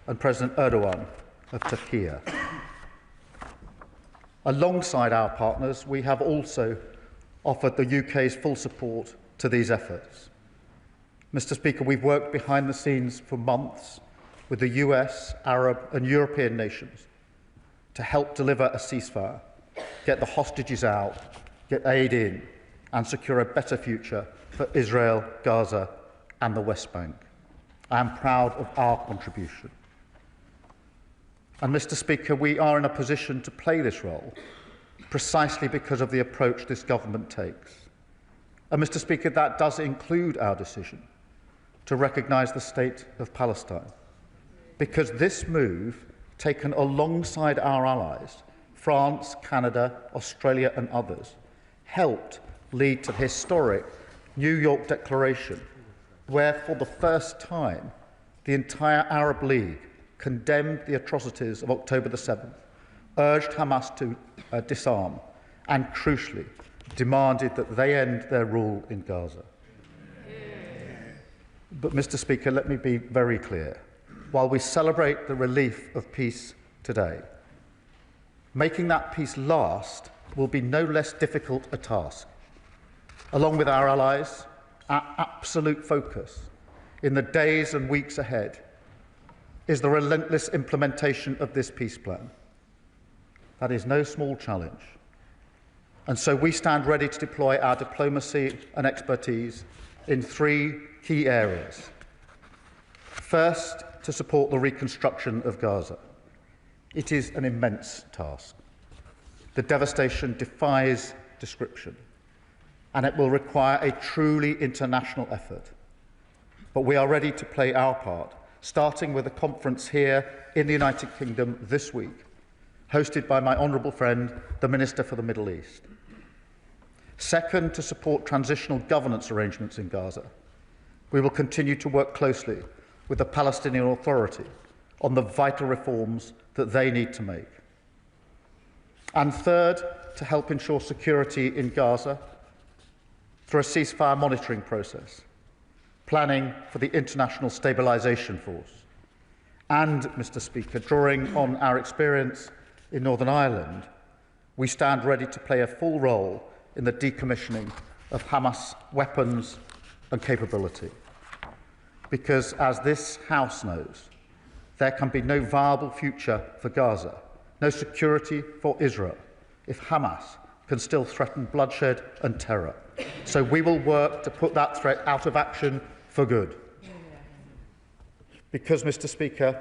and President Erdogan of Turkey. Alongside our partners, we have also offered the UK's full support to these efforts. Mr. Speaker, we've worked behind the scenes for months with the US, Arab and European nations to help deliver a ceasefire, get the hostages out, get aid in and secure a better future for Israel, Gaza and the West Bank. I am proud of our contribution. And Mr. Speaker, we are in a position to play this role precisely because of the approach this government takes. And Mr. Speaker, that does include our decision to recognise the state of Palestine, because this move, taken alongside our allies, France, Canada, Australia and others, helped lead to the historic New York Declaration, where for the first time the entire Arab League condemned the atrocities of October the 7th, urged Hamas to disarm and, crucially, demanded that they end their rule in Gaza. But, Mr. Speaker, let me be very clear. While we celebrate the relief of peace today, making that peace last will be no less difficult a task. Along with our allies, our absolute focus in the days and weeks ahead is the relentless implementation of this peace plan. That is no small challenge. And so we stand ready to deploy our diplomacy and expertise in three key areas. First, to support the reconstruction of Gaza. It is an immense task. The devastation defies description, and it will require a truly international effort. But we are ready to play our part, starting with a conference here in the United Kingdom this week, hosted by my honourable friend, the Minister for the Middle East. Second, to support transitional governance arrangements in Gaza. We will continue to work closely with the Palestinian Authority on the vital reforms that they need to make. And third, to help ensure security in Gaza through a ceasefire monitoring process, planning for the International Stabilisation Force. And, Mr. Speaker, drawing on our experience in Northern Ireland, we stand ready to play a full role in the decommissioning of Hamas weapons and capability. Because, as this House knows, there can be no viable future for Gaza, no security for Israel, if Hamas can still threaten bloodshed and terror. So we will work to put that threat out of action for good. Because, Mr. Speaker,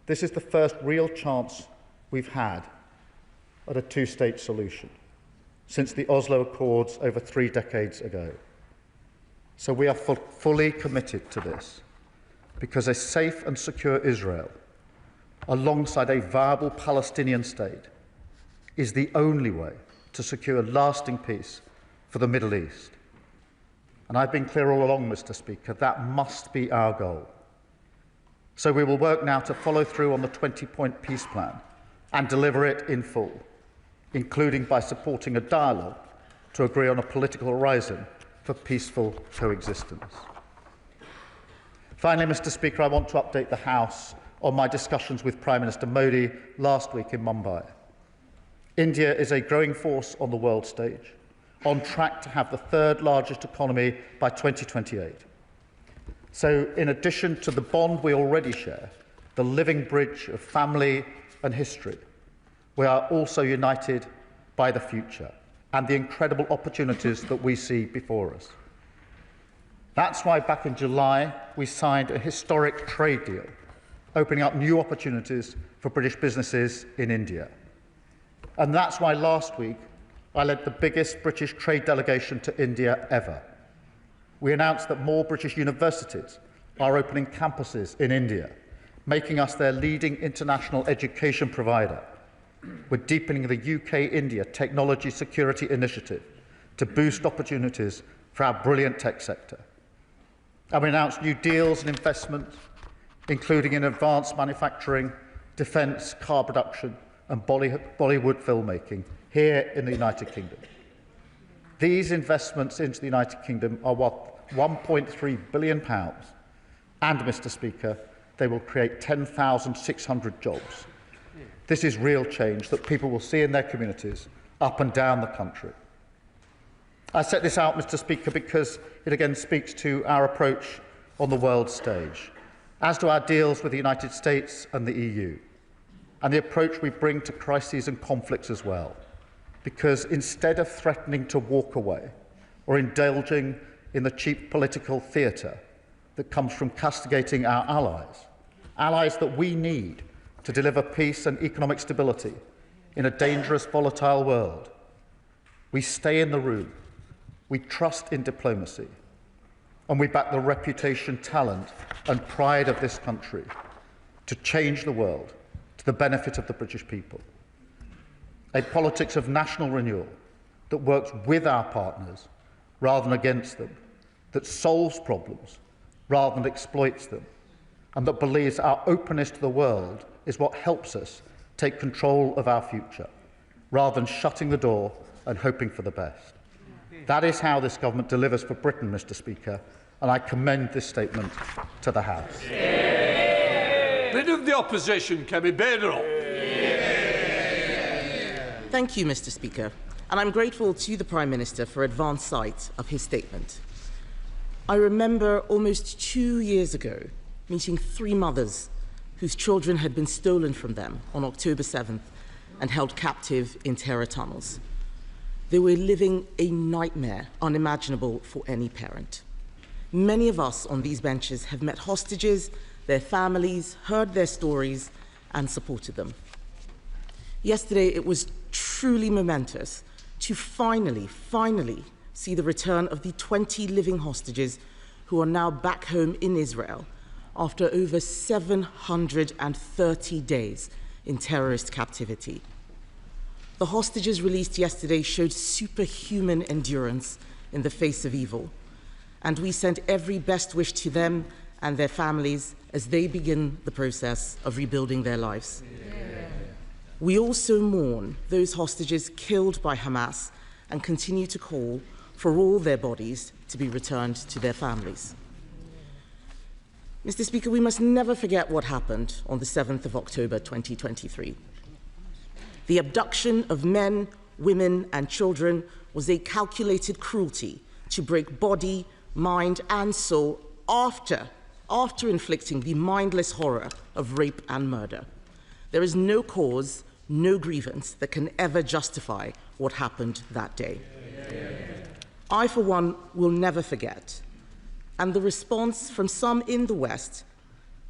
this is the first real chance we've had at a two-state solution since the Oslo Accords over 3 decades ago. So we are fully committed to this, because a safe and secure Israel, alongside a viable Palestinian state, is the only way to secure lasting peace for the Middle East. And I've been clear all along, Mr. Speaker, that must be our goal. So we will work now to follow through on the 20-point peace plan and deliver it in full, including by supporting a dialogue to agree on a political horizon for peaceful coexistence. Finally, Mr. Speaker, I want to update the House on my discussions with Prime Minister Modi last week in Mumbai. India is a growing force on the world stage, on track to have the 3rd largest economy by 2028. So, in addition to the bond we already share, the living bridge of family and history, we are also united by the future and the incredible opportunities that we see before us. That's why back in July we signed a historic trade deal, opening up new opportunities for British businesses in India. And that's why last week I led the biggest British trade delegation to India ever. We announced that more British universities are opening campuses in India, making us their leading international education provider. We're deepening the UK-India Technology Security Initiative to boost opportunities for our brilliant tech sector. And we announced new deals and investments, including in advanced manufacturing, defence, car production and Bollywood filmmaking here in the United Kingdom. These investments into the United Kingdom are worth £1.3 billion. And, Mr. Speaker, they will create 10,600 jobs. This is real change that people will see in their communities up and down the country. I set this out, Mr. Speaker, because it again speaks to our approach on the world stage, as do our deals with the United States and the EU, and the approach we bring to crises and conflicts as well. Because instead of threatening to walk away or indulging in the cheap political theatre that comes from castigating our allies that we need to deliver peace and economic stability in a dangerous, volatile world, we stay in the room, we trust in diplomacy, and we back the reputation, talent and pride of this country to change the world to the benefit of the British people. A politics of national renewal that works with our partners rather than against them, that solves problems rather than exploits them, and that believes our openness to the world is what helps us take control of our future, rather than shutting the door and hoping for the best. That is how this government delivers for Britain, Mr. Speaker, and I commend this statement to the House. Leader of the Opposition, Kemi Bedro. Thank you, Mr. Speaker, and I'm grateful to the Prime Minister for advance sight of his statement. I remember almost 2 years ago meeting 3 mothers whose children had been stolen from them on October 7th and held captive in terror tunnels. They were living a nightmare unimaginable for any parent. Many of us on these benches have met hostages, their families, heard their stories, and supported them. Yesterday, it was truly momentous to finally see the return of the 20 living hostages who are now back home in Israel after over 730 days in terrorist captivity. The hostages released yesterday showed superhuman endurance in the face of evil, and we send every best wish to them and their families as they begin the process of rebuilding their lives. We also mourn those hostages killed by Hamas and continue to call for all their bodies to be returned to their families. Mr. Speaker, we must never forget what happened on the 7th of October 2023. The abduction of men, women, and children was a calculated cruelty to break body, mind, and soul after inflicting the mindless horror of rape and murder. There is no cause, no grievance that can ever justify what happened that day. I, for one, will never forget. And the response from some in the West,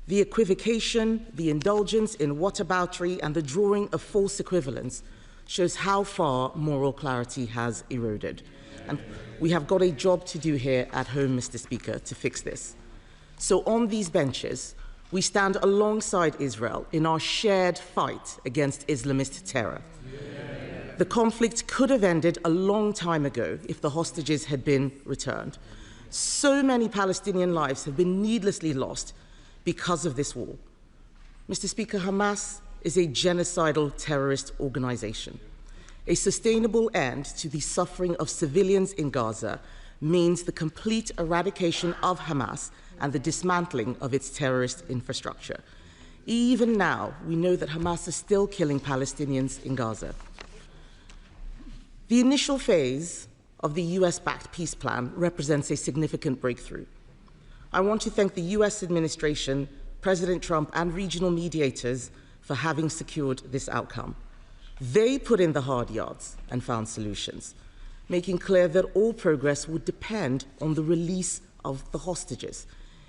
the equivocation, the indulgence in whataboutery, and the drawing of false equivalence shows how far moral clarity has eroded. And we have got a job to do here at home, Mr. Speaker, to fix this. So on these benches, we stand alongside Israel in our shared fight against Islamist terror. The conflict could have ended a long time ago if the hostages had been returned. So many Palestinian lives have been needlessly lost because of this war. Mr. Speaker, Hamas is a genocidal terrorist organization. A sustainable end to the suffering of civilians in Gaza means the complete eradication of Hamas and the dismantling of its terrorist infrastructure. Even now, we know that Hamas is still killing Palestinians in Gaza. The initial phase of the US-backed peace plan represents a significant breakthrough. I want to thank the US administration, President Trump, and regional mediators for having secured this outcome. They put in the hard yards and found solutions, making clear that all progress would depend on the release of the hostages,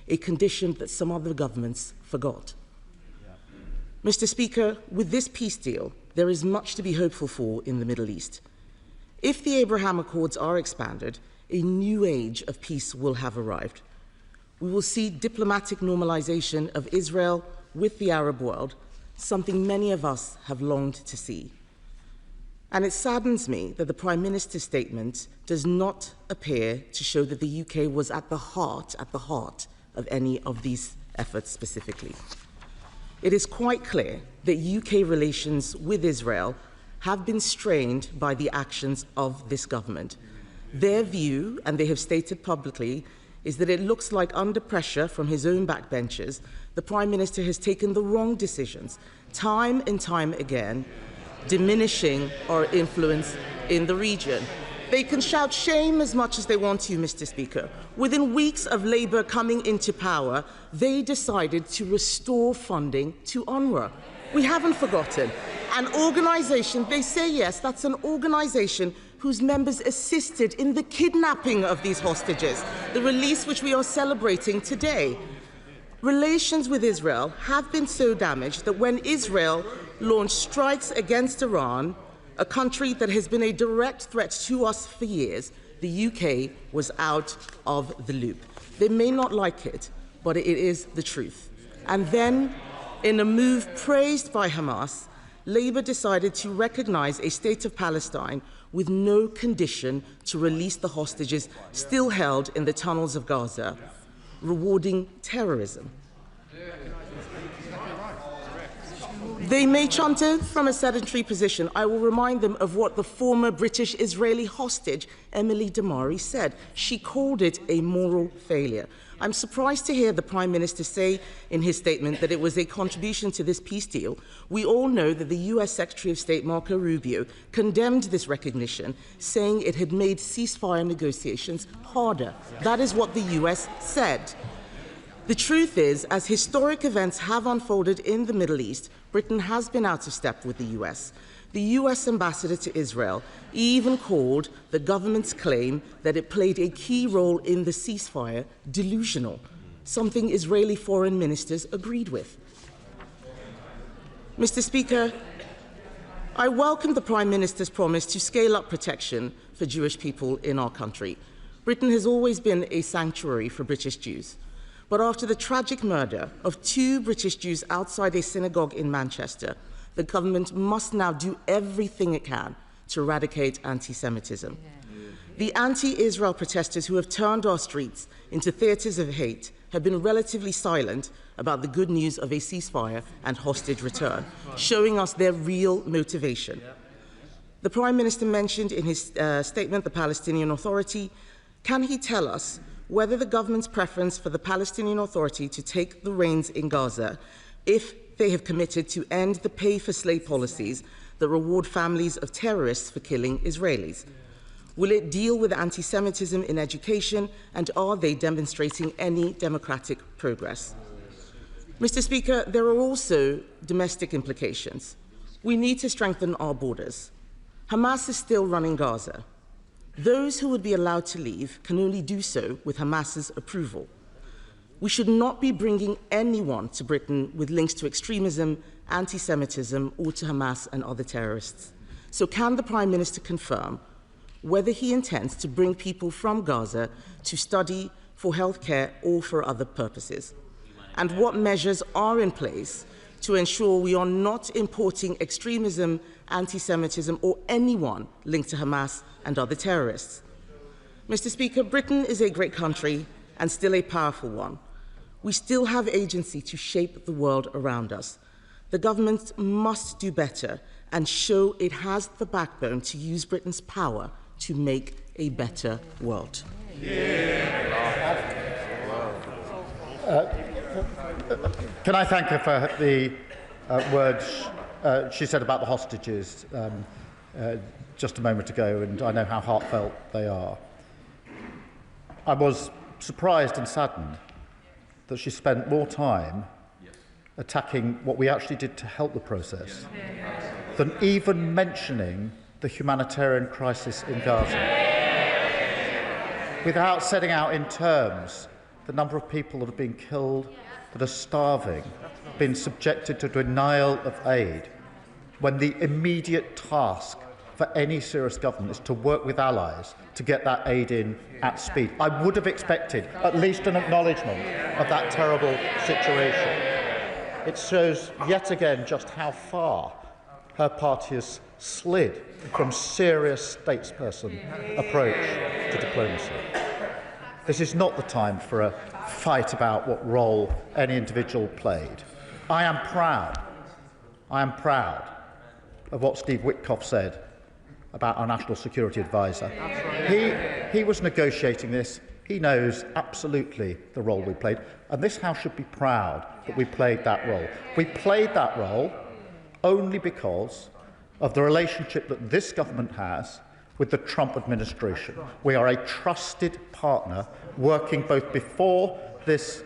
a condition that some other governments forgot. Mr. Speaker, with this peace deal, there is much to be hopeful for in the Middle East. If the Abraham Accords are expanded, a new age of peace will have arrived. We will see diplomatic normalization of Israel with the Arab world, something many of us have longed to see. And it saddens me that the Prime Minister's statement does not appear to show that the UK was at the heart of any of these efforts specifically. It is quite clear that UK relations with Israel have been strained by the actions of this government. Their view, and they have stated publicly, is that it looks like under pressure from his own backbenchers, the Prime Minister has taken the wrong decisions, time and time again, diminishing our influence in the region. They can shout shame as much as they want to, Mr. Speaker. Within weeks of Labour coming into power, they decided to restore funding to UNRWA. We haven't forgotten. An organisation, they say yes, that's an organisation whose members assisted in the kidnapping of these hostages, the release which we are celebrating today. Relations with Israel have been so damaged that when Israel launched strikes against Iran, a country that has been a direct threat to us for years, the UK was out of the loop. They may not like it, but it is the truth. And then, in a move praised by Hamas, Labour decided to recognise a state of Palestine with no condition to release the hostages still held in the tunnels of Gaza, rewarding terrorism. They may chant it from a sedentary position. I will remind them of what the former British-Israeli hostage, Emily Damari, said. She called it a moral failure. I'm surprised to hear the Prime Minister say in his statement that it was a contribution to this peace deal. We all know that the US Secretary of State, Marco Rubio, condemned this recognition, saying it had made ceasefire negotiations harder. That is what the US said. The truth is, as historic events have unfolded in the Middle East, Britain has been out of step with the US. The US ambassador to Israel even called the government's claim that it played a key role in the ceasefire delusional, something Israeli foreign ministers agreed with. Mr. Speaker, I welcome the Prime Minister's promise to scale up protection for Jewish people in our country. Britain has always been a sanctuary for British Jews. But after the tragic murder of 2 British Jews outside a synagogue in Manchester, the government must now do everything it can to eradicate anti-Semitism. The anti-Israel protesters who have turned our streets into theatres of hate have been relatively silent about the good news of a ceasefire and hostage return, showing us their real motivation. The Prime Minister mentioned in his statement the Palestinian Authority. Can he tell us whether the government's preference for the Palestinian Authority to take the reins in Gaza, if they have committed to end the pay-for-slay policies that reward families of terrorists for killing Israelis? Will it deal with anti-Semitism in education, and are they demonstrating any democratic progress? Mr. Speaker, there are also domestic implications. We need to strengthen our borders. Hamas is still running Gaza. Those who would be allowed to leave can only do so with Hamas's approval. We should not be bringing anyone to Britain with links to extremism, anti-Semitism, or to Hamas and other terrorists. So can the Prime Minister confirm whether he intends to bring people from Gaza to study, for healthcare, or for other purposes? And what measures are in place to ensure we are not importing extremism, anti-Semitism, or anyone linked to Hamas and other terrorists? Mr. Speaker, Britain is a great country and still a powerful one. We still have agency to shape the world around us. The government must do better and show it has the backbone to use Britain's power to make a better world. Can I thank her for the words she said about the hostages just a moment ago, and I know how heartfelt they are. I was surprised and saddened that she spent more time attacking what we actually did to help the process than even mentioning the humanitarian crisis in Gaza, without setting out in terms the number of people that have been killed, that are starving, been subjected to denial of aid, when the immediate task for any serious government is to work with allies to get that aid in at speed. I would have expected at least an acknowledgement of that terrible situation. It shows yet again just how far her party has slid from serious statesperson approach to diplomacy. This is not the time for a fight about what role any individual played. I am proud of what Steve Witkoff said about our National Security Advisor. He was negotiating this. He knows absolutely the role we played, and this House should be proud that we played that role. We played that role only because of the relationship that this government has with the Trump administration. We are a trusted partner working both before this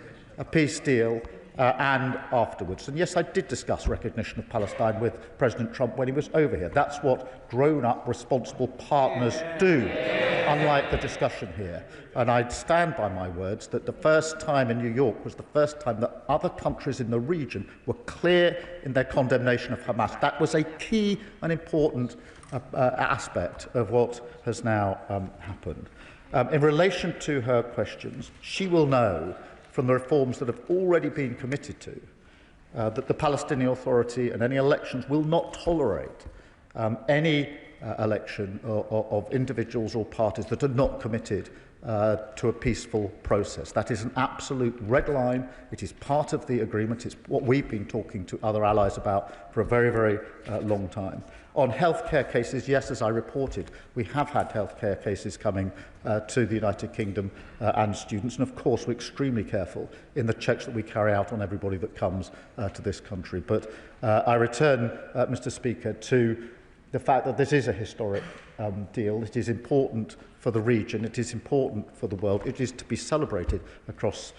peace deal and afterwards. And yes, I did discuss recognition of Palestine with President Trump when he was over here. That's what grown-up, responsible partners do, unlike the discussion here. And I'd stand by my words that the first time in New York was the first time that other countries in the region were clear in their condemnation of Hamas. That was a key and important aspect of what has now happened. In relation to her questions, she will know from the reforms that have already been committed to that the Palestinian Authority and any elections will not tolerate any election of individuals or parties that are not committed to a peaceful process. That is an absolute red line. It is part of the agreement. It's what we've been talking to other allies about for a very, very long time. On healthcare cases, yes, as I reported, we have had healthcare cases coming to the United Kingdom and students, and of course we're extremely careful in the checks that we carry out on everybody that comes to this country. But I return, Mr. Speaker, to the fact that this is a historic deal. It is important for the region, it is important for the world, it is to be celebrated across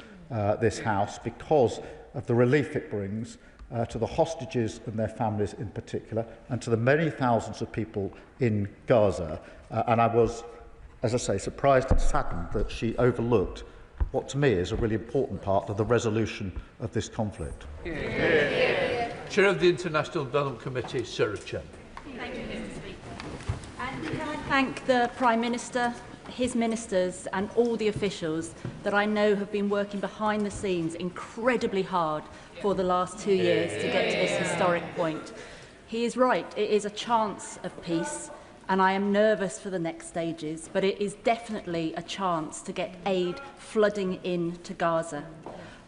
this House because of the relief it brings to the hostages and their families in particular, and to the many thousands of people in Gaza. And I was, as I say, surprised and saddened that she overlooked what to me is a really important part of the resolution of this conflict. Chair of the International Development Committee, Sarah Chen. Thank you, Mr. Speaker. And can I thank the Prime Minister, his ministers and all the officials that I know have been working behind the scenes incredibly hard for the last 2 years to get to this historic point. He is right, it is a chance of peace, and I am nervous for the next stages, but it is definitely a chance to get aid flooding into Gaza.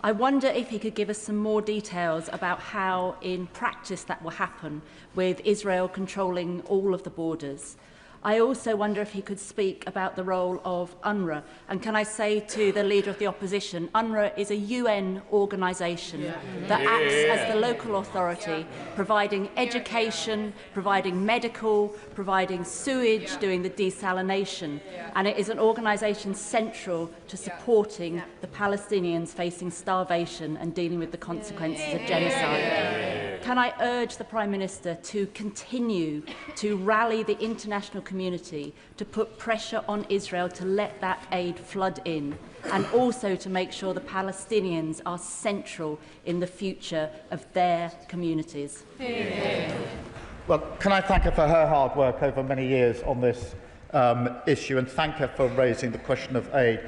I wonder if he could give us some more details about how in practice that will happen, with Israel controlling all of the borders. I also wonder if he could speak about the role of UNRWA. And can I say to the Leader of the Opposition, UNRWA is a UN organisation that acts as the local authority, providing education, providing medical, providing sewage, doing the desalination. And it is an organisation central to supporting the Palestinians facing starvation and dealing with the consequences of genocide. Can I urge the Prime Minister to continue to rally the international community to put pressure on Israel to let that aid flood in, and also to make sure the Palestinians are central in the future of their communities? Well, can I thank her for her hard work over many years on this issue, and thank her for raising the question of aid.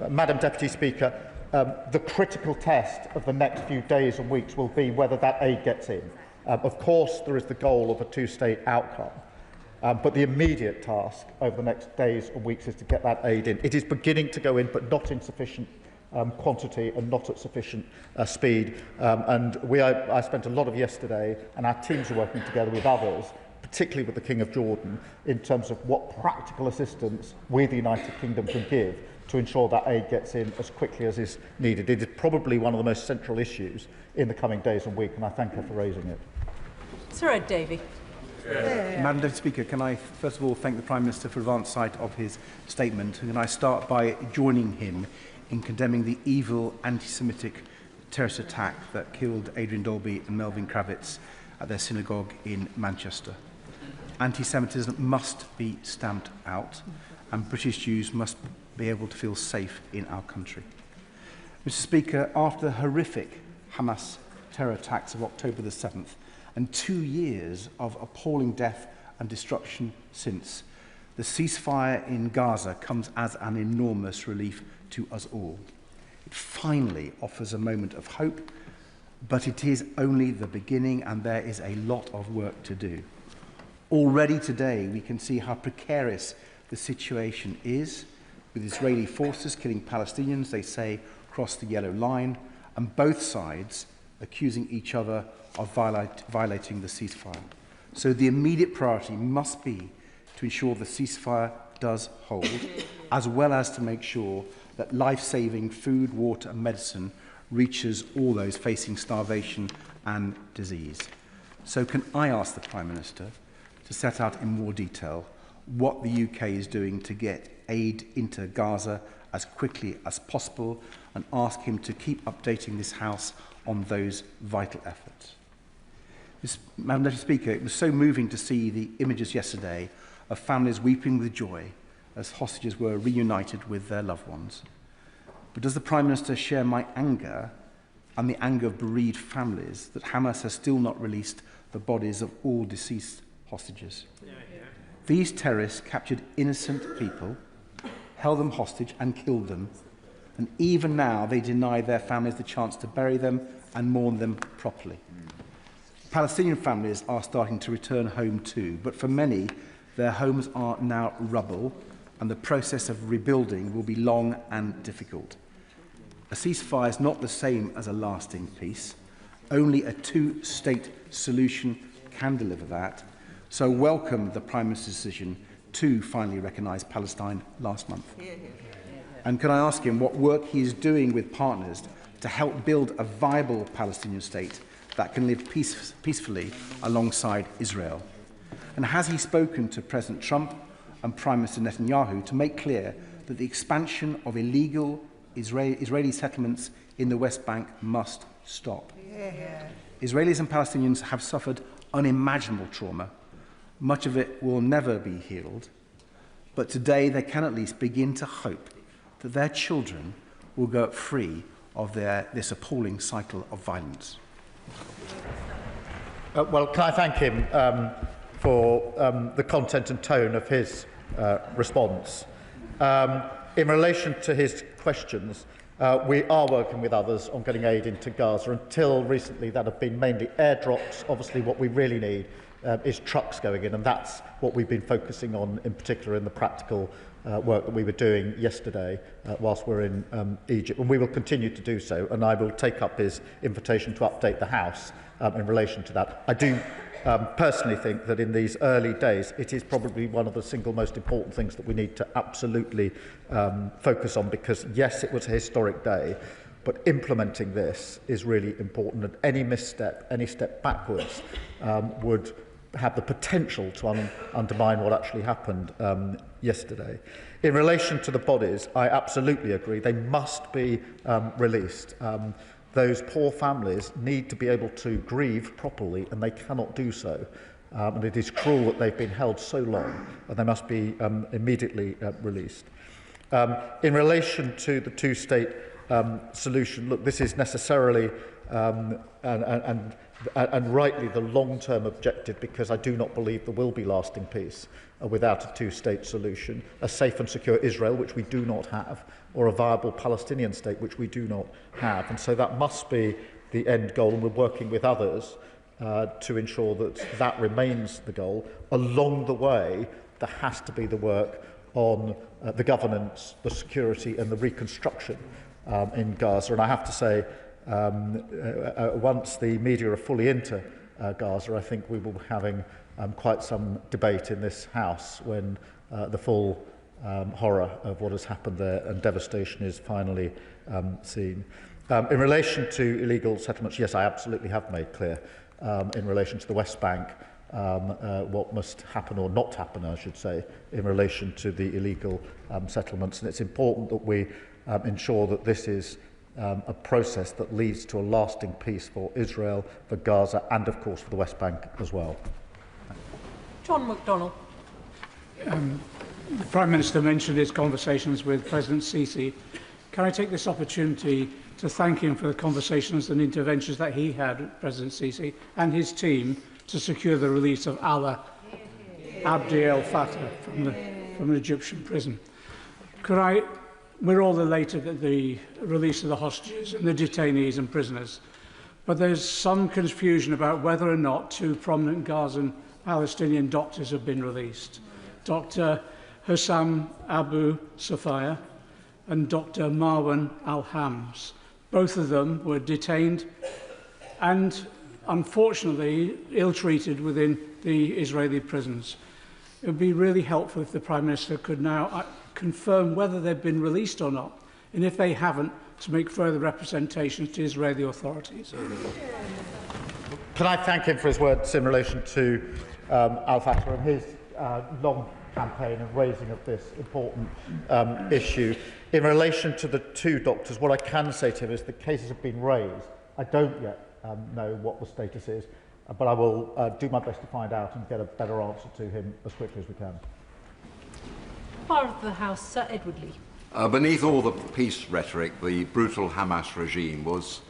Madam Deputy Speaker, the critical test of the next few days and weeks will be whether that aid gets in. Of course, there is the goal of a two-state outcome, but the immediate task over the next days and weeks is to get that aid in. It is beginning to go in, but not in sufficient quantity and not at sufficient speed. I spent a lot of yesterday, and our teams are working together with others, particularly with the King of Jordan, in terms of what practical assistance we, the United Kingdom, can give to ensure that aid gets in as quickly as is needed. It is probably one of the most central issues in the coming days and weeks, and I thank her for raising it. Sir Ed Davey. Madam Deputy Speaker, can I first of all thank the Prime Minister for advance sight of his statement, and can I start by joining him in condemning the evil anti-Semitic terrorist attack that killed Adrian Dolby and Melvin Kravitz at their synagogue in Manchester. Anti-Semitism must be stamped out, and British Jews must be able to feel safe in our country. Mr. Speaker, after the horrific Hamas terror attacks of October the 7th and 2 years of appalling death and destruction since, the ceasefire in Gaza comes as an enormous relief to us all. It finally offers a moment of hope, but it is only the beginning, and there is a lot of work to do. Already today, we can see how precarious the situation is, with Israeli forces killing Palestinians, they say, across the yellow line, and both sides accusing each other of violating the ceasefire. So the immediate priority must be to ensure the ceasefire does hold, as well as to make sure that life-saving food, water and medicine reaches all those facing starvation and disease. So can I ask the Prime Minister to set out in more detail what the UK is doing to get aid into Gaza as quickly as possible, and ask him to keep updating this House on those vital efforts? Madam Deputy Speaker, it was so moving to see the images yesterday of families weeping with joy as hostages were reunited with their loved ones. But does the Prime Minister share my anger and the anger of bereaved families that Hamas has still not released the bodies of all deceased hostages? These terrorists captured innocent people, held them hostage and killed them, and even now they deny their families the chance to bury them and mourn them properly. Palestinian families are starting to return home too, but for many, their homes are now rubble, and the process of rebuilding will be long and difficult. A ceasefire is not the same as a lasting peace. Only a two-state solution can deliver that. So welcome the Prime Minister's decision to finally recognise Palestine last month. And can I ask him what work he is doing with partners to help build a viable Palestinian state that can live peacefully alongside Israel? And has he spoken to President Trump and Prime Minister Netanyahu to make clear that the expansion of illegal Israeli settlements in the West Bank must stop? Israelis and Palestinians have suffered unimaginable trauma. Much of it will never be healed, but today they can at least begin to hope that their children will go free of this appalling cycle of violence. Well, can I thank him for the content and tone of his response. In relation to his questions, we are working with others on getting aid into Gaza. Until recently, that have been mainly airdrops. Obviously, what we really need is trucks going in, and that's what we've been focusing on, in particular in the practical work that we were doing yesterday whilst we're in Egypt, and we will continue to do so, and I will take up his invitation to update the House in relation to that. I do personally think that in these early days it is probably one of the single most important things that we need to absolutely focus on, because yes, it was a historic day, but implementing this is really important, and any misstep, any step backwards would have the potential to undermine what actually happened yesterday. In relation to the bodies, I absolutely agree. They must be released. Those poor families need to be able to grieve properly, and they cannot do so. And it is cruel that they've been held so long, and they must be immediately released. In relation to the two-state solution, look, this is necessarily and rightly the long-term objective, because I do not believe there will be lasting peace without a two-state solution, a safe and secure Israel, which we do not have, or a viable Palestinian state, which we do not have. And so that must be the end goal, and we're working with others to ensure that that remains the goal. Along the way, there has to be the work on the governance, the security and the reconstruction in Gaza. And I have to say, once the media are fully into Gaza, I think we will be having quite some debate in this House when the full horror of what has happened there and devastation is finally seen. In relation to illegal settlements, yes, I absolutely have made clear in relation to the West Bank what must happen, or not happen, I should say, in relation to the illegal settlements. And it's important that we ensure that this is a process that leads to a lasting peace for Israel, for Gaza, and of course for the West Bank as well. John McDonnell. The Prime Minister mentioned his conversations with President Sisi. Can I take this opportunity to thank him for the conversations and interventions that he had with President Sisi and his team to secure the release of Allah Abdi el-Fattah from an Egyptian prison? We're all elated at the release of the hostages and the detainees and prisoners, but there's some confusion about whether or not two prominent Gazan Palestinian doctors have been released. Dr. Hussam Abu Safia and Dr. Marwan Al-Hams. Both of them were detained and, unfortunately, ill-treated within the Israeli prisons. it would be really helpful if the Prime Minister could now confirm whether they've been released or not, and if they haven't, to make further representations to Israeli authorities. Can I thank him for his words in relation to Al-Fatah and his long campaign and raising of this important issue. In relation to the two doctors, what I can say to him is the cases have been raised. I don't yet know what the status is, but I will do my best to find out and get a better answer to him as quickly as we can. Part of the House, Sir Edward Lee. Beneath all the peace rhetoric, the brutal Hamas regime was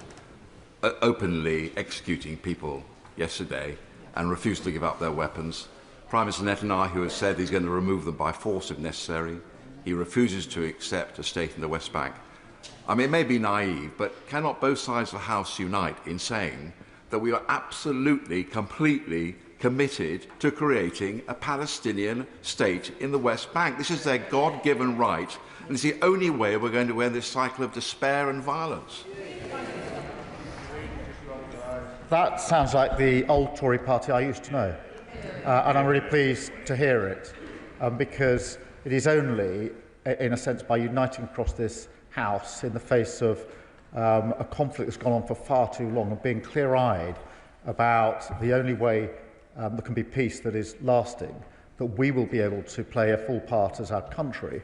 openly executing people yesterday and refused to give up their weapons. Prime Minister Netanyahu has said he's going to remove them by force if necessary. He refuses to accept a state in the West Bank. I mean, it may be naive, but cannot both sides of the House unite in saying that we are absolutely, completely committed to creating a Palestinian state in the West Bank? This is their God-given right, and it's the only way we're going to end this cycle of despair and violence. That sounds like the old Tory party I used to know, and I'm really pleased to hear it, because it is only, in a sense, by uniting across this House in the face of a conflict that's gone on for far too long and being clear-eyed about the only way there can be peace that is lasting, that we will be able to play a full part as our country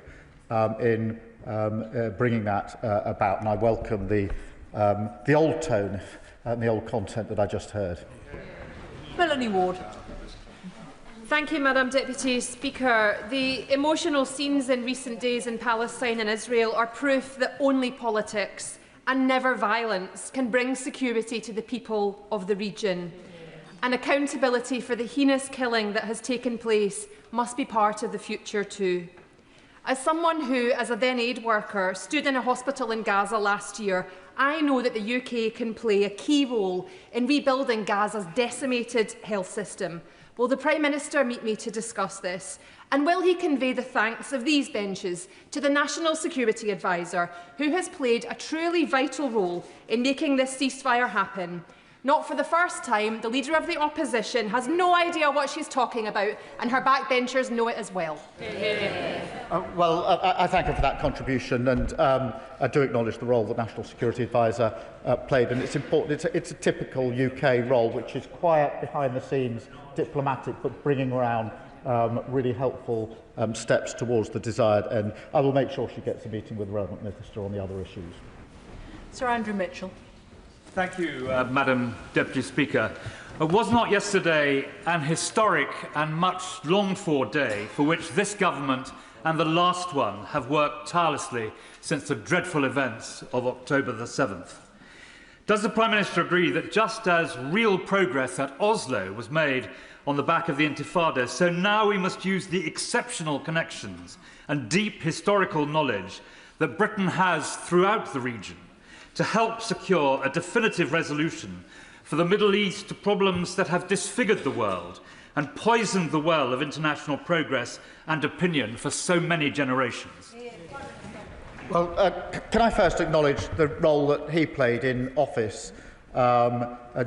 in bringing that about. And I welcome the old tone and the old content that I just heard. Melanie Ward. Thank you, Madam Deputy Speaker. The emotional scenes in recent days in Palestine and Israel are proof that only politics and never violence can bring security to the people of the region. And accountability for the heinous killing that has taken place must be part of the future too. As someone who, as a then aid worker, stood in a hospital in Gaza last year, I know that the UK can play a key role in rebuilding Gaza's decimated health system. Will the Prime Minister meet me to discuss this? And will he convey the thanks of these benches to the National Security Advisor, who has played a truly vital role in making this ceasefire happen? Not for the first time, the Leader of the Opposition has no idea what she's talking about, and her backbenchers know it as well. I thank her for that contribution, and I do acknowledge the role the National Security Advisor played, and it's important. It's a typical UK role, which is quiet, behind the scenes, diplomatic, but bringing around really helpful steps towards the desired end. I will make sure she gets a meeting with the relevant minister on the other issues. Sir Andrew Mitchell. Thank you, Madam Deputy Speaker. Was not yesterday an historic and much longed-for day for which this government and the last one have worked tirelessly since the dreadful events of October the 7th? Does the Prime Minister agree that just as real progress at Oslo was made on the back of the Intifada, so now we must use the exceptional connections and deep historical knowledge that Britain has throughout the region to help secure a definitive resolution for the Middle East problems that have disfigured the world and poisoned the well of international progress and opinion for so many generations? Well, can I first acknowledge the role that he played in office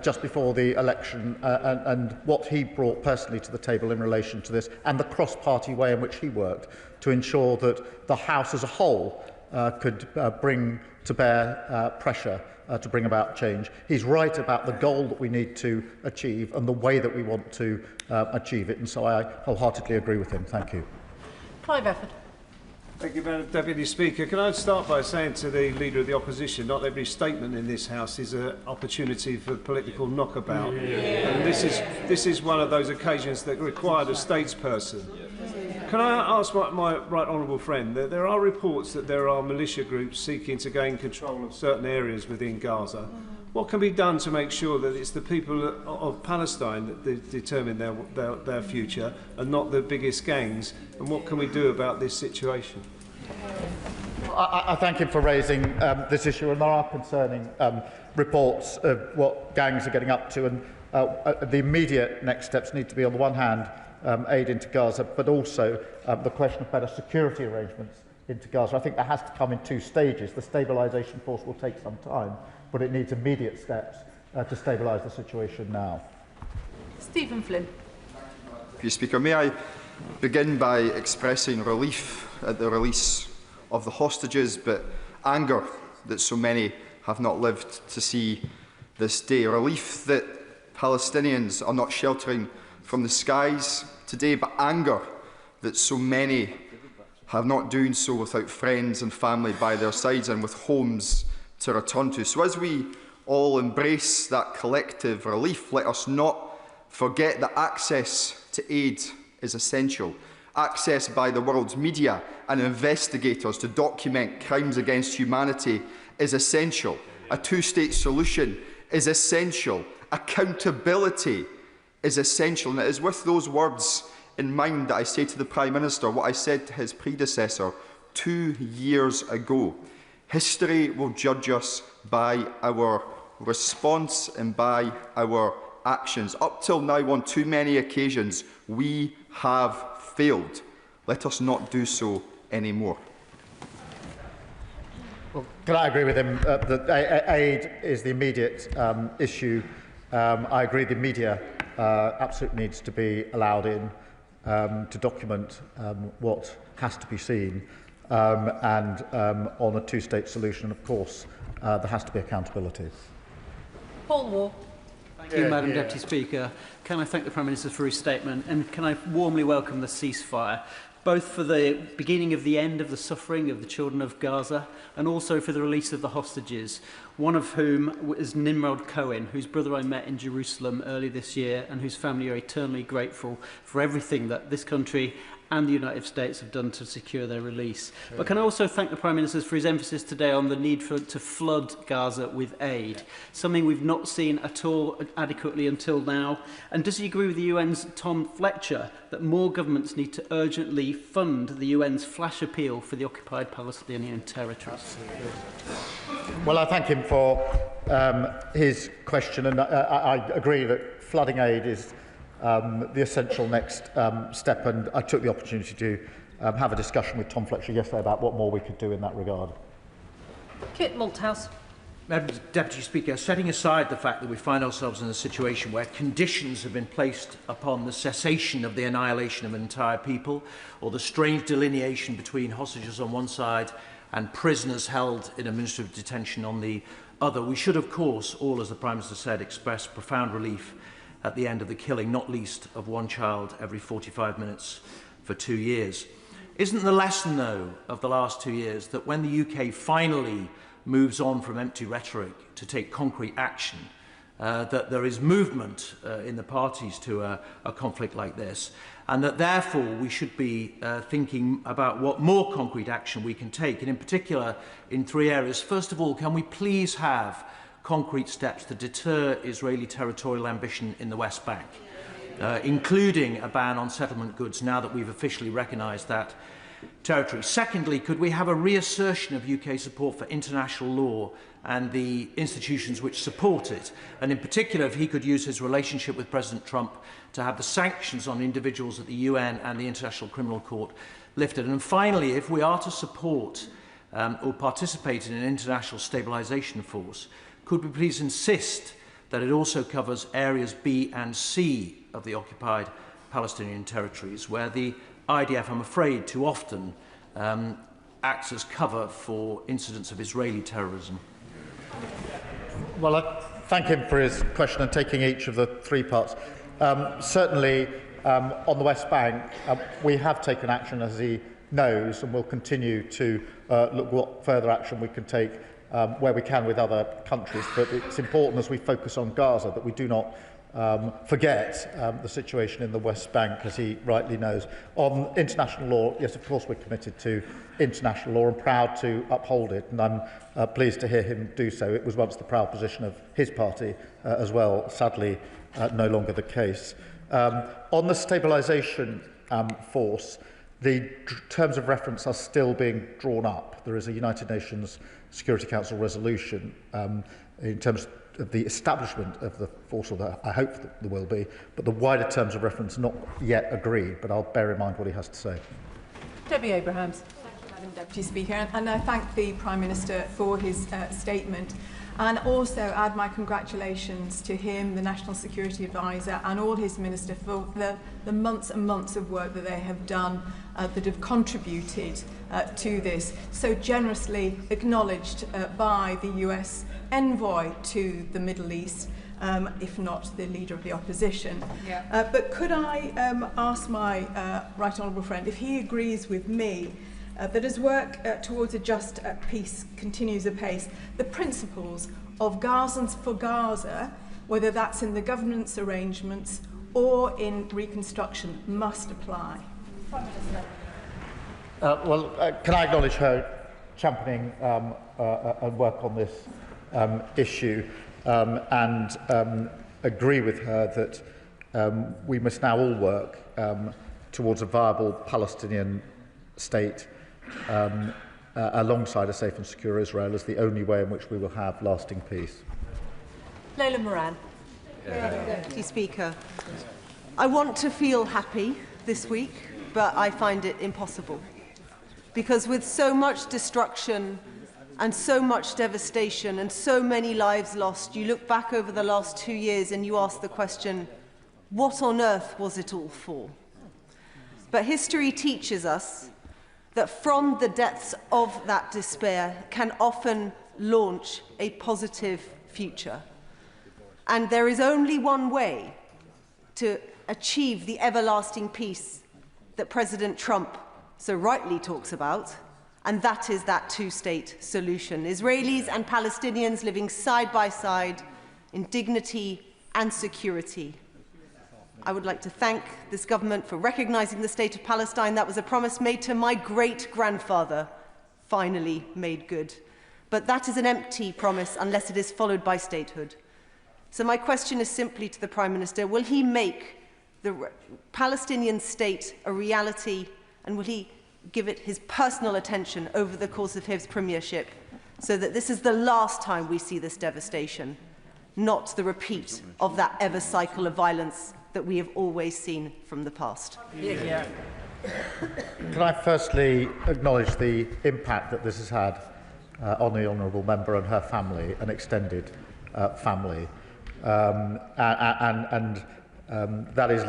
just before the election and what he brought personally to the table in relation to this, and the cross-party way in which he worked to ensure that the House as a whole could bring to bear pressure to bring about change. He's right about the goal that we need to achieve and the way that we want to achieve it, and so I wholeheartedly agree with him. Thank you. Clive Efford. Thank you, Madam Deputy Speaker. Can I start by saying to the Leader of the Opposition, not every statement in this House is an opportunity for political knockabout. And this is one of those occasions that required a statesperson. Can I ask my right honourable friend, that there are reports that there are militia groups seeking to gain control of certain areas within Gaza. What can be done to make sure that it's the people of Palestine that determine their future and not the biggest gangs? And what can we do about this situation? I thank him for raising this issue, and there are concerning reports of what gangs are getting up to, and the immediate next steps need to be, on the one hand, aid into Gaza, but also the question of better security arrangements into Gaza. I think that has to come in two stages. The stabilisation force will take some time, but it needs immediate steps to stabilise the situation now. Stephen Flynn. Mr. Speaker, may I begin by expressing relief at the release of the hostages, but anger that so many have not lived to see this day. Relief that Palestinians are not sheltering from the skies today, but anger that so many have not doing so without friends and family by their sides and with homes to return to. So as we all embrace that collective relief, let us not forget that access to aid is essential. Access by the world's media and investigators to document crimes against humanity is essential. A two-state solution is essential. Accountability is essential. And it is with those words in mind that I say to the Prime Minister what I said to his predecessor 2 years ago. History will judge us by our response and by our actions. Up till now, on too many occasions, we have failed. Let us not do so anymore. Well, can I agree with him that aid is the immediate issue? I agree the media absolutely needs to be allowed in to document what has to be seen. And on a two-state solution, of course, there has to be accountability. Paul Wall. Thank you, Madam Deputy Speaker. Can I thank the Prime Minister for his statement, and can I warmly welcome the ceasefire, both for the beginning of the end of the suffering of the children of Gaza and also for the release of the hostages, one of whom is Nimrod Cohen, whose brother I met in Jerusalem early this year and whose family are eternally grateful for everything that this country and the United States have done to secure their release. But can I also thank the Prime Minister for his emphasis today on the need to flood Gaza with aid, something we've not seen at all adequately until now. And does he agree with the UN's Tom Fletcher that more governments need to urgently fund the UN's flash appeal for the occupied Palestinian territories? Well, I thank him for his question, and I agree that flooding aid is the essential next step, and I took the opportunity to have a discussion with Tom Fletcher yesterday about what more we could do in that regard. Kit Malthouse. Madam Deputy Speaker, setting aside the fact that we find ourselves in a situation where conditions have been placed upon the cessation of the annihilation of an entire people, or the strange delineation between hostages on one side and prisoners held in administrative detention on the other, we should, of course, all, as the Prime Minister said, express profound relief at the end of the killing, not least of one child every 45 minutes for 2 years. Isn't the lesson, though, of the last 2 years that when the UK finally moves on from empty rhetoric to take concrete action, that there is movement in the parties to a conflict like this, and that therefore we should be thinking about what more concrete action we can take, and in particular in 3 areas. First of all, can we please have concrete steps to deter Israeli territorial ambition in the West Bank, including a ban on settlement goods now that we've officially recognised that territory? Secondly, could we have a reassertion of UK support for international law and the institutions which support it? And in particular, if he could use his relationship with President Trump to have the sanctions on individuals at the UN and the International Criminal Court lifted. And finally, if we are to support or participate in an international stabilisation force, could we please insist that it also covers areas B and C of the occupied Palestinian territories, where the IDF, I'm afraid, too often acts as cover for incidents of Israeli terrorism? Well, I thank him for his question and taking each of the 3 parts. Certainly, on the West Bank, we have taken action, as he knows, and will continue to look what further action we can take where we can with other countries. But it's important, as we focus on Gaza, that we do not forget the situation in the West Bank, as he rightly knows. On international law, yes, of course, we're committed to international law and proud to uphold it, and I'm pleased to hear him do so. It was once the proud position of his party as well, sadly no longer the case. On the stabilisation force, the terms of reference are still being drawn up. There is a United Nations Security Council resolution in terms of the establishment of the force, or I hope that there will be, but the wider terms of reference not yet agreed, but I'll bear in mind what he has to say. Debbie Abrahams. Madam Deputy Speaker, and I thank the Prime Minister for his statement. and also add my congratulations to him, the National Security Advisor, and all his ministers for the months and months of work that they have done that have contributed to this, so generously acknowledged by the US envoy to the Middle East, if not the Leader of the Opposition. Yeah. But could I ask my right honourable friend if he agrees with me that as work towards a just peace continues apace, the principles of Gazans for Gaza, whether that's in the government's arrangements or in reconstruction, must apply? Prime Minister. Can I acknowledge her championing and work on this issue and agree with her that we must now all work towards a viable Palestinian state alongside a safe and secure Israel as the only way in which we will have lasting peace. Leila Moran. Deputy Speaker, I want to feel happy this week, but I find it impossible. Because with so much destruction and so much devastation and so many lives lost, you look back over the last 2 years and you ask the question, what on earth was it all for? But history teaches us that from the depths of that despair can often launch a positive future. And there is only one way to achieve the everlasting peace that President Trump so rightly talks about, and that is that two-state solution. Israelis and Palestinians living side by side in dignity and security. I would like to thank this government for recognising the state of Palestine. That was a promise made to my great-grandfather, finally made good. But that is an empty promise unless it is followed by statehood. So my question is simply to the Prime Minister, will he make the Palestinian state a reality, and will he give it his personal attention over the course of his premiership so that this is the last time we see this devastation, not the repeat of that ever cycle of violence that we have always seen from the past? Yeah. Can I firstly acknowledge the impact that this has had on the honourable member and her family, an extended family, and that is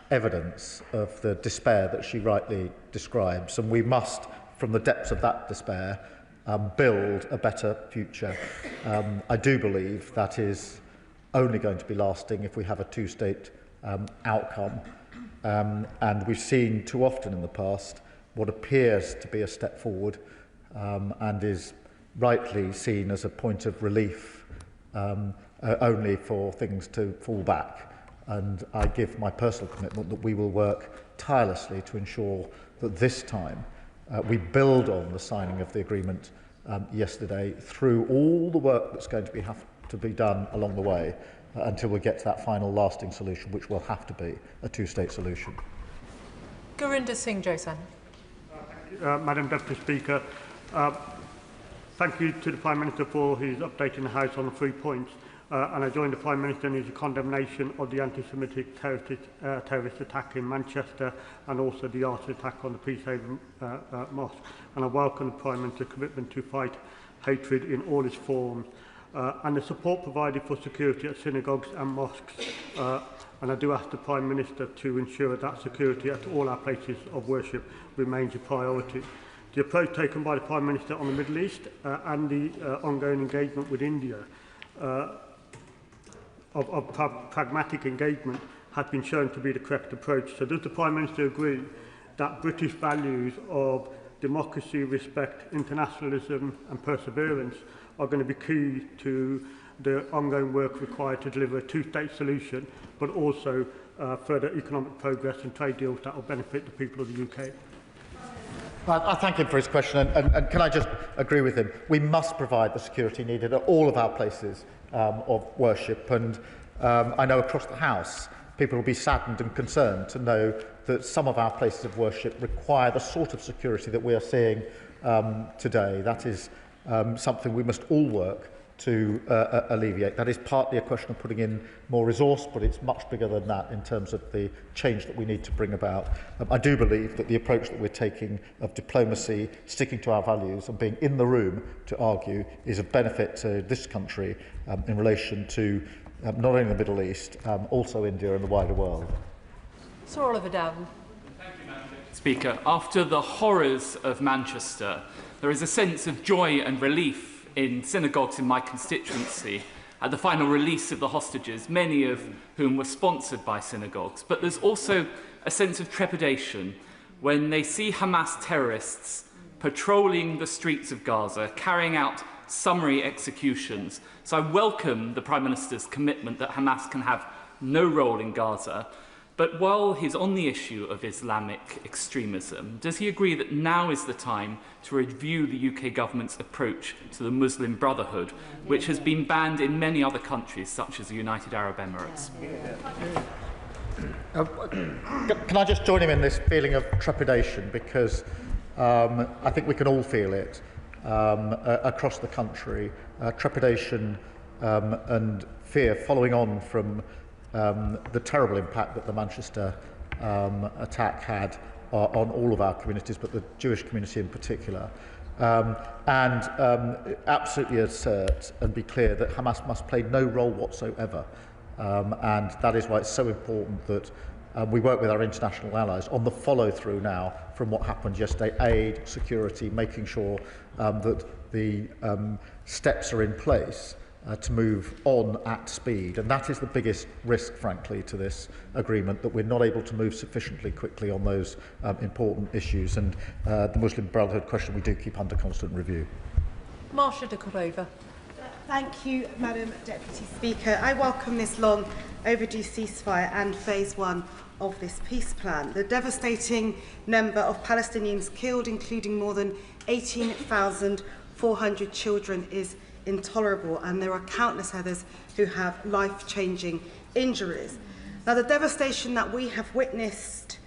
evidence of the despair that she rightly describes, and we must, from the depths of that despair, build a better future. I do believe that is only going to be lasting if we have a two-state outcome, and we've seen too often in the past what appears to be a step forward and is rightly seen as a point of relief only for things to fall back. And I give my personal commitment that we will work tirelessly to ensure that this time we build on the signing of the agreement yesterday through all the work that's going to have to be done along the way until we get to that final lasting solution, which will have to be a two-state solution. Gurinder Singh Josan. Madam Deputy Speaker, thank you to the Prime Minister for his updating the House on the 3 points. And I join the Prime Minister in his condemnation of the anti-Semitic terrorist attack in Manchester and also the arson attack on the Peacehaven Mosque. And I welcome the Prime Minister's commitment to fight hatred in all its forms and the support provided for security at synagogues and mosques. And I do ask the Prime Minister to ensure that security at all our places of worship remains a priority. The approach taken by the Prime Minister on the Middle East and the ongoing engagement with India of pragmatic engagement has been shown to be the correct approach. So does the Prime Minister agree that British values of democracy, respect, internationalism and perseverance are going to be key to the ongoing work required to deliver a two-state solution, but also further economic progress and trade deals that will benefit the people of the UK? I thank him for his question, and can I just agree with him? We must provide the security needed at all of our places of worship, and I know across the House people will be saddened and concerned to know that some of our places of worship require the sort of security that we are seeing today. That is something we must all work to alleviate. That is partly a question of putting in more resource, but it's much bigger than that in terms of the change that we need to bring about. I do believe that the approach that we're taking of diplomacy, sticking to our values and being in the room to argue is of benefit to this country in relation to not only the Middle East, also India and the wider world. Sir Oliver Dowden. Speaker, after the horrors of Manchester, there is a sense of joy and relief in synagogues in my constituency at the final release of the hostages, many of whom were sponsored by synagogues. But there's also a sense of trepidation when they see Hamas terrorists patrolling the streets of Gaza, carrying out summary executions. So I welcome the Prime Minister's commitment that Hamas can have no role in Gaza. But while he's on the issue of Islamic extremism, does he agree that now is the time to review the UK government's approach to the Muslim Brotherhood, which has been banned in many other countries, such as the United Arab Emirates? Can I just join him in this feeling of trepidation? Because I think we can all feel it across the country, trepidation and fear following on from the terrible impact that the Manchester attack had on all of our communities, but the Jewish community in particular. Absolutely assert and be clear that Hamas must play no role whatsoever. And that is why it's so important that we work with our international allies on the follow-through now from what happened yesterday, aid, security, making sure that the steps are in place to move on at speed. And that is the biggest risk, frankly, to this agreement, that we're not able to move sufficiently quickly on those important issues. And the Muslim Brotherhood question we do keep under constant review. Marsha de Cordova. Thank you, Madam Deputy Speaker. I welcome this long overdue ceasefire and phase 1 of this peace plan. The devastating number of Palestinians killed, including more than 18,400 children, is intolerable, and there are countless others who have life-changing injuries. Now, the devastation that we have witnessed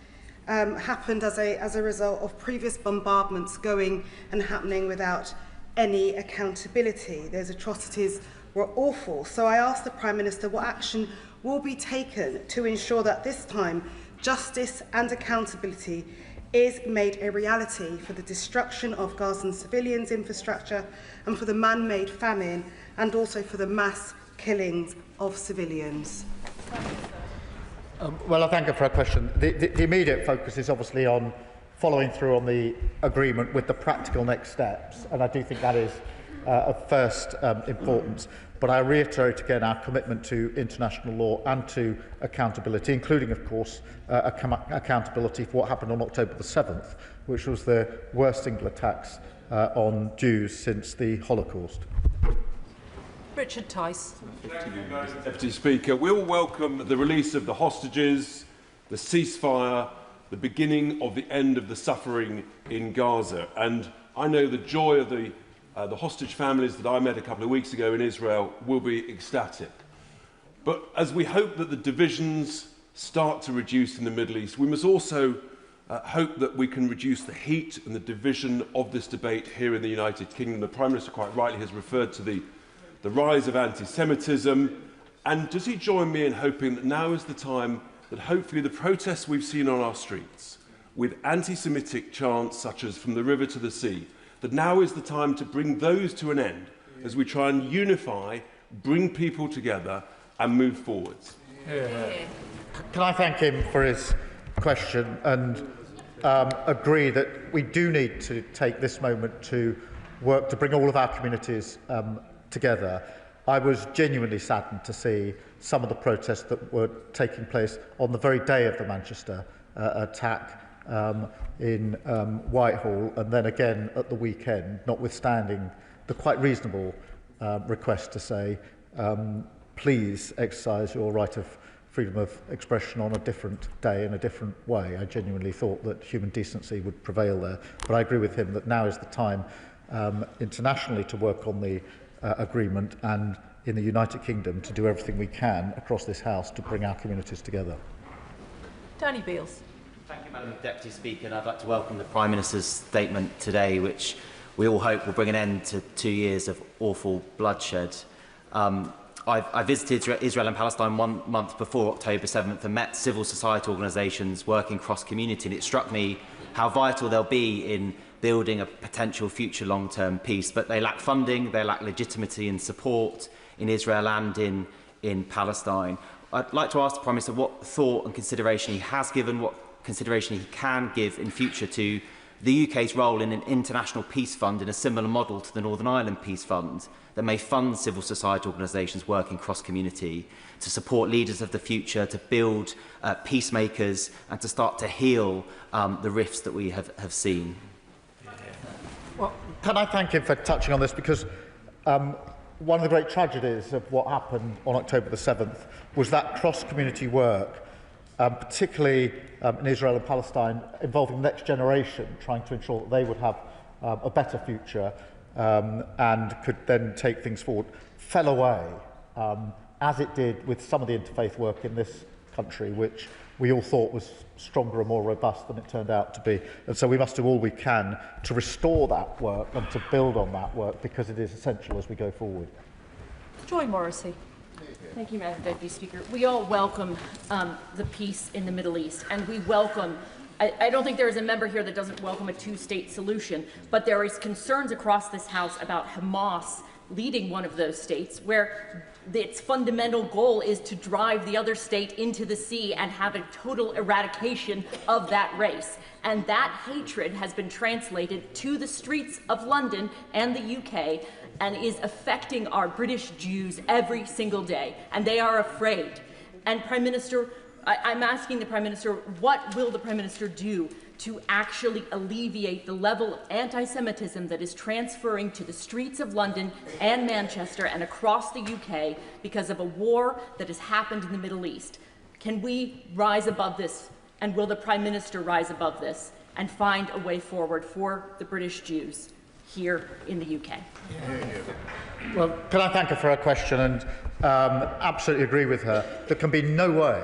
happened as a result of previous bombardments going and happening without any accountability. Those atrocities were awful. So I asked the Prime Minister what action will be taken to ensure that this time justice and accountability is made a reality for the destruction of Gazan civilians' infrastructure and for the man-made famine and also for the mass killings of civilians. Well, I thank her for her question. The immediate focus is obviously on following through on the agreement with the practical next steps, and I do think that is of first importance. But I reiterate again our commitment to international law and to accountability, including, of course, accountability for what happened on October the 7th, which was the worst single attacks on Jews since the Holocaust. Richard Tice. Thank you, Deputy Speaker. We all welcome the release of the hostages, the ceasefire, the beginning of the end of the suffering in Gaza. And I know the joy of the hostage families that I met a couple of weeks ago in Israel will be ecstatic. But as we hope that the divisions start to reduce in the Middle East, we must also hope that we can reduce the heat and the division of this debate here in the United Kingdom. The Prime Minister quite rightly has referred to the rise of anti-Semitism. And does he join me in hoping that now is the time that hopefully the protests we've seen on our streets, with anti-Semitic chants such as "from the river to the sea," that now is the time to bring those to an end as we try and unify, bring people together and move forwards? Can I thank him for his question and agree that we do need to take this moment to work to bring all of our communities together. I was genuinely saddened to see some of the protests that were taking place on the very day of the Manchester attack in Whitehall, and then again at the weekend, notwithstanding the quite reasonable request to say, please exercise your right of freedom of expression on a different day in a different way. I genuinely thought that human decency would prevail there, but I agree with him that now is the time internationally to work on the agreement, and in the United Kingdom to do everything we can across this House to bring our communities together. Danny Beales. Thank you, Madam Deputy Speaker, and I'd like to welcome the Prime Minister's statement today, which we all hope will bring an end to 2 years of awful bloodshed. I visited Israel and Palestine 1 month before October 7th and met civil society organisations working cross-community, and it struck me how vital they'll be in building a potential future long-term peace. But they lack funding, they lack legitimacy and support in Israel and in Palestine. I'd like to ask the Prime Minister what thought and consideration he has given, what consideration he can give in future to the UK's role in an international peace fund in a similar model to the Northern Ireland Peace Fund that may fund civil society organisations working cross-community to support leaders of the future, to build peacemakers and to start to heal the rifts that we have seen. Well, can I thank him for touching on this, because one of the great tragedies of what happened on October the 7th was that cross-community work, particularly in Israel and Palestine, involving the next generation, trying to ensure that they would have a better future and could then take things forward, fell away, as it did with some of the interfaith work in this country, which we all thought was stronger and more robust than it turned out to be. And so we must do all we can to restore that work and to build on that work, because it is essential as we go forward. Joy Morrissey. Thank you, Madam Deputy Speaker. We all welcome the peace in the Middle East, and we welcome, I don't think there is a member here that doesn't welcome a two-state solution, but there is concerns across this House about Hamas leading one of those states, where its fundamental goal is to drive the other state into the sea and have a total eradication of that race. And that hatred has been translated to the streets of London and the UK and is affecting our British Jews every single day, and they are afraid. And Prime Minister, I'm asking the Prime Minister, what will the Prime Minister do to actually alleviate the level of anti-Semitism that is transferring to the streets of London and Manchester and across the UK because of a war that has happened in the Middle East? Can we rise above this, and will the Prime Minister rise above this and find a way forward for the British Jews here in the UK? Well, can I thank her for her question, and absolutely agree with her. There can be no way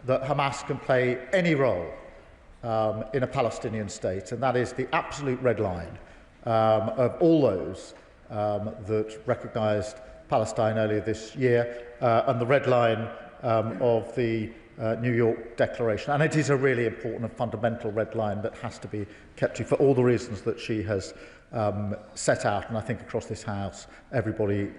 that Hamas can play any role in a Palestinian state, and that is the absolute red line of all those that recognised Palestine earlier this year, and the red line of the New York Declaration. And it is a really important and fundamental red line that has to be kept to, for all the reasons that she has set out, and I think across this House everybody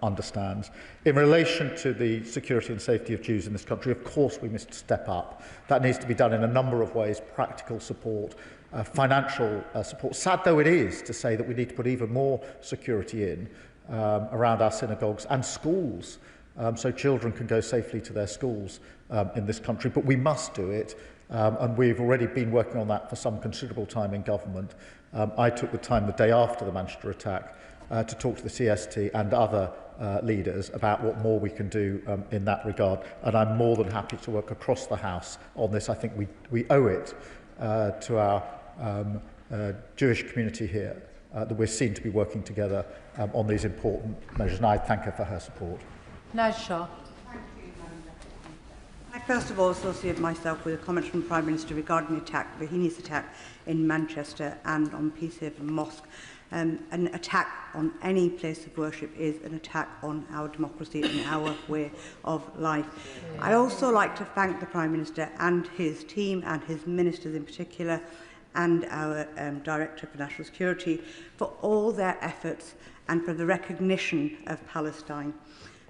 understands. In relation to the security and safety of Jews in this country, of course we must step up. That needs to be done in a number of ways: practical support, financial support. Sad though it is to say that we need to put even more security in around our synagogues and schools, so children can go safely to their schools in this country, but we must do it. And we've already been working on that for some considerable time in government. I took the time the day after the Manchester attack to talk to the CST and other leaders about what more we can do in that regard, and I'm more than happy to work across the House on this. I think we owe it to our Jewish community here that we're seen to be working together on these important measures, and I thank her for her support. Naz Shah. I first of all associate myself with the comments from the Prime Minister regarding the heinous attack in Manchester and on Peacehaven Mosque. An attack on any place of worship is an attack on our democracy and our way of life. I also like to thank the Prime Minister and his team and his ministers in particular, and our Director for National Security, for all their efforts and for the recognition of Palestine.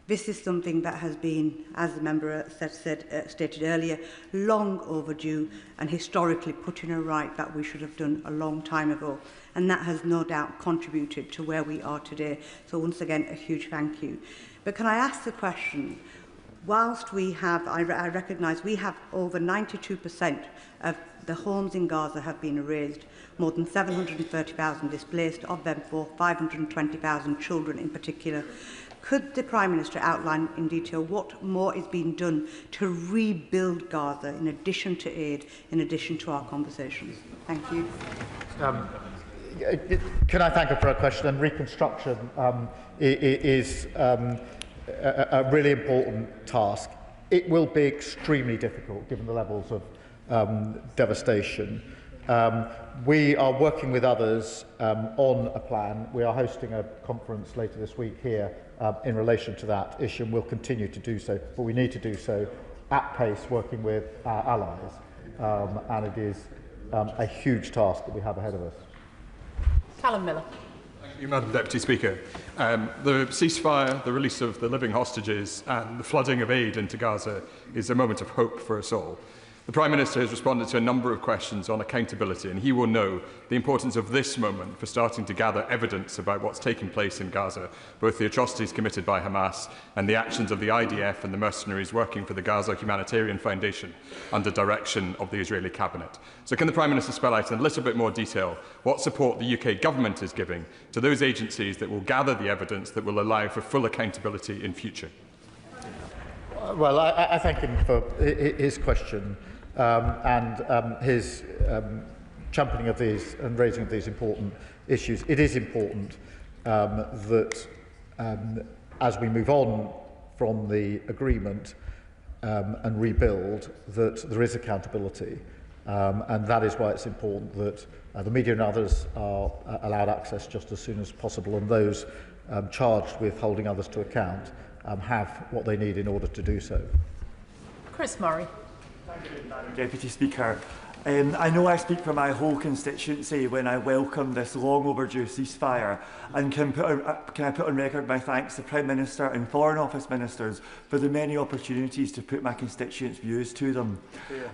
This is something that has been, as the member stated earlier, long overdue and historically put in a right that we should have done a long time ago. And that has no doubt contributed to where we are today. So once again, a huge thank you. But can I ask the question, whilst we have, I recognise we have over 92% of the homes in Gaza have been erased, more than 730,000 displaced, of them 520,000 children in particular. Could the Prime Minister outline in detail what more is being done to rebuild Gaza, in addition to aid, in addition to our conversations? Thank you. Can I thank her for her question? And reconstruction is a really important task. It will be extremely difficult given the levels of devastation. We are working with others on a plan. We are hosting a conference later this week here in relation to that issue, and we'll continue to do so, but we need to do so at pace, working with our allies, and it is a huge task that we have ahead of us. Callum Miller. Thank you, Madam Deputy Speaker. The ceasefire, the release of the living hostages and the flooding of aid into Gaza is a moment of hope for us all. The Prime Minister has responded to a number of questions on accountability, and he will know the importance of this moment for starting to gather evidence about what's taking place in Gaza, both the atrocities committed by Hamas and the actions of the IDF and the mercenaries working for the Gaza Humanitarian Foundation under direction of the Israeli cabinet. So can the Prime Minister spell out in a little bit more detail what support the UK government is giving to those agencies that will gather the evidence that will allow for full accountability in future? Well, I thank him for his question. And his championing of these and raising of these important issues. It is important that as we move on from the agreement and rebuild, that there is accountability. And that is why it's important that the media and others are allowed access just as soon as possible, and those charged with holding others to account have what they need in order to do so. Chris Murray. Madam Deputy Speaker, I know I speak for my whole constituency when I welcome this long overdue ceasefire, and can I put on record my thanks to Prime Minister and Foreign Office Ministers for the many opportunities to put my constituents' views to them.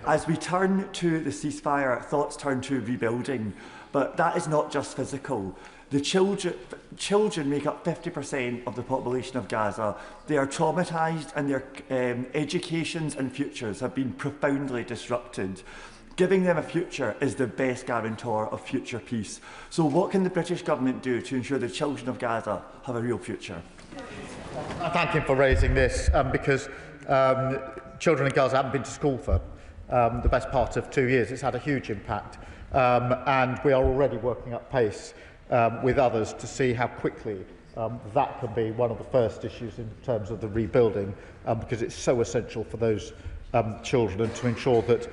As we turn to the ceasefire, thoughts turn to rebuilding, but that is not just physical. The children make up 50% of the population of Gaza. They are traumatised, and their educations and futures have been profoundly disrupted. Giving them a future is the best guarantor of future peace. So what can the British government do to ensure the children of Gaza have a real future? I thank him for raising this because children in Gaza haven't been to school for the best part of 2 years. It's had a huge impact, and we are already working at pace with others to see how quickly that can be one of the first issues in terms of the rebuilding, because it's so essential for those children and to ensure that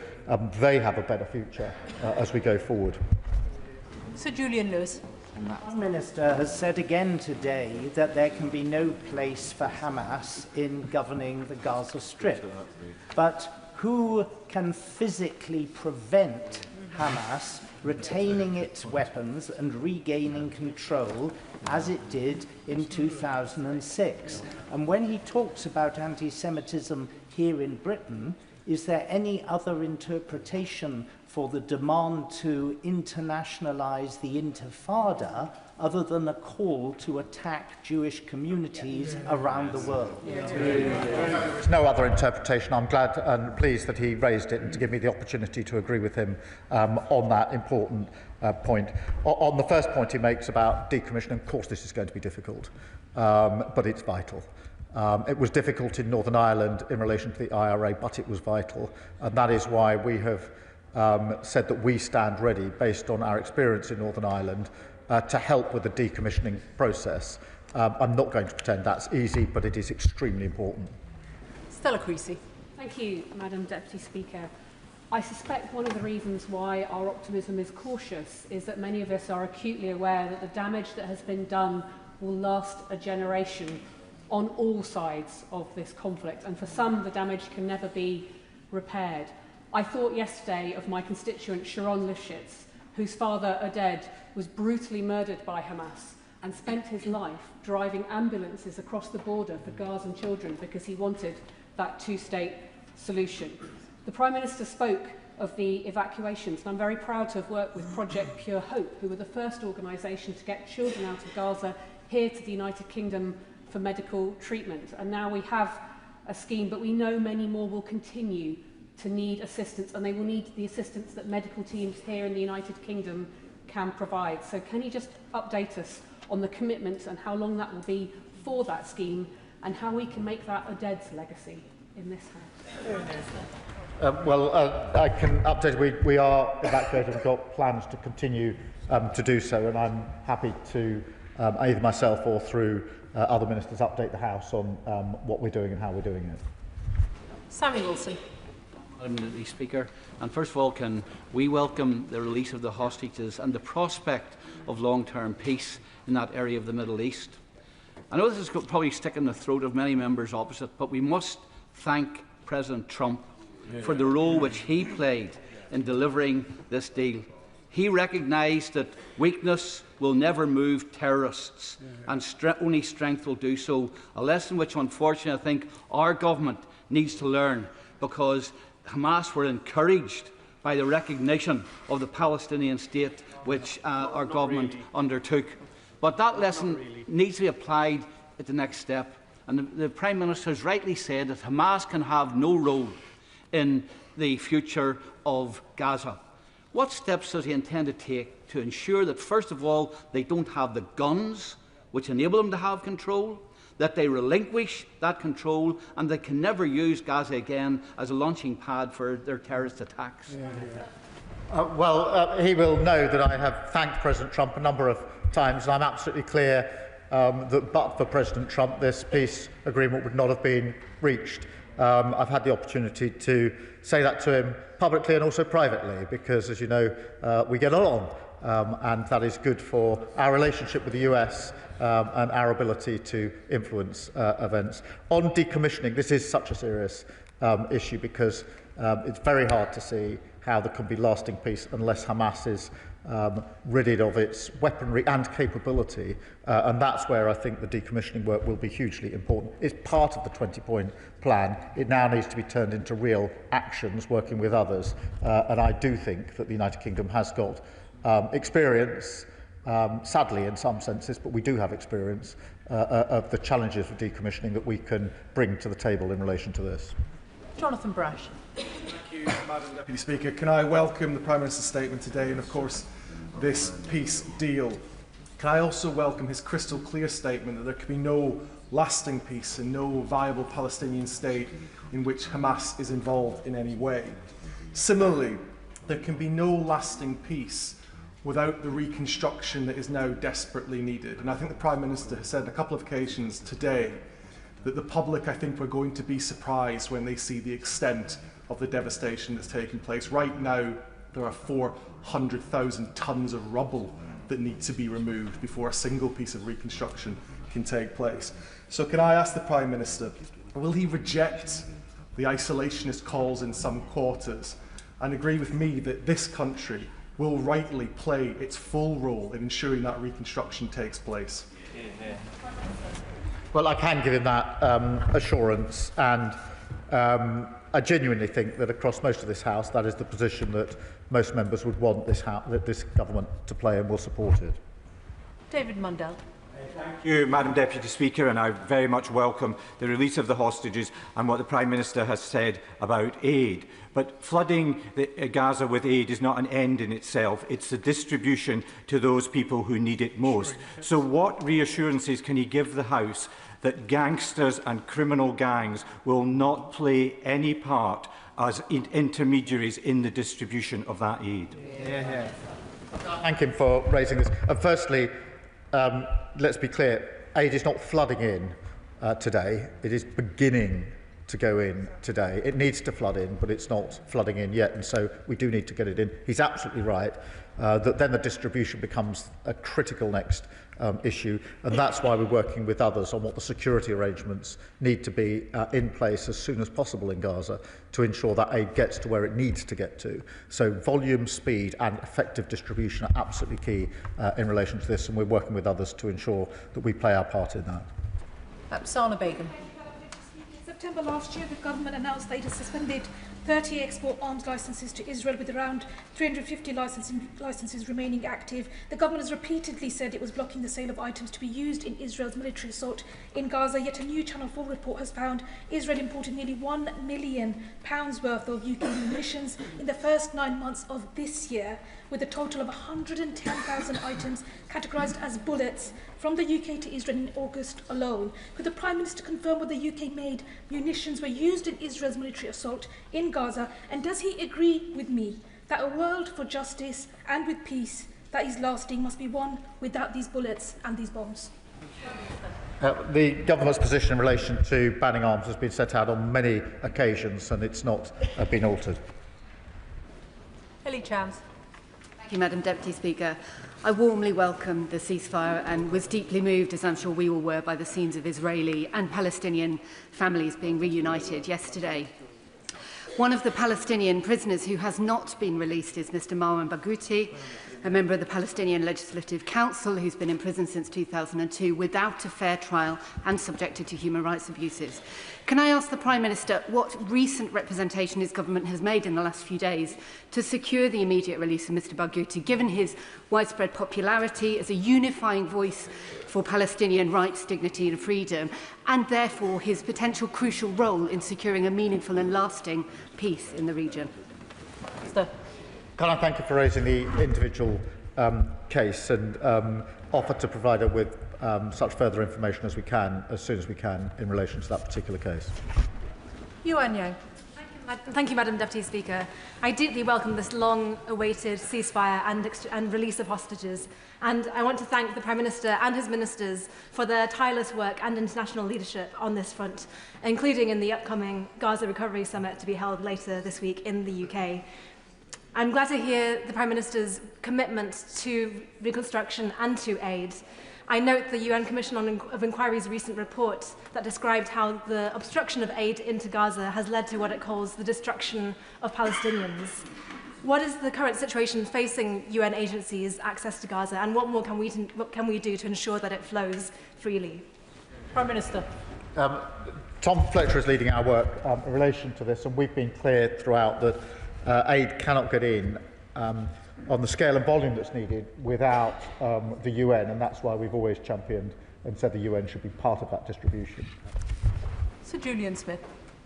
they have a better future as we go forward. Sir Julian Lewis. The Prime Minister has said again today that there can be no place for Hamas in governing the Gaza Strip. But who can physically prevent Hamas retaining its weapons and regaining control as it did in 2006? And when he talks about anti-Semitism here in Britain, is there any other interpretation for the demand to internationalise the Intifada other than a call to attack Jewish communities around the world? There's no other interpretation. I'm glad and pleased that he raised it and to give me the opportunity to agree with him on that important point. On the first point he makes about decommissioning, of course this is going to be difficult, but it's vital. It was difficult in Northern Ireland in relation to the IRA, but it was vital, and that is why we have said that we stand ready, based on our experience in Northern Ireland, to help with the decommissioning process. I'm not going to pretend that's easy, but it is extremely important. Stella Creasy. Thank you, Madam Deputy Speaker. I suspect one of the reasons why our optimism is cautious is that many of us are acutely aware that the damage that has been done will last a generation on all sides of this conflict, and for some the damage can never be repaired. I thought yesterday of my constituent Sharon Lifshitz, whose father Oded was brutally murdered by Hamas and spent his life driving ambulances across the border for Gazan children because he wanted that two-state solution. The Prime Minister spoke of the evacuations, and I'm very proud to have worked with Project Pure Hope, who were the first organisation to get children out of Gaza here to the United Kingdom for medical treatment. And now we have a scheme, but we know many more will continue to need assistance, and they will need the assistance that medical teams here in the United Kingdom can provide. So can you just update us on the commitments and how long that will be for that scheme, and how we can make that Oded's legacy in this House? I can update. We are evacuating. We've got plans to continue to do so, and I'm happy to either myself or through other ministers update the House on what we're doing and how we're doing it. Sammy Wilson. Madam Deputy Speaker, and first of all, can we welcome the release of the hostages and the prospect of long-term peace in that area of the Middle East. I know this is probably sticking the throat of many members opposite, but we must thank President Trump for the role which he played in delivering this deal. He recognised that weakness will never move terrorists, and only strength will do so, a lesson which, unfortunately, I think our government needs to learn, because Hamas were encouraged by the recognition of the Palestinian state which our government undertook. But that lesson needs to be applied at the next step. And the Prime Minister has rightly said that Hamas can have no role in the future of Gaza. What steps does he intend to take to ensure that, first of all, they don't have the guns which enable them to have control, that they relinquish that control, and they can never use Gaza again as a launching pad for their terrorist attacks? He will know that I have thanked President Trump a number of times, and I'm absolutely clear that but for President Trump, this peace agreement would not have been reached. I've had the opportunity to say that to him publicly and also privately, because, as you know, we get along, and that is good for our relationship with the US and our ability to influence events. On decommissioning, this is such a serious issue, because it's very hard to see how there can be lasting peace unless Hamas is ridded of its weaponry and capability, and that's where I think the decommissioning work will be hugely important. It's part of the 20-point plan. It now needs to be turned into real actions, working with others, and I do think that the United Kingdom has got experience, sadly in some senses, but we do have experience of the challenges of decommissioning that we can bring to the table in relation to this. Jonathan Brash. Thank you, Madam Deputy Speaker. Can I welcome the Prime Minister's statement today and, of course, this peace deal? Can I also welcome his crystal clear statement that there can be no lasting peace and no viable Palestinian state in which Hamas is involved in any way? Similarly, there can be no lasting peace without the reconstruction that is now desperately needed. And I think the Prime Minister has said on a couple of occasions today that the public, I think, were going to be surprised when they see the extent of the devastation that's taking place. Right now, there are 400,000 tonnes of rubble that need to be removed before a single piece of reconstruction can take place. So can I ask the Prime Minister, will he reject the isolationist calls in some quarters and agree with me that this country will rightly play its full role in ensuring that reconstruction takes place? Well, I can give him that assurance, and I genuinely think that across most of this House, that is the position that most members would want this government to play, and will support it. David Mundell. Thank you, Madam Deputy Speaker, and I very much welcome the release of the hostages and what the Prime Minister has said about aid. But flooding Gaza with aid is not an end in itself. It's the distribution to those people who need it most. So what reassurances can he give the House that gangsters and criminal gangs will not play any part as intermediaries in the distribution of that aid? Thank him for raising this. Firstly, let's be clear, aid is not flooding in today. It is beginning to go in today. It needs to flood in, but it's not flooding in yet, and so we do need to get it in. He's absolutely right that then the distribution becomes a critical next issue, and that's why we're working with others on what the security arrangements need to be in place as soon as possible in Gaza to ensure that aid gets to where it needs to get to. So volume, speed and effective distribution are absolutely key in relation to this, and we're working with others to ensure that we play our part in that. Sana Begum. September last year, the government announced that it has suspended 30 export arms licences to Israel, with around 350 licences remaining active. The government has repeatedly said it was blocking the sale of items to be used in Israel's military assault in Gaza, yet a new Channel 4 report has found Israel imported nearly £1 million worth of UK munitions in the first 9 months of this year, with a total of 110,000 items categorised as bullets from the UK to Israel in August alone. Could the Prime Minister confirm whether UK-made munitions were used in Israel's military assault in Gaza, and does he agree with me that a world for justice and with peace that is lasting must be won without these bullets and these bombs? The government's position in relation to banning arms has been set out on many occasions and it's not been altered. Ellie Chams. Thank you, Madam Deputy Speaker. I warmly welcome the ceasefire and was deeply moved, as I'm sure we all were, by the scenes of Israeli and Palestinian families being reunited yesterday. One of the Palestinian prisoners who has not been released is Mr. Marwan Barghouti, a member of the Palestinian Legislative Council who's been in prison since 2002 without a fair trial and subjected to human rights abuses. Can I ask the Prime Minister what recent representation his government has made in the last few days to secure the immediate release of Mr. Barghouti, given his widespread popularity as a unifying voice for Palestinian rights, dignity and freedom, and therefore his potential crucial role in securing a meaningful and lasting peace in the region? Can I thank you for raising the individual case and offer to provide her with such further information as we can, as soon as we can, in relation to that particular case. Yuan Yang. Thank you, Madam Deputy Speaker. I deeply welcome this long-awaited ceasefire and release of hostages. And I want to thank the Prime Minister and his ministers for their tireless work and international leadership on this front, including in the upcoming Gaza Recovery Summit to be held later this week in the UK. I'm glad to hear the Prime Minister's commitment to reconstruction and to aid. I note the UN Commission of Inquiry's recent report that described how the obstruction of aid into Gaza has led to what it calls the destruction of Palestinians. What is the current situation facing UN agencies' access to Gaza, and what more can we do to ensure that it flows freely? Prime Minister. Tom Fletcher is leading our work in relation to this, and we've been clear throughout that aid cannot get in on the scale and volume that's needed without the UN, and that's why we've always championed and said the UN should be part of that distribution. Sir Julian Smith.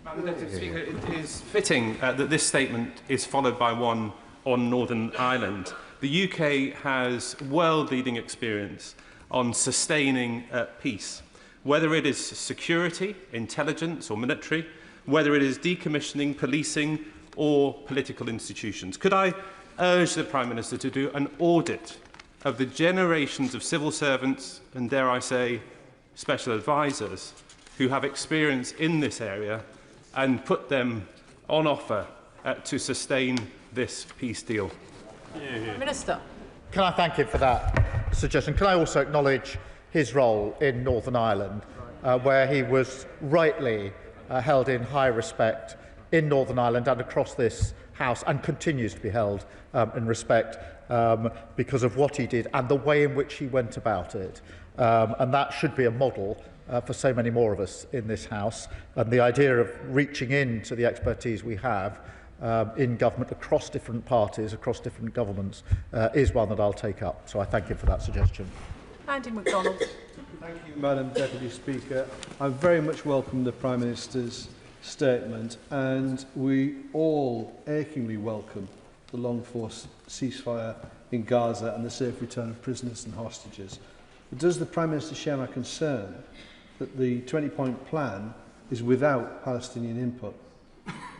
Madam Deputy Speaker, it is fitting that this statement is followed by one on Northern Ireland. The UK has world-leading experience on sustaining peace, whether it is security, intelligence or military, whether it is decommissioning, policing or political institutions. Could I urge the Prime Minister to do an audit of the generations of civil servants and, dare I say, special advisers who have experience in this area and put them on offer to sustain this peace deal? Minister. Can I thank him for that suggestion? Can I also acknowledge his role in Northern Ireland, where he was rightly held in high respect in Northern Ireland and across this House, and continues to be held in respect because of what he did and the way in which he went about it. And that should be a model for so many more of us in this House. And the idea of reaching into the expertise we have in government across different parties, across different governments, is one that I'll take up. So I thank you for that suggestion. Andy MacDonald. Thank you, Madam Deputy Speaker. I very much welcome the Prime Minister's statement, and we all achingly welcome the longed-for ceasefire in Gaza and the safe return of prisoners and hostages. But does the Prime Minister share my concern that the 20-point plan is without Palestinian input?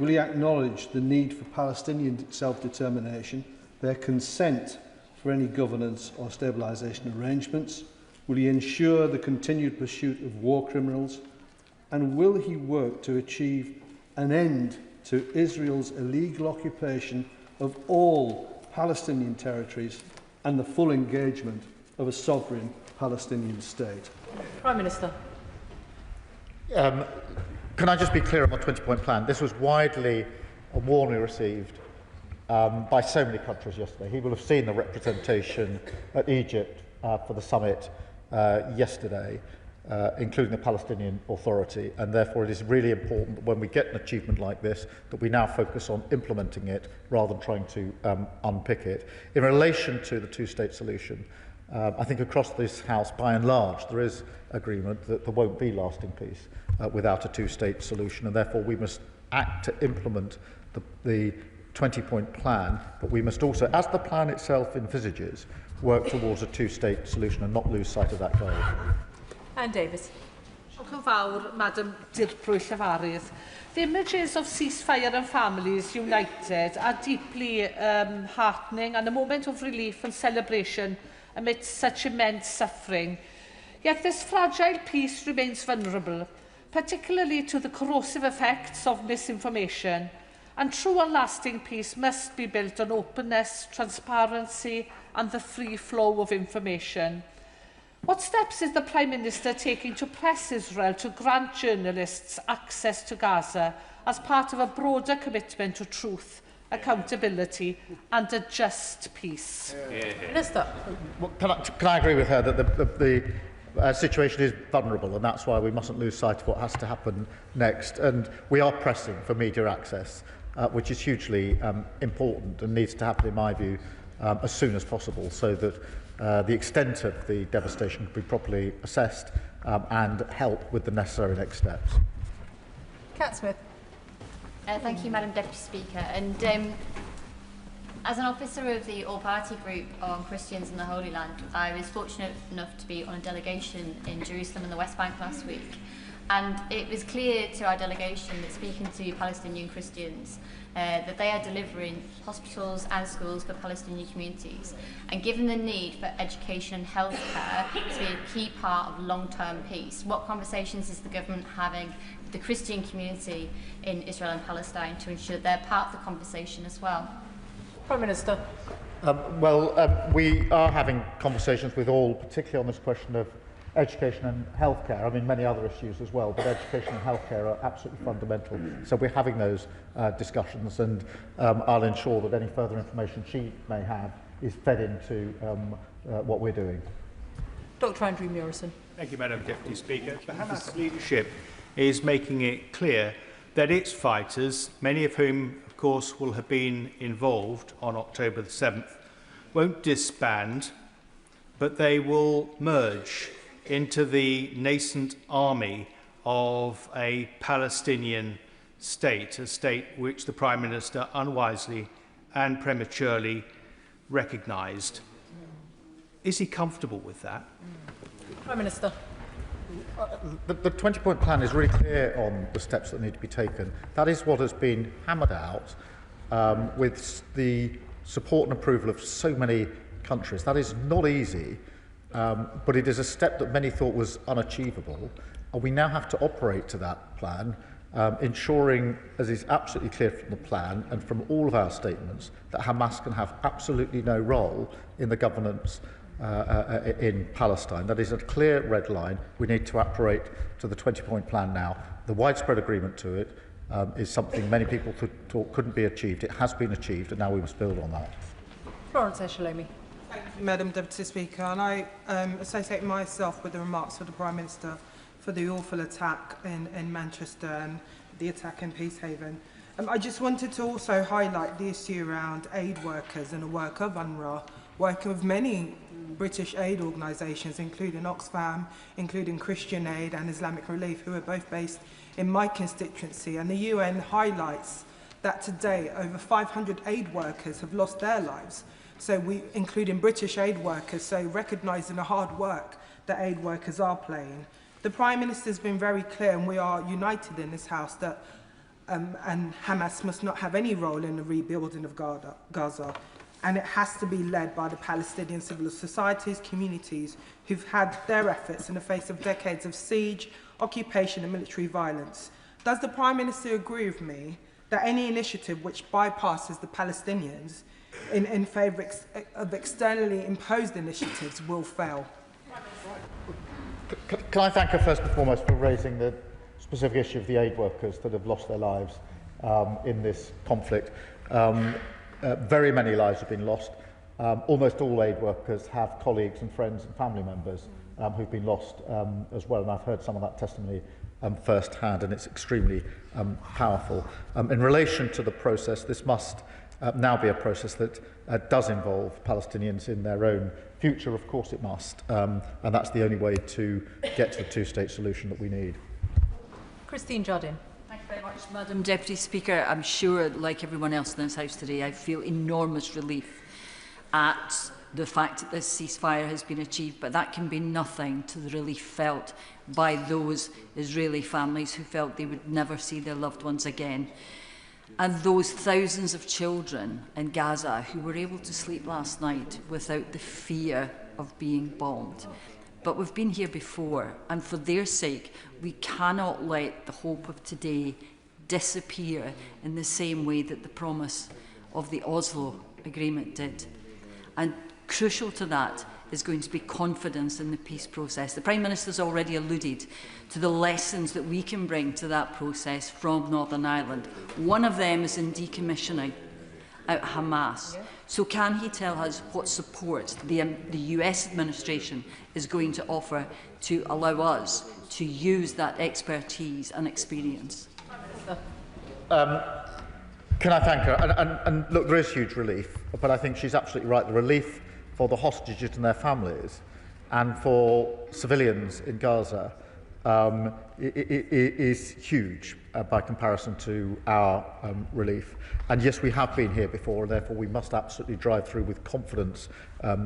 Will he acknowledge the need for Palestinian self-determination, their consent for any governance or stabilisation arrangements? Will he ensure the continued pursuit of war criminals? And will he work to achieve an end to Israel's illegal occupation of all Palestinian territories and the full engagement of a sovereign Palestinian state? Prime Minister. Can I just be clear on my 20-point plan? This was widely and warmly received by so many countries yesterday. He will have seen the representation at Egypt for the summit yesterday, including the Palestinian Authority, and therefore it is really important that when we get an achievement like this that we now focus on implementing it rather than trying to unpick it. In relation to the two-state solution, I think across this House, by and large, there is agreement that there won't be lasting peace without a two-state solution, and therefore we must act to implement the 20-point plan, but we must also, as the plan itself envisages, work towards a two-state solution and not lose sight of that goal. Anne Davis. Diolch yn fawr, Madam Dirprwy Llafarydd. The images of ceasefire and families united are deeply heartening, and a moment of relief and celebration amidst such immense suffering. Yet this fragile peace remains vulnerable, particularly to the corrosive effects of misinformation, and true and lasting peace must be built on openness, transparency and the free flow of information. What steps is the Prime Minister taking to press Israel to grant journalists access to Gaza as part of a broader commitment to truth, accountability and a just peace? Minister. Well, can I agree with her that the situation is vulnerable, and that's why we mustn't lose sight of what has to happen next. And we are pressing for media access, which is hugely important and needs to happen, in my view, as soon as possible, so that the extent of the devastation can be properly assessed and help with the necessary next steps. Cat Smith. Thank you, Madam Deputy Speaker. And as an officer of the all-party group on Christians in the Holy Land, I was fortunate enough to be on a delegation in Jerusalem and the West Bank last week. And it was clear to our delegation that speaking to Palestinian Christians, that they are delivering hospitals and schools for Palestinian communities. And given the need for education and healthcare to be a key part of long-term peace, what conversations is the government having with the Christian community in Israel and Palestine to ensure they're part of the conversation as well? Prime Minister. We are having conversations with all, particularly on this question of education and healthcare. I mean, many other issues as well, but education and healthcare are absolutely fundamental. So we're having those discussions, and I'll ensure that any further information she may have is fed into what we're doing. Dr. Andrew Murison. Thank you, Madam Deputy Speaker. The Hamas leadership is making it clear that its fighters, many of whom, of course, will have been involved on October the 7th, won't disband, but they will merge into the nascent army of a Palestinian state, a state which the Prime Minister unwisely and prematurely recognised. Is he comfortable with that? Prime Minister. The 20-point plan is really clear on the steps that need to be taken. That is what has been hammered out with the support and approval of so many countries. That is not easy. But it is a step that many thought was unachievable, and we now have to operate to that plan, ensuring, as is absolutely clear from the plan and from all of our statements, that Hamas can have absolutely no role in the governance in Palestine. That is a clear red line. We need to operate to the 20-point plan now. The widespread agreement to it is something many people thought couldn't be achieved. It has been achieved, and now we must build on that. Florence Eshalomi. Thank you, Madam Deputy Speaker. And I associate myself with the remarks of the Prime Minister for the awful attack in Manchester and the attack in Peacehaven. I just wanted to also highlight the issue around aid workers and the work of UNRWA, working with many British aid organisations, including Oxfam, including Christian Aid and Islamic Relief, who are both based in my constituency. And the UN highlights that today over 500 aid workers have lost their lives. So including British aid workers, so recognising the hard work that aid workers are playing. The Prime Minister has been very clear, and we are united in this House, that and Hamas must not have any role in the rebuilding of Gaza. And it has to be led by the Palestinian civil societies, communities who've had their efforts in the face of decades of siege, occupation and military violence. Does the Prime Minister agree with me that any initiative which bypasses the Palestinians in favour of externally imposed initiatives will fail? Can I thank her first and foremost for raising the specific issue of the aid workers that have lost their lives in this conflict. Very many lives have been lost. Almost all aid workers have colleagues and friends and family members who've been lost as well, and I've heard some of that testimony firsthand, and it's extremely powerful. In relation to the process, this must now be a process that does involve Palestinians in their own future. Of course it must, and that's the only way to get to the two-state solution that we need. Christine Jardine. Thank you very much, Madam Deputy Speaker. I'm sure, like everyone else in this House today, I feel enormous relief at the fact that this ceasefire has been achieved, but that can be nothing to the relief felt by those Israeli families who felt they would never see their loved ones again. And those thousands of children in Gaza who were able to sleep last night without the fear of being bombed. But we've been here before, and for their sake, we cannot let the hope of today disappear in the same way that the promise of the Oslo Agreement did. And crucial to that is going to be confidence in the peace process. The Prime Minister's already alluded to the lessons that we can bring to that process from Northern Ireland. One of them is in decommissioning out Hamas. So can he tell us what support the US administration is going to offer to allow us to use that expertise and experience? Can I thank her? And look, there is huge relief, but I think she's absolutely right. The relief for the hostages and their families and for civilians in Gaza is huge by comparison to our relief. And yes, we have been here before, and therefore we must absolutely drive through with confidence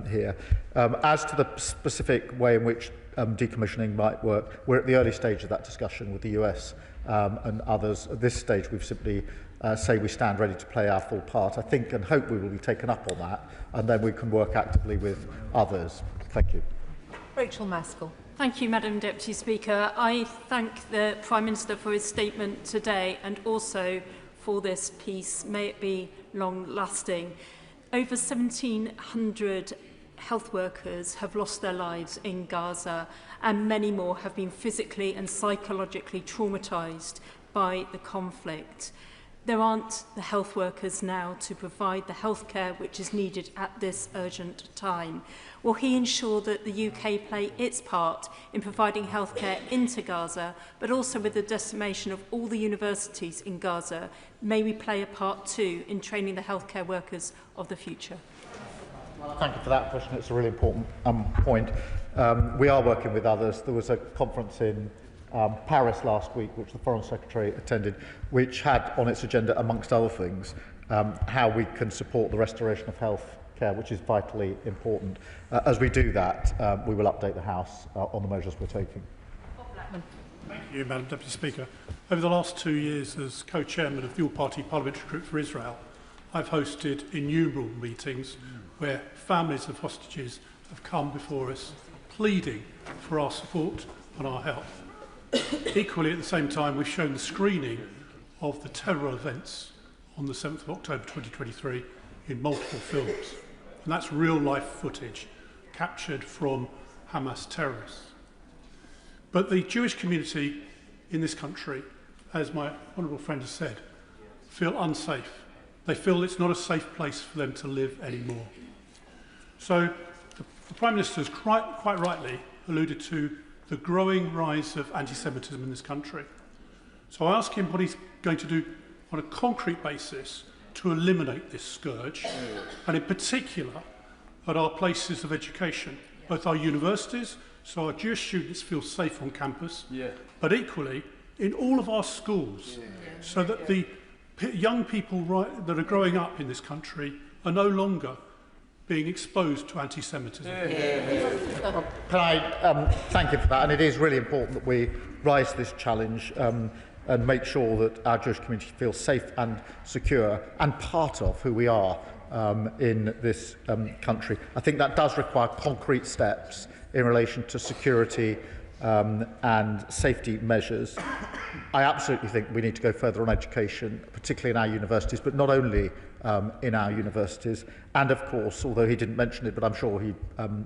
here. As to the specific way in which decommissioning might work, we're at the early stage of that discussion with the US and others. At this stage, we've simply say we stand ready to play our full part. I think and hope we will be taken up on that, and then we can work actively with others. Thank you. Rachel Maskell. Thank you, Madam Deputy Speaker. I thank the Prime Minister for his statement today and also for this peace. May it be long-lasting. Over 1,700 health workers have lost their lives in Gaza, and many more have been physically and psychologically traumatised by the conflict. There aren't the health workers now to provide the healthcare which is needed at this urgent time. Will he ensure that the UK play its part in providing healthcare into Gaza, but also with the decimation of all the universities in Gaza? May we play a part too in training the healthcare workers of the future? Well, thank you for that question. It's a really important point. We are working with others. There was a conference in Paris last week, which the Foreign Secretary attended, which had on its agenda, amongst other things, how we can support the restoration of health care, which is vitally important. As we do that, we will update the House on the measures we're taking. Thank you, Madam Deputy Speaker. Over the last 2 years as co-chairman of the All-Party Parliamentary Group for Israel, I've hosted innumerable meetings where families of hostages have come before us pleading for our support and our help. Equally, at the same time, we've shown the screening of the terror events on the 7th of October 2023 in multiple films. And that's real-life footage captured from Hamas terrorists. But the Jewish community in this country, as my honourable friend has said, feel unsafe. They feel it's not a safe place for them to live anymore. So the Prime Minister has quite rightly alluded to the growing rise of anti-Semitism in this country. So I ask him what he's going to do on a concrete basis to eliminate this scourge, and in particular at our places of education, both our universities, so our Jewish students feel safe on campus, but equally in all of our schools, so that the young people that are growing up in this country are no longer being exposed to anti-Semitism. Well, can I thank you for that? And it is really important that we rise to this challenge and make sure that our Jewish community feels safe and secure and part of who we are in this country. I think that does require concrete steps in relation to security and safety measures. I absolutely think we need to go further on education, particularly in our universities, but not only in our universities. And of course, although he didn't mention it, but I'm sure he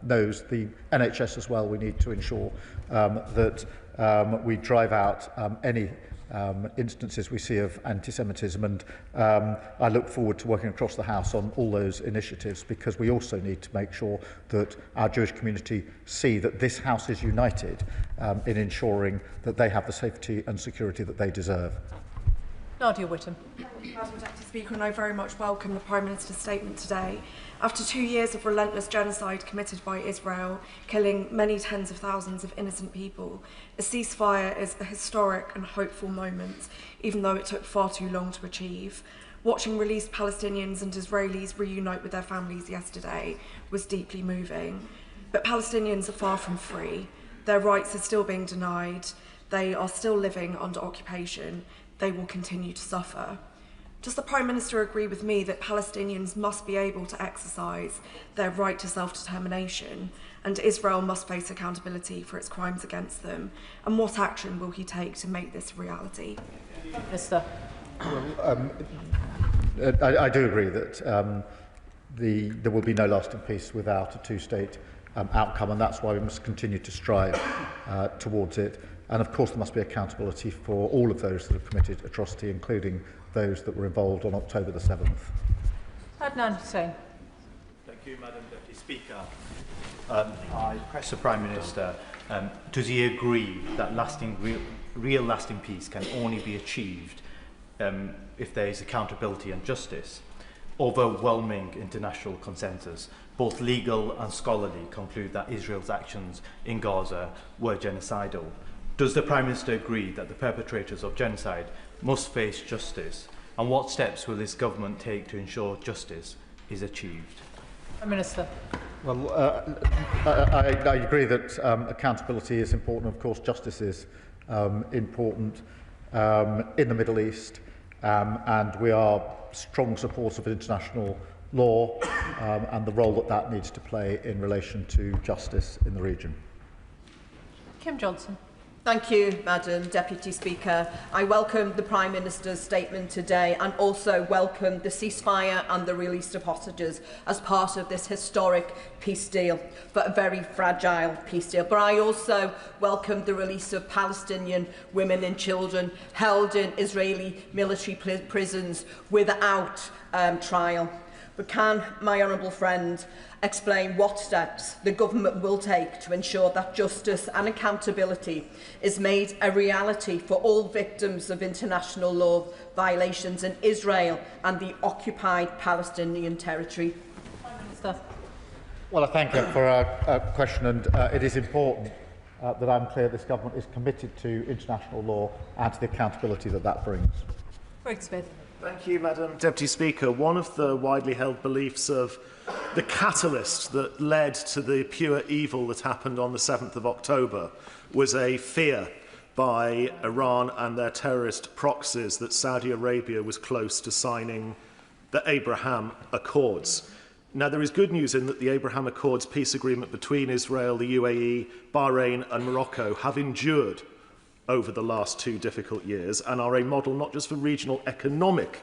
knows, the NHS as well, we need to ensure that we drive out any instances we see of anti-Semitism, and I look forward to working across the House on all those initiatives, because we also need to make sure that our Jewish community see that this House is united in ensuring that they have the safety and security that they deserve. Nadia Whittam. Madam Deputy Speaker, and I very much welcome the Prime Minister's statement today. After 2 years of relentless genocide committed by Israel, killing many tens of thousands of innocent people, a ceasefire is a historic and hopeful moment, even though it took far too long to achieve. Watching released Palestinians and Israelis reunite with their families yesterday was deeply moving. But Palestinians are far from free. Their rights are still being denied. They are still living under occupation. They will continue to suffer. Does the Prime Minister agree with me that Palestinians must be able to exercise their right to self-determination and Israel must face accountability for its crimes against them? And what action will he take to make this a reality? Minister. Well, I do agree that there will be no lasting peace without a two-state outcome, and that's why we must continue to strive towards it. And of course there must be accountability for all of those that have committed atrocity, including those that were involved on October the 7th. Adnan Hussain. Thank you, Madam Deputy Speaker. I press the Prime Minister, does he agree that real lasting peace can only be achieved if there is accountability and justice? Overwhelming international consensus, both legal and scholarly, conclude that Israel's actions in Gaza were genocidal. Does the Prime Minister agree that the perpetrators of genocide must face justice? And what steps will his government take to ensure justice is achieved? Prime Minister. Well, I agree that accountability is important. Of course, justice is important in the Middle East, and we are strong supporters of international law and the role that that needs to play in relation to justice in the region. Kim Johnson. Thank you, Madam Deputy Speaker. I welcome the Prime Minister's statement today and also welcome the ceasefire and the release of hostages as part of this historic peace deal, but a very fragile peace deal. But I also welcome the release of Palestinian women and children held in Israeli military prisons without trial. But can my honourable friend explain what steps the government will take to ensure that justice and accountability is made a reality for all victims of international law violations in Israel and the occupied Palestinian territory? Prime Minister. Well, I thank you for our question, and it is important that I'm clear this government is committed to international law and to the accountability that that brings. Greg Smith. Thank you, Madam Deputy Speaker. One of the widely held beliefs of the catalyst that led to the pure evil that happened on the 7th of October was a fear by Iran and their terrorist proxies that Saudi Arabia was close to signing the Abraham Accords. Now, there is good news in that the Abraham Accords peace agreement between Israel, the UAE, Bahrain and Morocco have endured over the last 2 difficult years and are a model not just for regional economic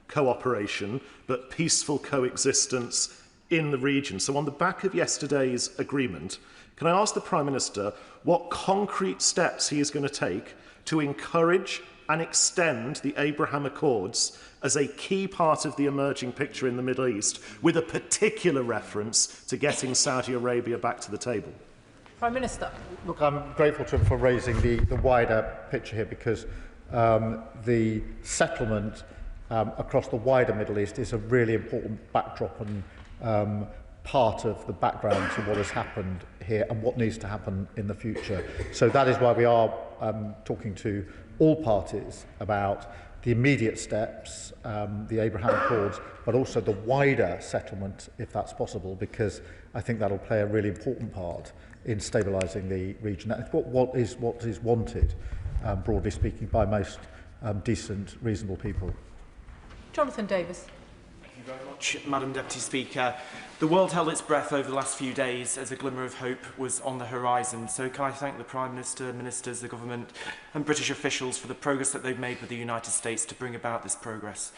cooperation, but peaceful coexistence in the region. So on the back of yesterday's agreement, can I ask the Prime Minister what concrete steps he is going to take to encourage and extend the Abraham Accords as a key part of the emerging picture in the Middle East, with a particular reference to getting Saudi Arabia back to the table? Prime Minister. Look, I'm grateful to him for raising the wider picture here, because the settlement across the wider Middle East is a really important backdrop and part of the background to what has happened here and what needs to happen in the future. So that is why we are talking to all parties about the immediate steps, the Abraham Accords, but also the wider settlement, if that's possible, because I think that will play a really important part in stabilising the region. That's what is wanted, broadly speaking, by most decent, reasonable people. Jonathan Davis. Thank you very much, Madam Deputy Speaker. The world held its breath over the last few days as a glimmer of hope was on the horizon. So can I thank the Prime Minister, Ministers, the Government and British officials for the progress that they've made with the United States to bring about this progress.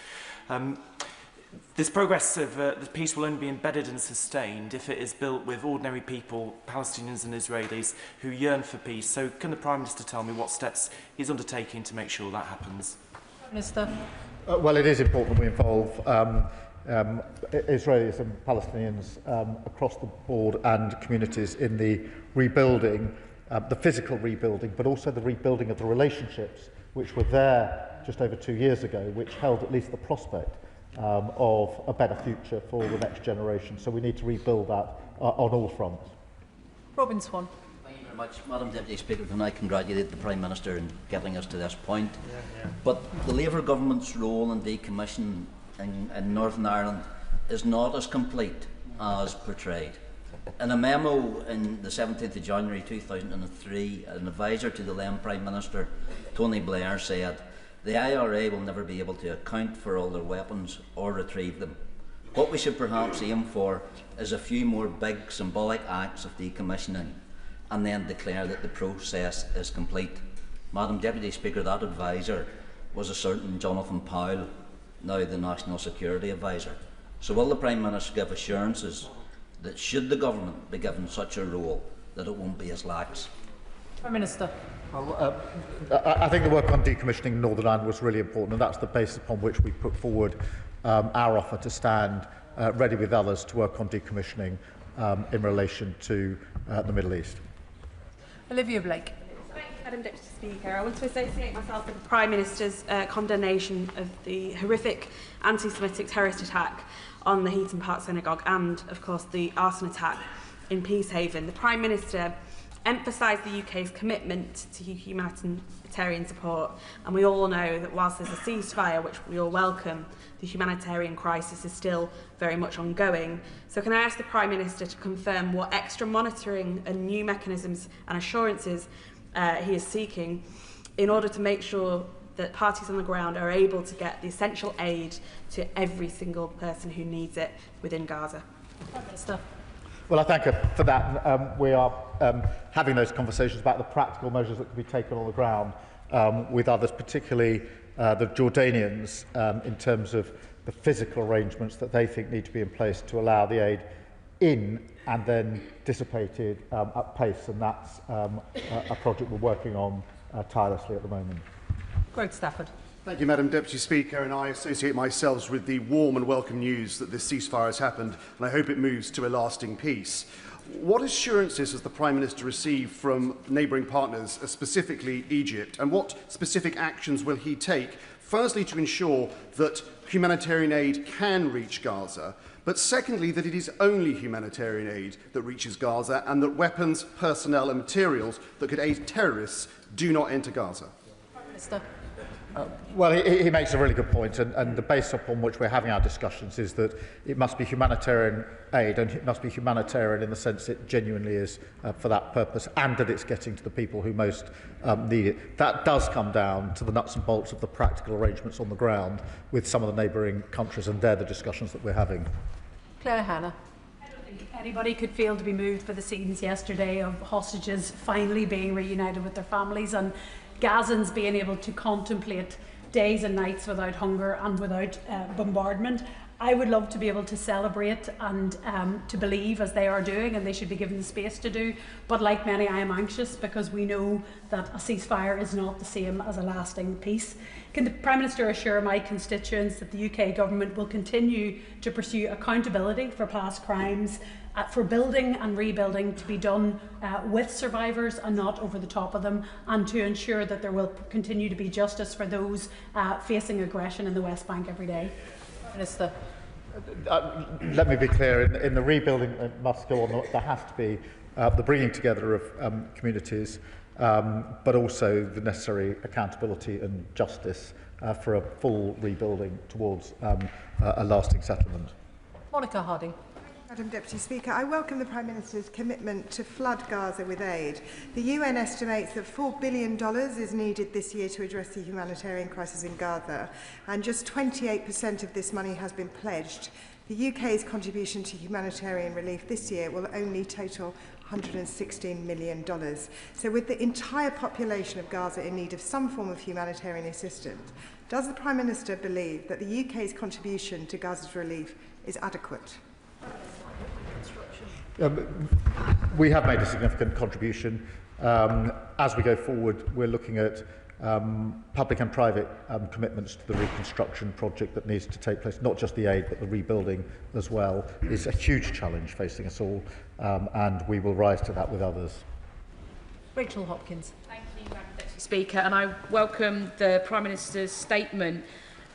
This progress of the peace will only be embedded and sustained if it is built with ordinary people, Palestinians and Israelis, who yearn for peace. So can the Prime Minister tell me what steps he's undertaking to make sure that happens? Prime Minister. Well, it is important we involve Israelis and Palestinians across the board and communities in the rebuilding, the physical rebuilding, but also the rebuilding of the relationships which were there just over 2 years ago, which held at least the prospect of a better future for the next generation. So we need to rebuild that on all fronts. Robin Swan. Thank you very much, Madam Deputy Speaker. Can I congratulate the Prime Minister in getting us to this point? But the Labour government's role in decommission in Northern Ireland is not as complete as portrayed. In a memo in the 17th of January 2003, an advisor to the then Prime Minister, Tony Blair, said, the IRA will never be able to account for all their weapons or retrieve them. What we should perhaps aim for is a few more big symbolic acts of decommissioning and then declare that the process is complete. Madam Deputy Speaker, that advisor was a certain Jonathan Powell, now the National Security Advisor. So will the Prime Minister give assurances that should the government be given such a role, that it won't be as lax? Prime Minister. Well, I think the work on decommissioning Northern Ireland was really important, and that's the basis upon which we put forward our offer to stand ready with others to work on decommissioning in relation to the Middle East. Olivia Blake. Thank you, Madam Deputy Speaker. I want to associate myself with the Prime Minister's condemnation of the horrific anti-Semitic terrorist attack on the Heaton Park Synagogue and, of course, the arson attack in Peacehaven. The Prime Minister emphasised the UK's commitment to humanitarian support, and we all know that whilst there's a ceasefire, which we all welcome, the humanitarian crisis is still very much ongoing. So can I ask the Prime Minister to confirm what extra monitoring and new mechanisms and assurances he is seeking in order to make sure that parties on the ground are able to get the essential aid to every single person who needs it within Gaza? Prime Minister. Well, I thank her for that. We are having those conversations about the practical measures that can be taken on the ground with others, particularly the Jordanians, in terms of the physical arrangements that they think need to be in place to allow the aid in and then dissipated at pace. And that's a project we're working on tirelessly at the moment. Greg Stafford. Thank you, Madam Deputy Speaker, and I associate myself with the warm and welcome news that this ceasefire has happened, and I hope it moves to a lasting peace. What assurances has the Prime Minister received from neighbouring partners, specifically Egypt, and what specific actions will he take, firstly to ensure that humanitarian aid can reach Gaza, but secondly that it is only humanitarian aid that reaches Gaza and that weapons, personnel and materials that could aid terrorists do not enter Gaza? Prime Minister. Well, he makes a really good point, and the basis upon which we're having our discussions is that it must be humanitarian aid, and it must be humanitarian in the sense it genuinely is for that purpose, and that it's getting to the people who most need it. That does come down to the nuts and bolts of the practical arrangements on the ground with some of the neighbouring countries, and they're the discussions that we're having. Claire Hanna. I don't think anybody could fail to be moved by the scenes yesterday of hostages finally being reunited with their families and Gazans being able to contemplate days and nights without hunger and without bombardment. I would love to be able to celebrate and to believe as they are doing, and they should be given the space to do. But like many, I am anxious because we know that a ceasefire is not the same as a lasting peace. Can the Prime Minister assure my constituents that the UK Government will continue to pursue accountability for past crimes, for building and rebuilding to be done with survivors and not over the top of them, and to ensure that there will continue to be justice for those facing aggression in the West Bank every day? Minister. Let me be clear, in the rebuilding that must go on, there has to be the bringing together of communities, but also the necessary accountability and justice for a full rebuilding towards a lasting settlement. Monica Harding. Madam Deputy Speaker, I welcome the Prime Minister's commitment to flood Gaza with aid. The UN estimates that $4 billion is needed this year to address the humanitarian crisis in Gaza, and just 28% of this money has been pledged. The UK's contribution to humanitarian relief this year will only total $116 million. So with the entire population of Gaza in need of some form of humanitarian assistance, does the Prime Minister believe that the UK's contribution to Gaza's relief is adequate? We have made a significant contribution. As we go forward, we're looking at public and private commitments to the reconstruction project that needs to take place. Not just the aid, but the rebuilding as well is a huge challenge facing us all, and we will rise to that with others. Rachel Hopkins. Thank you, Madam Deputy Speaker, and I welcome the Prime Minister's statement.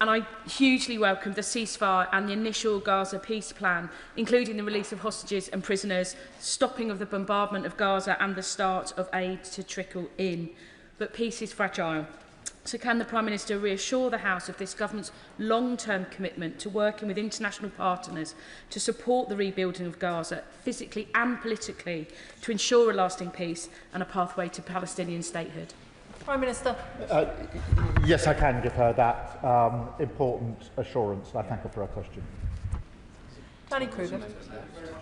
And I hugely welcome the ceasefire and the initial Gaza peace plan, including the release of hostages and prisoners, stopping of the bombardment of Gaza and the start of aid to trickle in. But peace is fragile. So can the Prime Minister reassure the House of this government's long-term commitment to working with international partners to support the rebuilding of Gaza, physically and politically, to ensure a lasting peace and a pathway to Palestinian statehood? Prime Minister. Yes, I can give her that important assurance. I thank her for her question. Danny Kruger.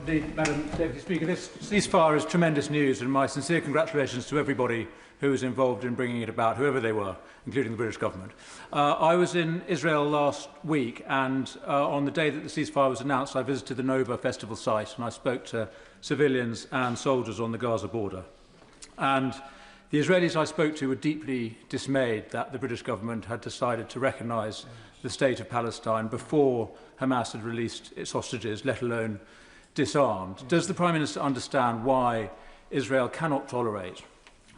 Indeed, Madam Deputy Speaker, this ceasefire is tremendous news, and my sincere congratulations to everybody who was involved in bringing it about, whoever they were, including the British government. I was in Israel last week, and on the day that the ceasefire was announced, I visited the Nova festival site, and I spoke to civilians and soldiers on the Gaza border. And the Israelis I spoke to were deeply dismayed that the British government had decided to recognise the state of Palestine before Hamas had released its hostages, let alone disarmed. Does the Prime Minister understand why Israel cannot tolerate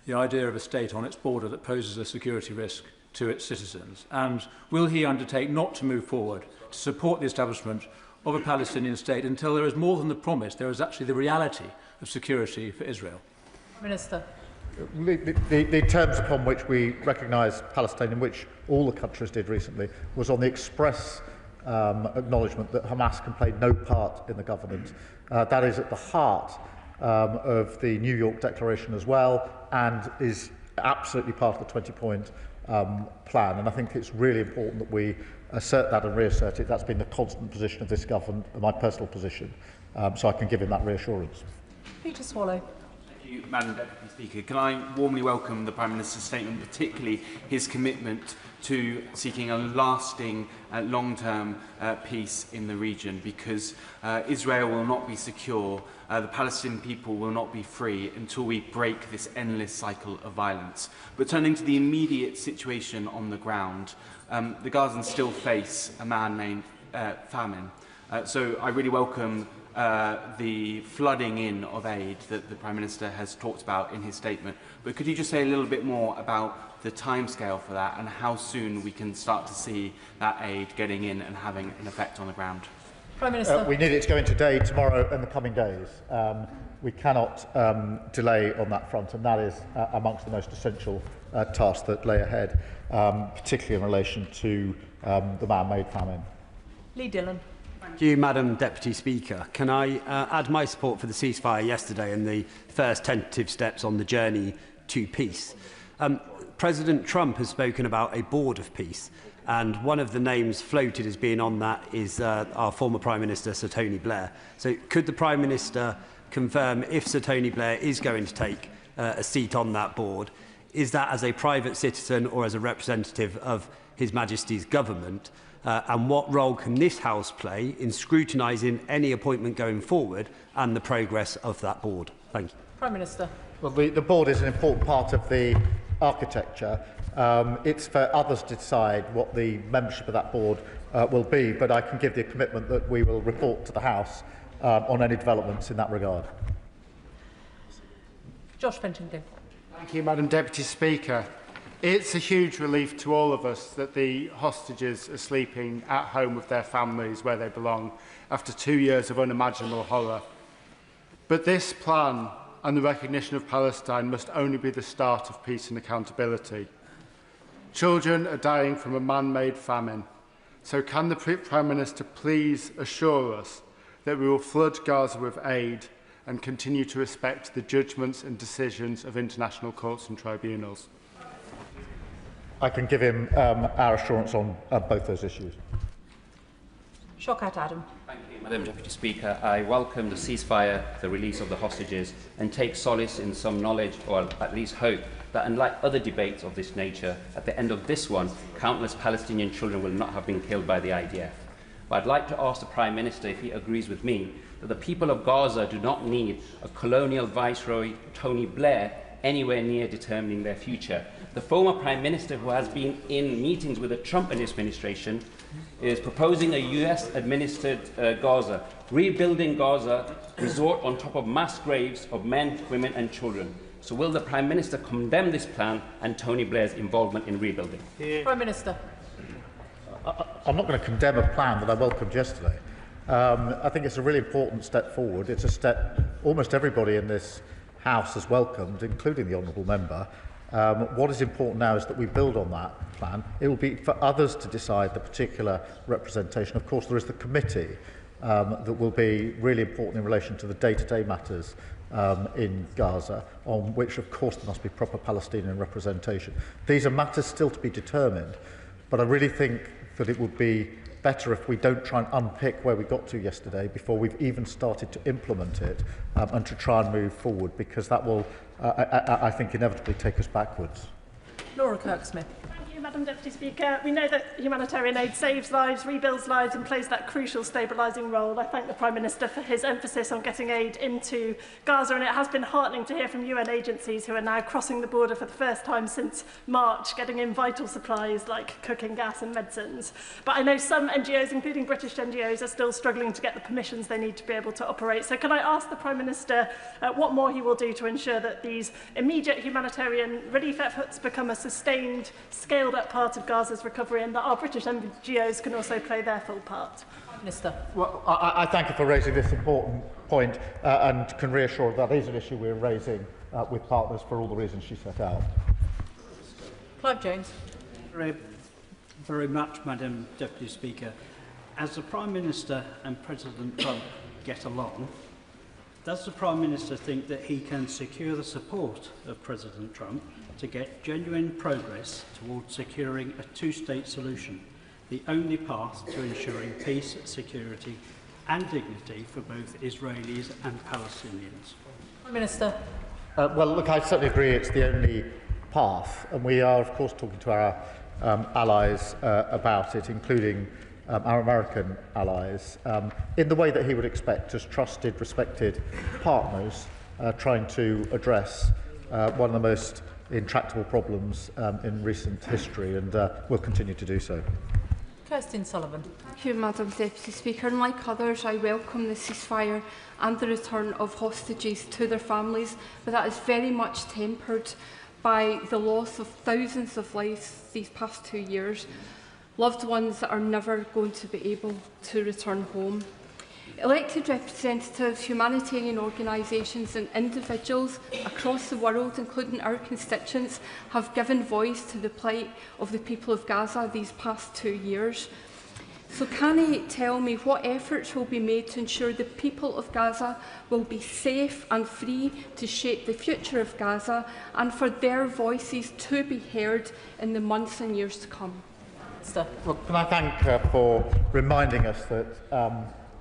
the idea of a state on its border that poses a security risk to its citizens? And will he undertake not to move forward to support the establishment of a Palestinian state until there is more than the promise, there is actually the reality of security for Israel? Minister. The terms upon which we recognise Palestine, in which all the countries did recently, was on the express acknowledgement that Hamas can play no part in the government. That is at the heart of the New York Declaration as well, and is absolutely part of the 20-point plan. And I think it's really important that we assert that and reassert it. That's been the constant position of this government, and my personal position, so I can give him that reassurance. Peter Swallow. Thank you, Madam Deputy Speaker. Can I warmly welcome the Prime Minister's statement, particularly his commitment to seeking a lasting, long-term peace in the region, because Israel will not be secure, the Palestinian people will not be free until we break this endless cycle of violence. But turning to the immediate situation on the ground, the Gazans still face a man-made famine. So I really welcome the flooding in of aid that the Prime Minister has talked about in his statement. But could you just say a little bit more about the timescale for that and how soon we can start to see that aid getting in and having an effect on the ground? Prime Minister. We need it to go in today, tomorrow and the coming days. We cannot delay on that front, and that is amongst the most essential tasks that lay ahead, particularly in relation to the man-made famine. Lee Dillon. Thank you, Madam Deputy Speaker. Can I add my support for the ceasefire yesterday and the first tentative steps on the journey to peace? President Trump has spoken about a board of peace, and one of the names floated as being on that is our former Prime Minister, Sir Tony Blair. So could the Prime Minister confirm if Sir Tony Blair is going to take a seat on that board? Is that as a private citizen or as a representative of His Majesty's government? And what role can this House play in scrutinising any appointment going forward and the progress of that board? Thank you. Prime Minister. Well, the board is an important part of the architecture. It's for others to decide what the membership of that board will be, but I can give the commitment that we will report to the House on any developments in that regard. Josh Fentington. Thank you, Madam Deputy Speaker. It's a huge relief to all of us that the hostages are sleeping at home with their families where they belong after 2 years of unimaginable horror. But this plan and the recognition of Palestine must only be the start of peace and accountability. Children are dying from a man-made famine. So can the Prime Minister please assure us that we will flood Gaza with aid and continue to respect the judgments and decisions of international courts and tribunals? I can give him our assurance on both those issues. Shawkat Adam. Thank you, Madam Deputy Speaker. I welcome the ceasefire, the release of the hostages, and take solace in some knowledge, or at least hope, that unlike other debates of this nature, at the end of this one, countless Palestinian children will not have been killed by the IDF. But I'd like to ask the Prime Minister if he agrees with me that the people of Gaza do not need a colonial viceroy, Tony Blair, anywhere near determining their future. The former Prime Minister, who has been in meetings with the Trump administration, is proposing a US-administered Gaza, rebuilding Gaza, resort on top of mass graves of men, women and children. So will the Prime Minister condemn this plan and Tony Blair's involvement in rebuilding? Prime Minister. I'm not going to condemn a plan that I welcomed yesterday. I think it's a really important step forward. It's a step almost everybody in this House has welcomed, including the Honourable Member. What is important now is that we build on that plan. It will be for others to decide the particular representation. Of course, there is the committee that will be really important in relation to the day-to-day matters in Gaza, on which, of course, there must be proper Palestinian representation. These are matters still to be determined, but I really think that it would be better if we don't try and unpick where we got to yesterday before we've even started to implement it, and to try and move forward, because that will, I think, inevitably take us backwards. Laura Kirk-Smith. Thank you, Madam Deputy Speaker. We know that humanitarian aid saves lives, rebuilds lives and plays that crucial stabilising role. I thank the Prime Minister for his emphasis on getting aid into Gaza, and it has been heartening to hear from UN agencies who are now crossing the border for the first time since March, getting in vital supplies like cooking gas and medicines. But I know some NGOs, including British NGOs, are still struggling to get the permissions they need to be able to operate. So can I ask the Prime Minister what more he will do to ensure that these immediate humanitarian relief efforts become a sustained, scaled-up part of Gaza's recovery, and that our British NGOs can also play their full part? Minister. Well, I thank you for raising this important point, and can reassure that is an issue we're raising with partners for all the reasons she set out. Clive Jones. Very much, Madam Deputy Speaker. As the Prime Minister and President Trump get along, does the Prime Minister think that he can secure the support of President Trump to get genuine progress towards securing a two-state solution, the only path to ensuring peace, security and dignity for both Israelis and Palestinians? Prime Minister. Well, look, I certainly agree it's the only path, and we are, of course, talking to our allies about it, including our American allies, in the way that he would expect as trusted, respected partners trying to address one of the most intractable problems in recent history, and will continue to do so. Kirsten Sullivan. Thank you, Madam Deputy Speaker. And like others, I welcome the ceasefire and the return of hostages to their families, but that is very much tempered by the loss of thousands of lives these past 2 years. Loved ones that are never going to be able to return home. Elected representatives, humanitarian organisations and individuals across the world, including our constituents, have given voice to the plight of the people of Gaza these past 2 years. So can he tell me what efforts will be made to ensure the people of Gaza will be safe and free to shape the future of Gaza, and for their voices to be heard in the months and years to come? Well, can I thank her for reminding us that,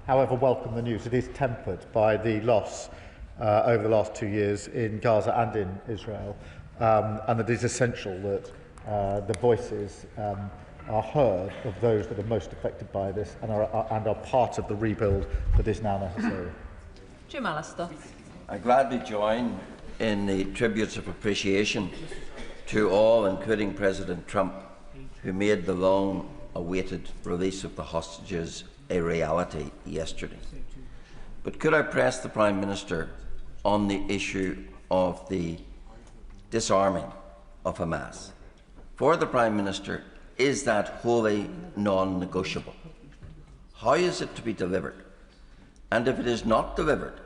however welcome the news, it is tempered by the loss over the last 2 years in Gaza and in Israel, and that it is essential that the voices are heard of those that are most affected by this and are part of the rebuild that is now necessary. Jim Allister. I gladly join in the tributes of appreciation to all, including President Trump, who made the long-awaited release of the hostages a reality yesterday. But could I press the Prime Minister on the issue of the disarming of Hamas? For the Prime Minister, is that wholly non-negotiable? How is it to be delivered? And if it is not delivered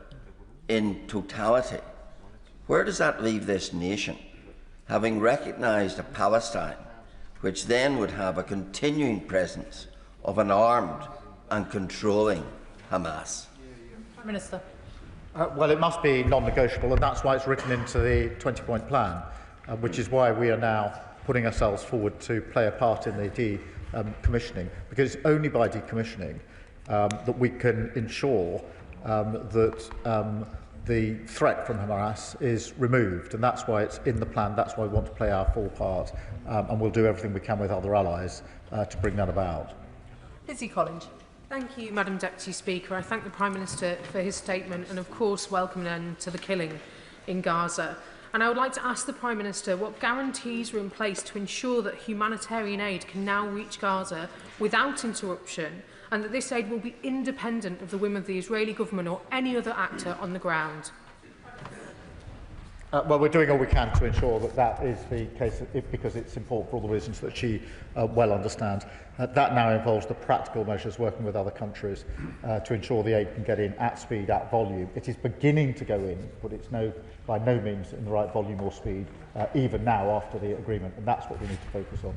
in totality, where does that leave this nation, having recognised a Palestine which then would have a continuing presence of an armed and controlling Hamas? Prime Minister. Well, it must be non-negotiable, and that's why it's written into the 20-point plan, which is why we are now putting ourselves forward to play a part in the decommissioning, because it's only by decommissioning that we can ensure that the threat from Hamas is removed, and that's why it's in the plan. That's why we want to play our full part, and we'll do everything we can with other allies to bring that about. Lizzie Collins. Thank you, Madam Deputy Speaker. I thank the Prime Minister for his statement and, of course, welcome an end to the killing in Gaza. And I would like to ask the Prime Minister what guarantees are in place to ensure that humanitarian aid can now reach Gaza without interruption, and that this aid will be independent of the whim of the Israeli government or any other actor on the ground. Well, we're doing all we can to ensure that that is the case, because it's important for all the reasons that she well understands. That now involves the practical measures, working with other countries to ensure the aid can get in at speed, at volume. It is beginning to go in, but it's by no means in the right volume or speed, even now after the agreement, and that's what we need to focus on.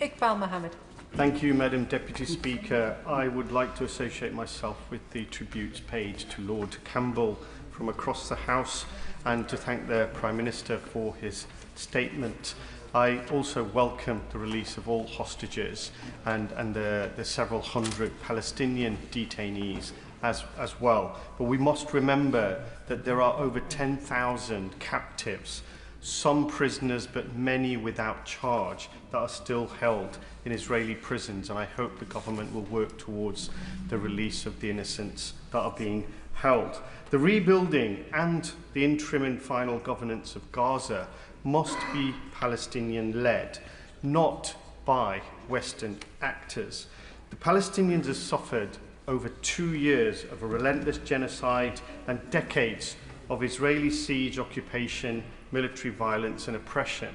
Iqbal Mohammed. Thank you, Madam Deputy Speaker. I would like to associate myself with the tributes paid to Lord Campbell from across the House and to thank the Prime Minister for his statement. I also welcome the release of all hostages and the several hundred Palestinian detainees as well. But we must remember that there are over 10,000 captives, some prisoners but many without charge, that are still held in Israeli prisons, and I hope the government will work towards the release of the innocents that are being held. The rebuilding and the interim and final governance of Gaza must be Palestinian-led, not by Western actors. The Palestinians have suffered over 2 years of a relentless genocide and decades of Israeli siege, occupation, military violence and oppression.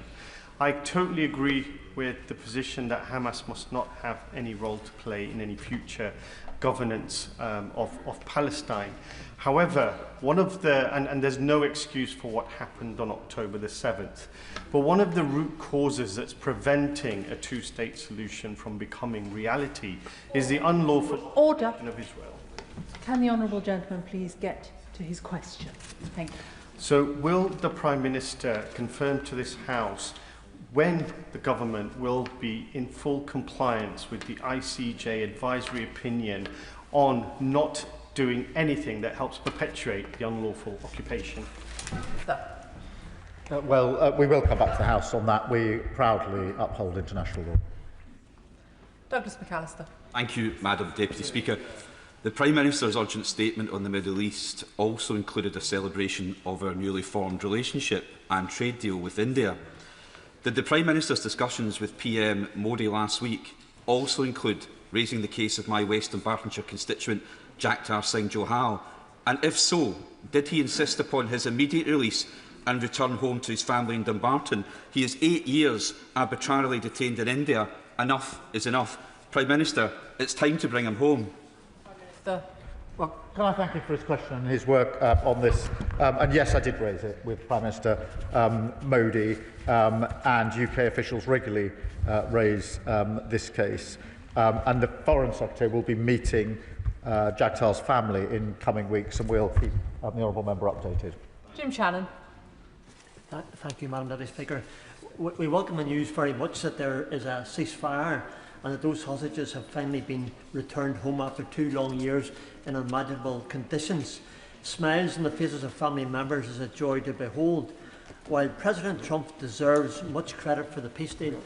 I totally agree with the position that Hamas must not have any role to play in any future governance of Palestine. However, one of the, and there's no excuse for what happened on October the 7th, but one of the root causes that's preventing a two-state solution from becoming reality is the unlawful occupation of Israel. Can the honourable gentleman please get to his question? Thank you. So will the Prime Minister confirm to this House when the government will be in full compliance with the ICJ advisory opinion on not doing anything that helps perpetuate the unlawful occupation? We will come back to the House on that. We proudly uphold international law. Douglas McAllister. Thank you, Madam Deputy Speaker. The Prime Minister's urgent statement on the Middle East also included a celebration of our newly formed relationship and trade deal with India. Did the Prime Minister's discussions with PM Modi last week also include raising the case of my West Dunbartonshire constituent Jagtar Singh Johal? And if so, did he insist upon his immediate release and return home to his family in Dumbarton? He is 8 years arbitrarily detained in India. Enough is enough. Prime Minister, it's time to bring him home. Well, can I thank him for his question and his work on this? And yes, I did raise it with Prime Minister Modi, and UK officials regularly raise this case. And the Foreign Secretary will be meeting Jagtar's family in coming weeks, and we'll keep the honourable member updated. Jim Shannon. Thank you, Madam Deputy Speaker. We welcome the news very much that there is a ceasefire and that those hostages have finally been returned home after 2 long years in unimaginable conditions. Smiles on the faces of family members is a joy to behold. While President Trump deserves much credit for the peace deal,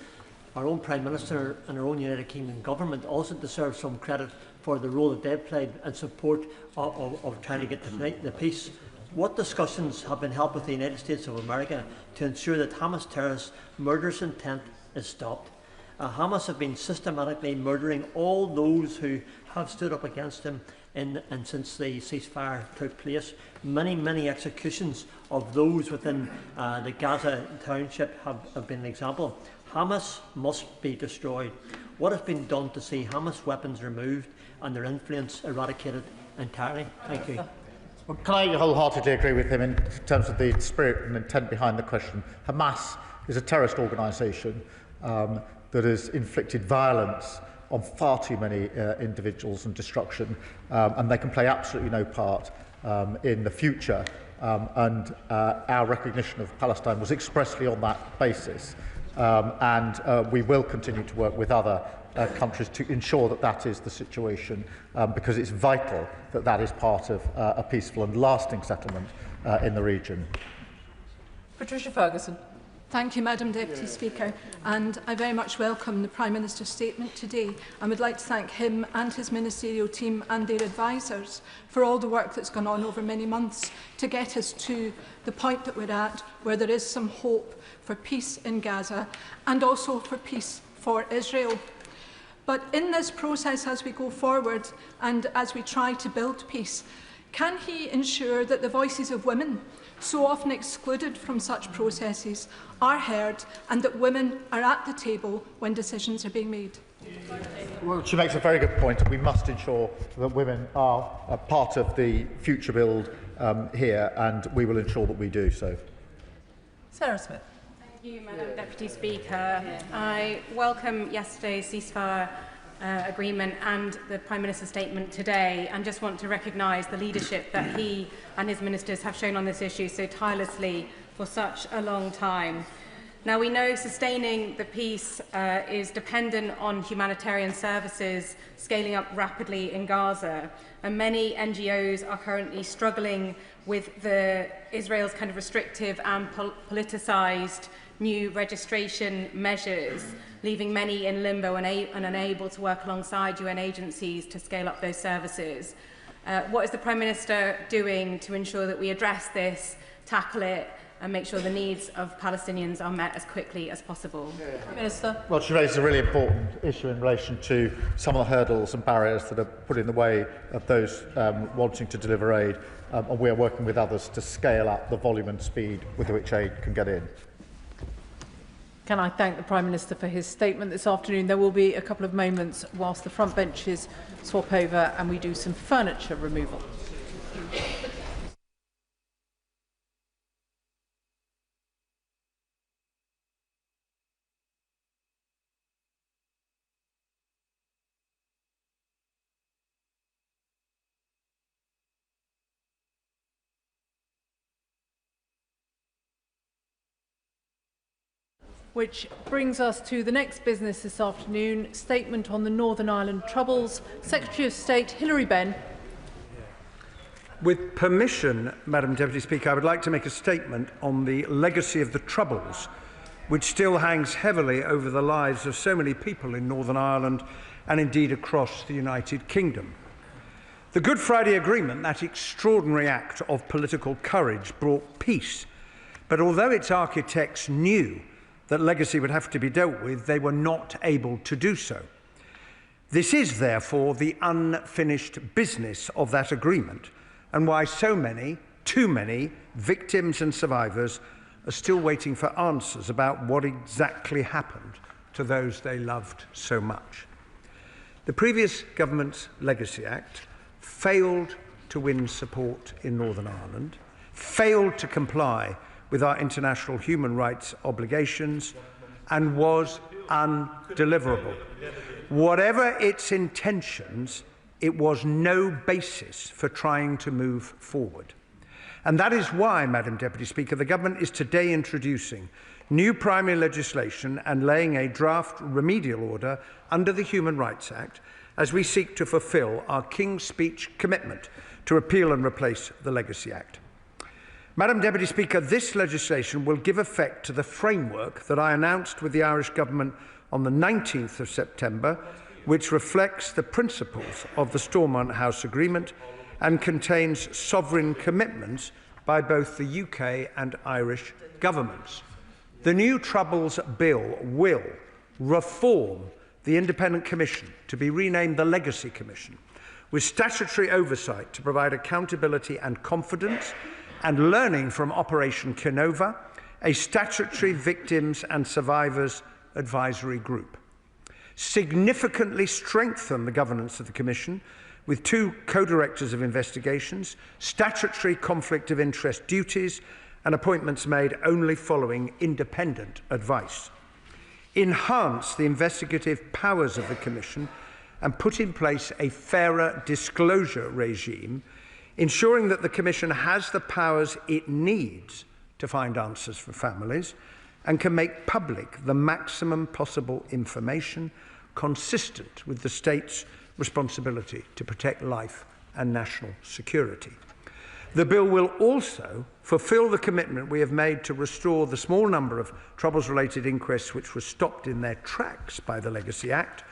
our own Prime Minister and our own United Kingdom government also deserve some credit for the role that they've played in support of trying to get the peace. What discussions have been held with the United States of America to ensure that Hamas terrorists' murderous intent is stopped? Hamas have been systematically murdering all those who have stood up against them and since the ceasefire took place. Many executions of those within the Gaza township have been an example. Hamas must be destroyed. What has been done to see Hamas weapons removed and their influence eradicated entirely? Thank you. Well, can I wholeheartedly agree with him in terms of the spirit and intent behind the question? Hamas is a terrorist organisation that has inflicted violence on far too many individuals and destruction, and they can play absolutely no part in the future. Our recognition of Palestine was expressly on that basis, and we will continue to work with other countries to ensure that that is the situation, because it's vital that that is part of a peaceful and lasting settlement in the region. Patricia Ferguson. Thank you, Madam Deputy Speaker, and I very much welcome the Prime Minister's statement today and would like to thank him and his ministerial team and their advisers for all the work that's gone on over many months to get us to the point that we're at, where there is some hope for peace in Gaza and also for peace for Israel. But in this process, as we go forward and as we try to build peace, can he ensure that the voices of women, so often excluded from such processes, are heard and that women are at the table when decisions are being made? Well, she makes a very good point, and we must ensure that women are a part of the future build here, and we will ensure that we do so. Sarah Smith. Thank you, Madam Deputy Speaker. I welcome yesterday's ceasefire agreement and the Prime Minister's statement today, and just want to recognise the leadership that he and his ministers have shown on this issue so tirelessly for such a long time. Now, we know sustaining the peace is dependent on humanitarian services scaling up rapidly in Gaza, and many NGOs are currently struggling with Israel's kind of restrictive and politicised new registration measures, leaving many in limbo and unable to work alongside UN agencies to scale up those services. What is the Prime Minister doing to ensure that we address this, tackle it, and make sure the needs of Palestinians are met as quickly as possible? Prime Minister. Well, she raises a really important issue in relation to some of the hurdles and barriers that are put in the way of those wanting to deliver aid, and we are working with others to scale up the volume and speed with which aid can get in. Can I thank the Prime Minister for his statement this afternoon? There will be a couple of moments whilst the front benches swap over and we do some furniture removal. Which brings us to the next business this afternoon, statement on the Northern Ireland Troubles. Secretary of State Hilary Benn. With permission, Madam Deputy Speaker, I would like to make a statement on the legacy of the Troubles, which still hangs heavily over the lives of so many people in Northern Ireland and indeed across the United Kingdom. The Good Friday Agreement, that extraordinary act of political courage, brought peace, but although its architects knew that legacy would have to be dealt with, they were not able to do so. This is, therefore, the unfinished business of that agreement, and why so many, too many, victims and survivors are still waiting for answers about what exactly happened to those they loved so much. The previous government's Legacy Act failed to win support in Northern Ireland, failed to comply with our international human rights obligations, and was undeliverable. Whatever its intentions, it was no basis for trying to move forward. And that is why, Madam Deputy Speaker, the government is today introducing new primary legislation and laying a draft remedial order under the Human Rights Act as we seek to fulfil our King's Speech commitment to repeal and replace the Legacy Act. Madam Deputy Speaker, this legislation will give effect to the framework that I announced with the Irish Government on the 19th of September, which reflects the principles of the Stormont House Agreement and contains sovereign commitments by both the UK and Irish governments. The new Troubles Bill will reform the Independent Commission, to be renamed the Legacy Commission, with statutory oversight to provide accountability and confidence, and learning from Operation Canova, a statutory victims and survivors advisory group. Significantly strengthen the governance of the Commission with 2 co-directors of investigations, statutory conflict of interest duties, and appointments made only following independent advice. Enhance the investigative powers of the Commission and put in place a fairer disclosure regime, ensuring that the Commission has the powers it needs to find answers for families and can make public the maximum possible information consistent with the state's responsibility to protect life and national security. The bill will also fulfil the commitment we have made to restore the small number of Troubles-related inquests which were stopped in their tracks by the Legacy Act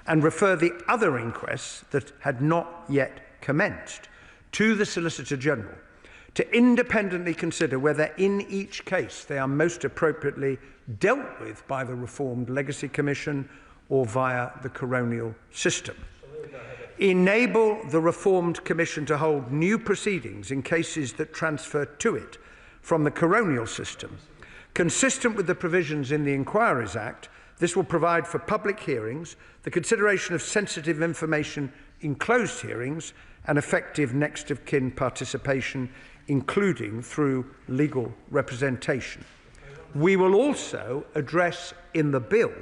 and refer the other inquests that had not yet commenced to the Solicitor General to independently consider whether in each case they are most appropriately dealt with by the reformed Legacy Commission or via the coronial system. Enable the reformed Commission to hold new proceedings in cases that transfer to it from the coronial system. Consistent with the provisions in the Inquiries Act, this will provide for public hearings, the consideration of sensitive information in closed hearings, and effective next of kin participation, including through legal representation. We will also address in the bill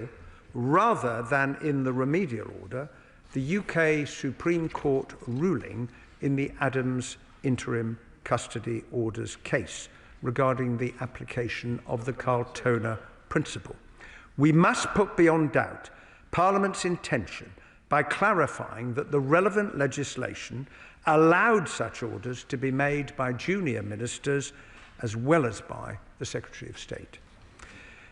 rather than in the remedial order, the UK Supreme Court ruling in the Adams interim custody orders case regarding the application of the Carltona principle. We must put beyond doubt Parliament's intention by clarifying that the relevant legislation allowed such orders to be made by junior ministers as well as by the Secretary of State.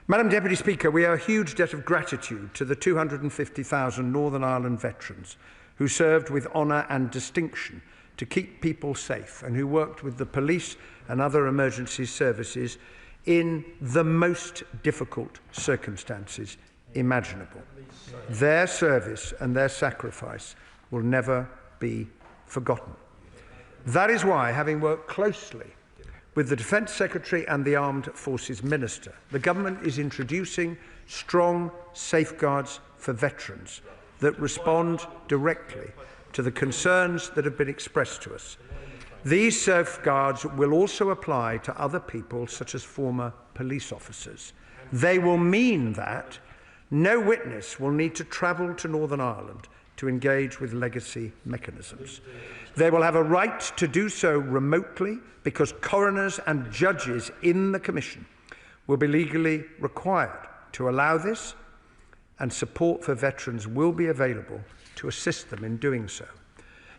Madam Deputy Speaker, we owe a huge debt of gratitude to the 250,000 Northern Ireland veterans who served with honour and distinction to keep people safe and who worked with the police and other emergency services in the most difficult circumstances imaginable. Their service and their sacrifice will never be forgotten. That is why, having worked closely with the Defence Secretary and the Armed Forces Minister, the Government is introducing strong safeguards for veterans that respond directly to the concerns that have been expressed to us. These safeguards will also apply to other people, such as former police officers. They will mean that no witness will need to travel to Northern Ireland to engage with legacy mechanisms. They will have a right to do so remotely because coroners and judges in the Commission will be legally required to allow this, and support for veterans will be available to assist them in doing so.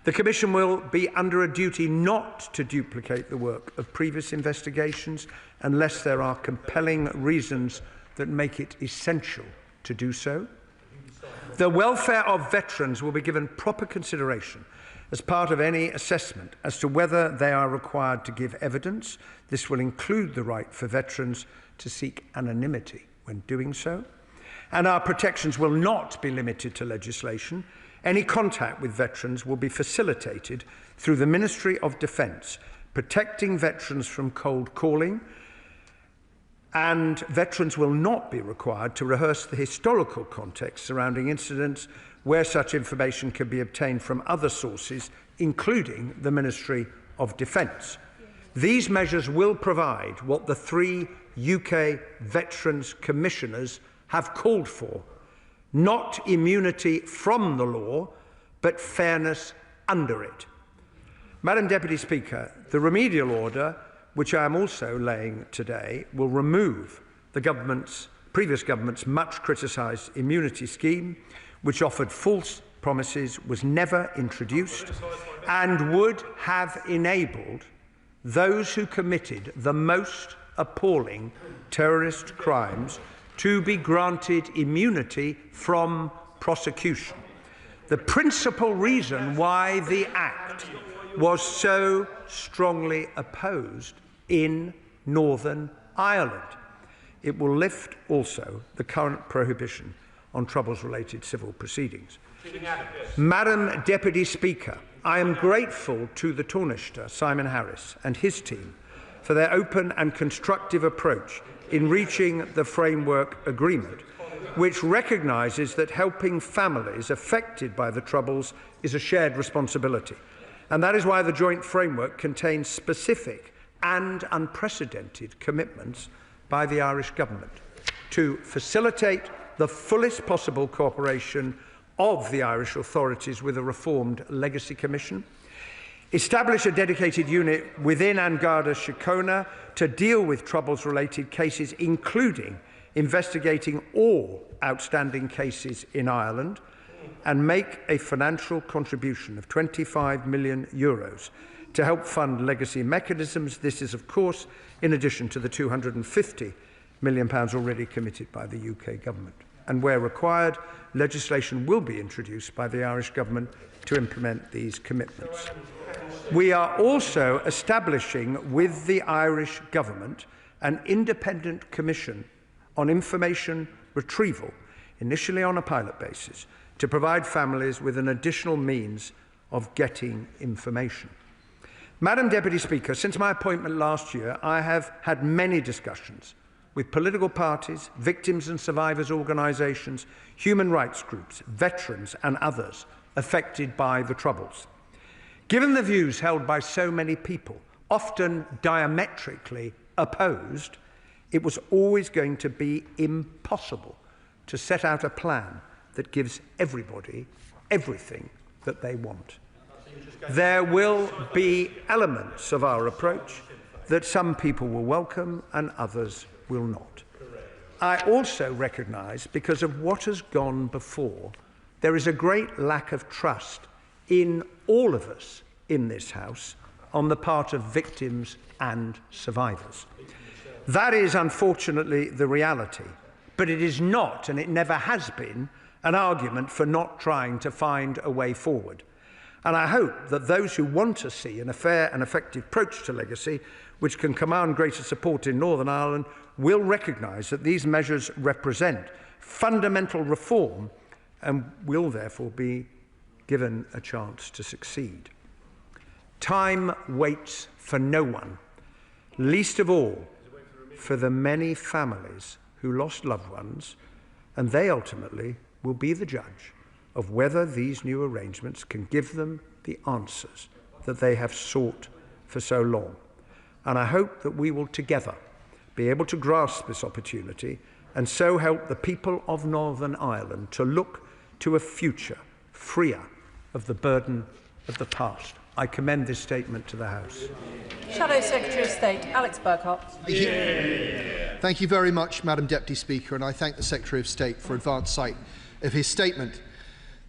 The Commission will be under a duty not to duplicate the work of previous investigations unless there are compelling reasons that make it essential to do so. The welfare of veterans will be given proper consideration as part of any assessment as to whether they are required to give evidence. This will include the right for veterans to seek anonymity when doing so. And our protections will not be limited to legislation. Any contact with veterans will be facilitated through the Ministry of Defence, protecting veterans from cold calling, and veterans will not be required to rehearse the historical context surrounding incidents where such information can be obtained from other sources, including the Ministry of Defence. These measures will provide what the 3 UK Veterans Commissioners have called for: not immunity from the law, but fairness under it. Madam Deputy Speaker, the remedial order, which I am also laying today, will remove the previous government's much criticised immunity scheme, which offered false promises, was never introduced, and would have enabled those who committed the most appalling terrorist crimes to be granted immunity from prosecution. The principal reason why the Act was so strongly opposed in Northern Ireland. It will lift also the current prohibition on troubles-related civil proceedings. Madam Deputy Speaker, I am grateful to the Taoiseach, Simon Harris, and his team for their open and constructive approach in reaching the framework agreement, which recognises that helping families affected by the Troubles is a shared responsibility. And that is why the joint framework contains specific and unprecedented commitments by the Irish Government to facilitate the fullest possible cooperation of the Irish authorities with a reformed Legacy Commission, establish a dedicated unit within An Garda Síochána to deal with Troubles-related cases, including investigating all outstanding cases in Ireland, and make a financial contribution of €25 million to help fund legacy mechanisms. This is, of course, in addition to the £250 million already committed by the UK Government. And where required, legislation will be introduced by the Irish Government to implement these commitments. We are also establishing with the Irish Government an independent commission on information retrieval, initially on a pilot basis, to provide families with an additional means of getting information. Madam Deputy Speaker, since my appointment last year, I have had many discussions with political parties, victims and survivors organisations, human rights groups, veterans and others affected by the Troubles. Given the views held by so many people, often diametrically opposed, it was always going to be impossible to set out a plan that gives everybody everything that they want. There will be elements of our approach that some people will welcome and others will not. I also recognise, because of what has gone before, there is a great lack of trust in all of us in this House on the part of victims and survivors. That is unfortunately the reality, but it is not, and it never has been, an argument for not trying to find a way forward. And I hope that those who want to see a fair and effective approach to legacy, which can command greater support in Northern Ireland, will recognise that these measures represent fundamental reform and will therefore be given a chance to succeed. Time waits for no one, least of all for the many families who lost loved ones, and they ultimately will be the judge of whether these new arrangements can give them the answers that they have sought for so long. And I hope that we will together be able to grasp this opportunity and so help the people of Northern Ireland to look to a future freer of the burden of the past. I commend this statement to the House. Shadow Secretary of State, Alex Burkhardt. Thank you very much, Madam Deputy Speaker, and I thank the Secretary of State for advance sight of his statement.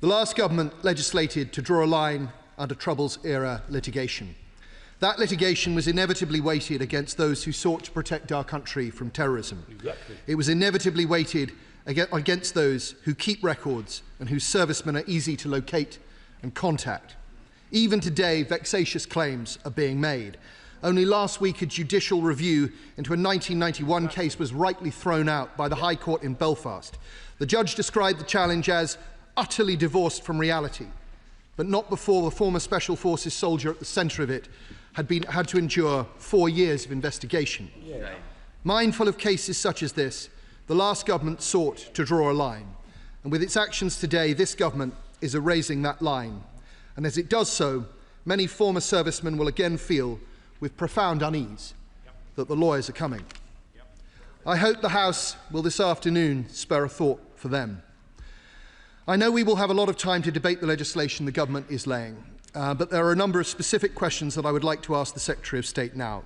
The last government legislated to draw a line under Troubles-era litigation. That litigation was inevitably weighted against those who sought to protect our country from terrorism. Exactly. It was inevitably weighted against those who keep records and whose servicemen are easy to locate and contact. Even today, vexatious claims are being made. Only last week, a judicial review into a 1991 case was rightly thrown out by the High Court in Belfast. The judge described the challenge as utterly divorced from reality, but not before the former Special Forces soldier at the centre of it had to endure 4 years of investigation. Yeah. Mindful of cases such as this, the last government sought to draw a line, and with its actions today, this government is erasing that line. And as it does so, many former servicemen will again feel, with profound unease, that the lawyers are coming. I hope the House will this afternoon spare a thought for them. I know we will have a lot of time to debate the legislation the government is laying, but there are a number of specific questions that I would like to ask the Secretary of State now.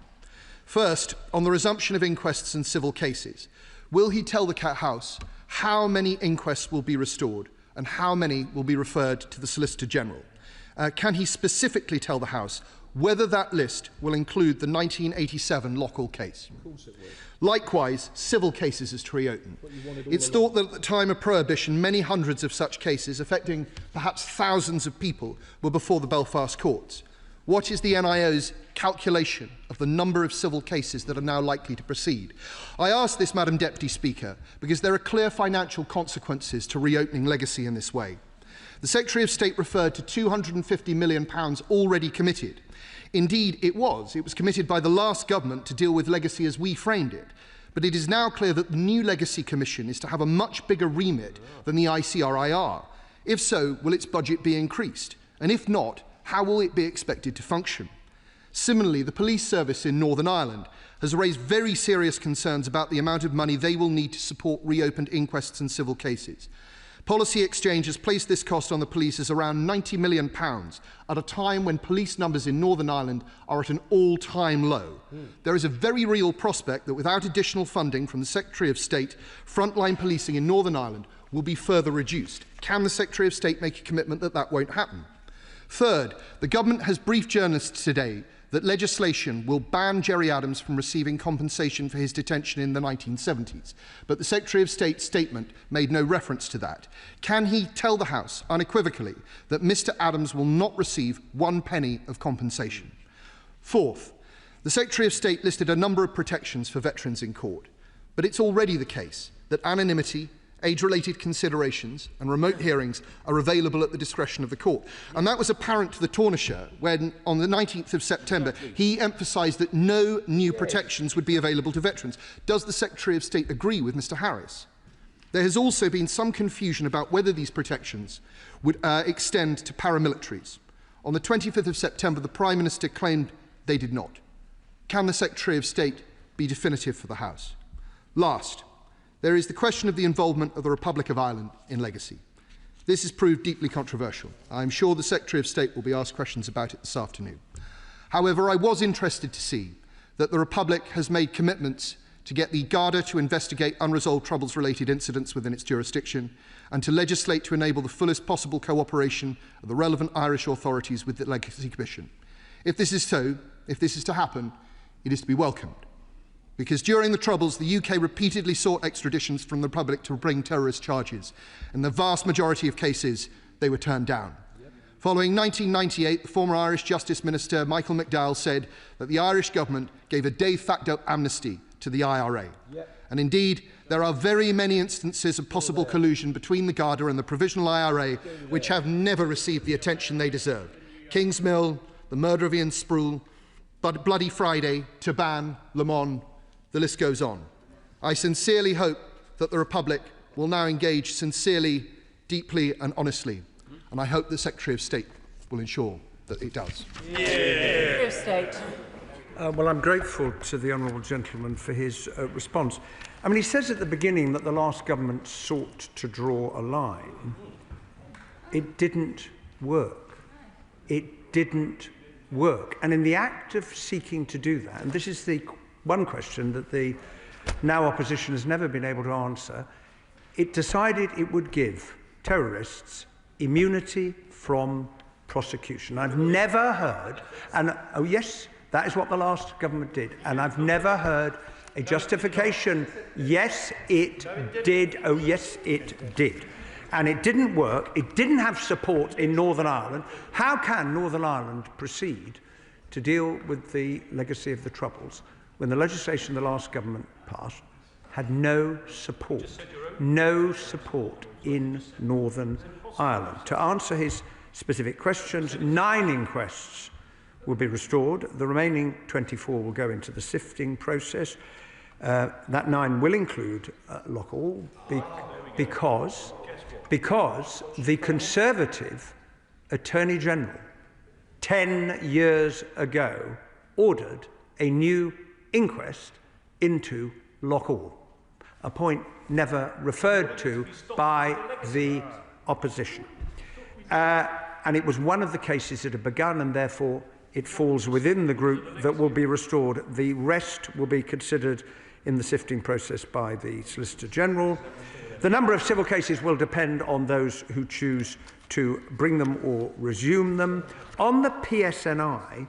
First, on the resumption of inquests in civil cases, will he tell the House how many inquests will be restored and how many will be referred to the Solicitor General? Can he specifically tell the House whether that list will include the 1987 Lockall case? Of course it will. Likewise, civil cases is to reopen. It's thought that at the time of Prohibition, many hundreds of such cases, affecting perhaps thousands of people, were before the Belfast courts. What is the NIO's calculation of the number of civil cases that are now likely to proceed? I ask this, Madam Deputy Speaker, because there are clear financial consequences to reopening legacy in this way. The Secretary of State referred to £250 million already committed. Indeed, it was committed by the last government to deal with legacy as we framed it. But it is now clear that the new Legacy Commission is to have a much bigger remit than the ICRIR. If so, will its budget be increased? And if not, how will it be expected to function? Similarly, the police service in Northern Ireland has raised very serious concerns about the amount of money they will need to support reopened inquests and civil cases. Policy Exchange has placed this cost on the police as around £90 million at a time when police numbers in Northern Ireland are at an all-time low. There is a very real prospect that without additional funding from the Secretary of State, frontline policing in Northern Ireland will be further reduced. Can the Secretary of State make a commitment that that won't happen? Third, the government has briefed journalists today that legislation will ban Gerry Adams from receiving compensation for his detention in the 1970s. But the Secretary of State's statement made no reference to that. Can he tell the House unequivocally that Mr. Adams will not receive 1 penny of compensation? Fourth, the Secretary of State listed a number of protections for veterans in court. But it's already the case that anonymity, age-related considerations and remote hearings are available at the discretion of the court. And that was apparent to the Taoiseach when, on the 19th of September, he emphasised that no new protections would be available to veterans. Does the Secretary of State agree with Mr Harris? There has also been some confusion about whether these protections would extend to paramilitaries. On the 25th of September, the Prime Minister claimed they did not. Can the Secretary of State be definitive for the House? Last, There is the question of the involvement of the Republic of Ireland in legacy. This has proved deeply controversial. I am sure the Secretary of State will be asked questions about it this afternoon. However, I was interested to see that the Republic has made commitments to get the Garda to investigate unresolved Troubles-related incidents within its jurisdiction and to legislate to enable the fullest possible cooperation of the relevant Irish authorities with the Legacy Commission. If this is so, if this is to happen, it is to be welcomed. Because during the Troubles, the UK repeatedly sought extraditions from the Republic to bring terrorist charges. In the vast majority of cases, they were turned down. Following 1998, the former Irish Justice Minister Michael McDowell said that the Irish government gave a de facto amnesty to the IRA. And indeed, there are very many instances of possible collusion between the Garda and the Provisional IRA which have never received the attention they deserved. Kingsmill, the murder of Ian Sproul, Bloody Friday, Taban, Le Mans, the list goes on. I sincerely hope that the Republic will now engage sincerely, deeply and honestly, and I hope the Secretary of State will ensure that it does. Secretary of State. Well, I'm grateful to the honourable gentleman for his response. I mean, he says at the beginning that the last government sought to draw a line. It didn't work. It didn't work. And in the act of seeking to do that, and this is the one question that the now opposition has never been able to answer, it decided it would give terrorists immunity from prosecution. I've never heard, and oh yes, that is what the last government did, and I've never heard a justification. Yes, it did. Oh yes, it did. And it didn't work. It didn't have support in Northern Ireland. How can Northern Ireland proceed to deal with the legacy of the Troubles when the legislation the last government passed had no support in Northern Ireland? To answer his specific questions, 9 inquests will be restored. The remaining 24 will go into the sifting process. That 9 will include Loughall because the Conservative Attorney General 10 years ago ordered a new inquest into Loughall, a point never referred to by the opposition. And it was one of the cases that had begun, and therefore it falls within the group that will be restored. The rest will be considered in the sifting process by the Solicitor General. The number of civil cases will depend on those who choose to bring them or resume them. On the PSNI,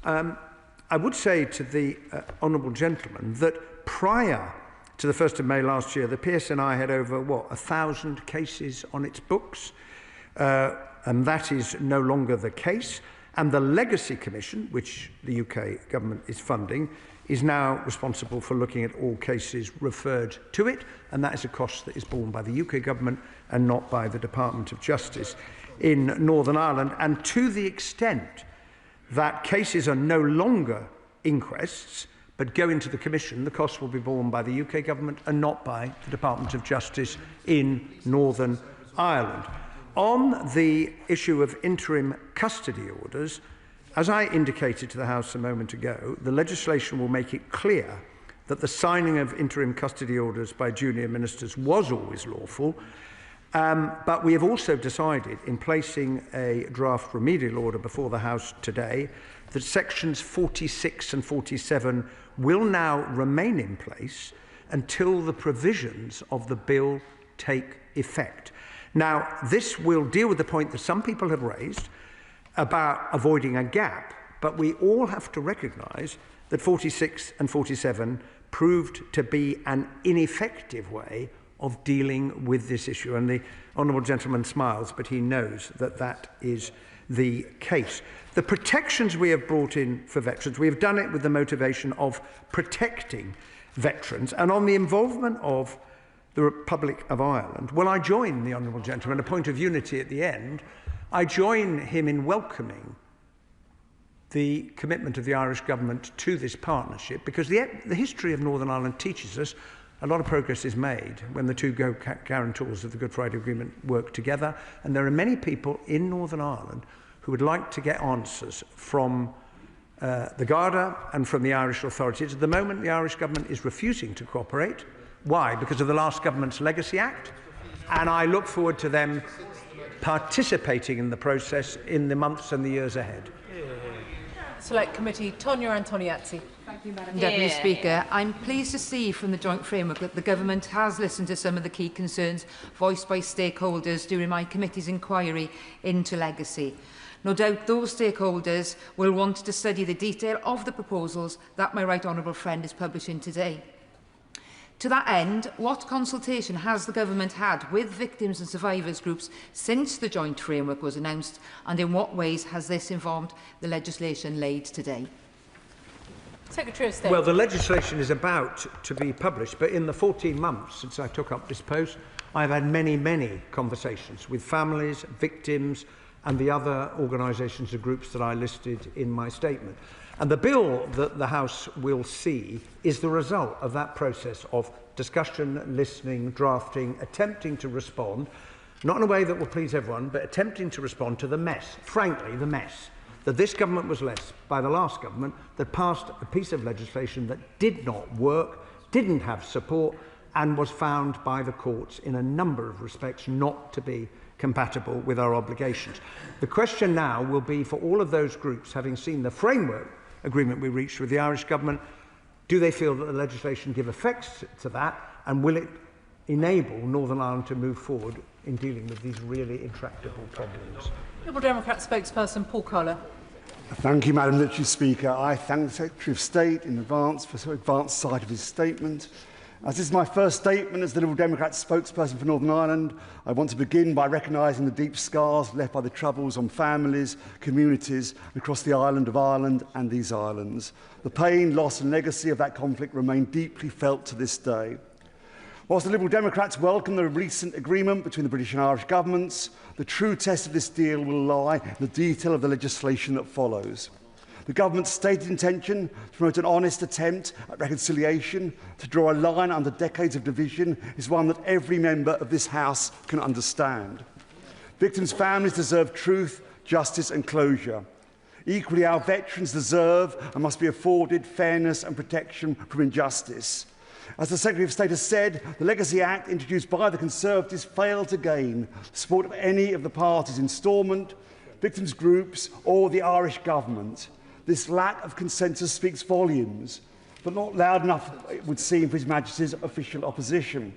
I would say to the honourable gentleman that prior to the 1st of May last year, the PSNI had over, 1,000 cases on its books, and that is no longer the case. And the Legacy Commission, which the UK government is funding, is now responsible for looking at all cases referred to it, and that is a cost that is borne by the UK government and not by the Department of Justice in Northern Ireland. And to the extent that cases are no longer inquests but go into the Commission, the cost will be borne by the UK government and not by the Department of Justice in Northern Ireland. On the issue of interim custody orders, as I indicated to the House a moment ago, the legislation will make it clear that the signing of interim custody orders by junior ministers was always lawful, but we have also decided, in placing a draft remedial order before the House today, that sections 46 and 47 will now remain in place until the provisions of the bill take effect. Now, this will deal with the point that some people have raised about avoiding a gap, but we all have to recognise that 46 and 47 proved to be an ineffective way of dealing with this issue. And the honourable gentleman smiles, but he knows that that is the case. The protections we have brought in for veterans, we have done it with the motivation of protecting veterans. And on the involvement of the Republic of Ireland, well, I join the honourable gentleman, a point of unity at the end. I join him in welcoming the commitment of the Irish government to this partnership, because the history of Northern Ireland teaches us a lot of progress is made when the two guarantors of the Good Friday Agreement work together, and there are many people in Northern Ireland who would like to get answers from the Garda and from the Irish authorities. At the moment, the Irish government is refusing to cooperate Why? Because of the last government's Legacy Act, and I look forward to them participating in the process in the months and the years ahead. Select Committee, Tonia Antoniazzi. Thank you, Madam Deputy Speaker. I'm pleased to see from the joint framework that the Government has listened to some of the key concerns voiced by stakeholders during my committee's inquiry into legacy. No doubt those stakeholders will want to study the detail of the proposals that my right honourable friend is publishing today. To that end, what consultation has the Government had with victims and survivors groups since the joint framework was announced, and in what ways has this informed the legislation laid today? Secretary of State. Well, the legislation is about to be published, but in the 14 months since I took up this post, I've had many conversations with families, victims, and the other organisations and groups that I listed in my statement. And the bill that the House will see is the result of that process of discussion, listening, drafting, attempting to respond, not in a way that will please everyone, but attempting to respond to the mess, frankly, the mess, that this government was left by the last government that passed a piece of legislation that did not work, didn't have support, and was found by the courts in a number of respects not to be compatible with our obligations. The question now will be for all of those groups, having seen the framework agreement we reached with the Irish Government, do they feel that the legislation give effect to that, and will it enable Northern Ireland to move forward in dealing with these really intractable problems? Liberal Democrat spokesperson Paul Kohler. Thank you, Madam Deputy Speaker. I thank the Secretary of State in advance for so advanced sight of his statement. As this is my first statement as the Liberal Democrat spokesperson for Northern Ireland, I want to begin by recognising the deep scars left by the Troubles on families, communities across the island of Ireland and these islands. The pain, loss and legacy of that conflict remain deeply felt to this day. Whilst the Liberal Democrats welcome the recent agreement between the British and Irish governments, the true test of this deal will lie in the detail of the legislation that follows. The Government's stated intention to promote an honest attempt at reconciliation, to draw a line under decades of division, is one that every member of this House can understand. Victims' families deserve truth, justice and closure. Equally, our veterans deserve and must be afforded fairness and protection from injustice. As the Secretary of State has said, the Legacy Act introduced by the Conservatives failed to gain the support of any of the parties in Stormont, victims' groups or the Irish Government. This lack of consensus speaks volumes, but not loud enough, it would seem, for His Majesty's official opposition.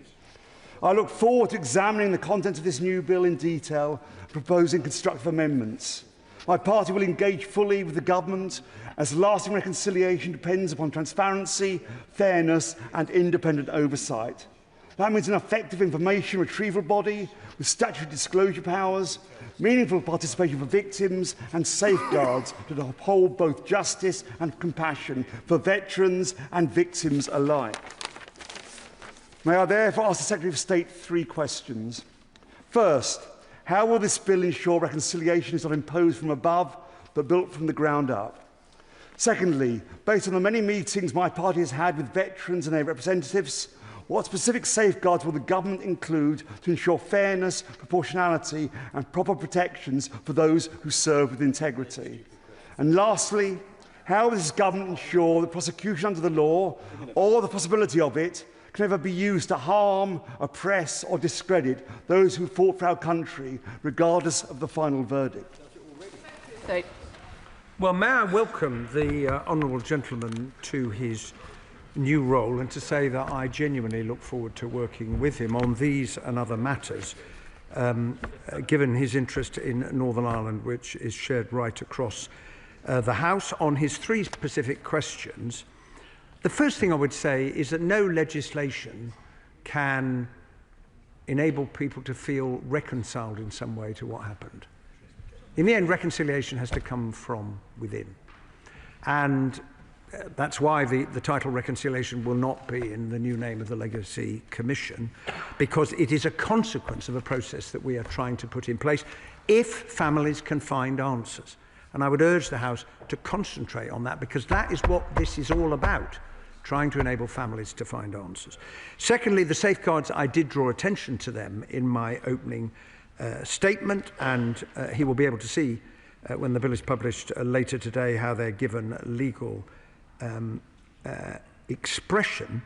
I look forward to examining the contents of this new bill in detail, proposing constructive amendments. My party will engage fully with the Government, as lasting reconciliation depends upon transparency, fairness and independent oversight. That means an effective information retrieval body with statutory disclosure powers, meaningful participation for victims and safeguards to uphold both justice and compassion for veterans and victims alike. May I therefore ask the Secretary of State 3 questions. First, how will this bill ensure reconciliation is not imposed from above but built from the ground up? Secondly, based on the many meetings my party has had with veterans and their representatives, what specific safeguards will the Government include to ensure fairness, proportionality and proper protections for those who serve with integrity? And lastly, how will this Government ensure that prosecution under the law, or the possibility of it, can never be used to harm, oppress or discredit those who fought for our country, regardless of the final verdict? Well, may I welcome the honourable gentleman to his new role, and to say that I genuinely look forward to working with him on these and other matters, given his interest in Northern Ireland, which is shared right across the House. On his 3 specific questions, the first thing I would say is that no legislation can enable people to feel reconciled in some way to what happened. In the end, reconciliation has to come from within. And that's why the title reconciliation will not be in the new name of the Legacy Commission, because it is a consequence of a process that we are trying to put in place if families can find answers. And I would urge the House to concentrate on that, because that is what this is all about, trying to enable families to find answers. Secondly, the safeguards, I did draw attention to them in my opening statement, and he will be able to see when the bill is published later today how they're given legal expression.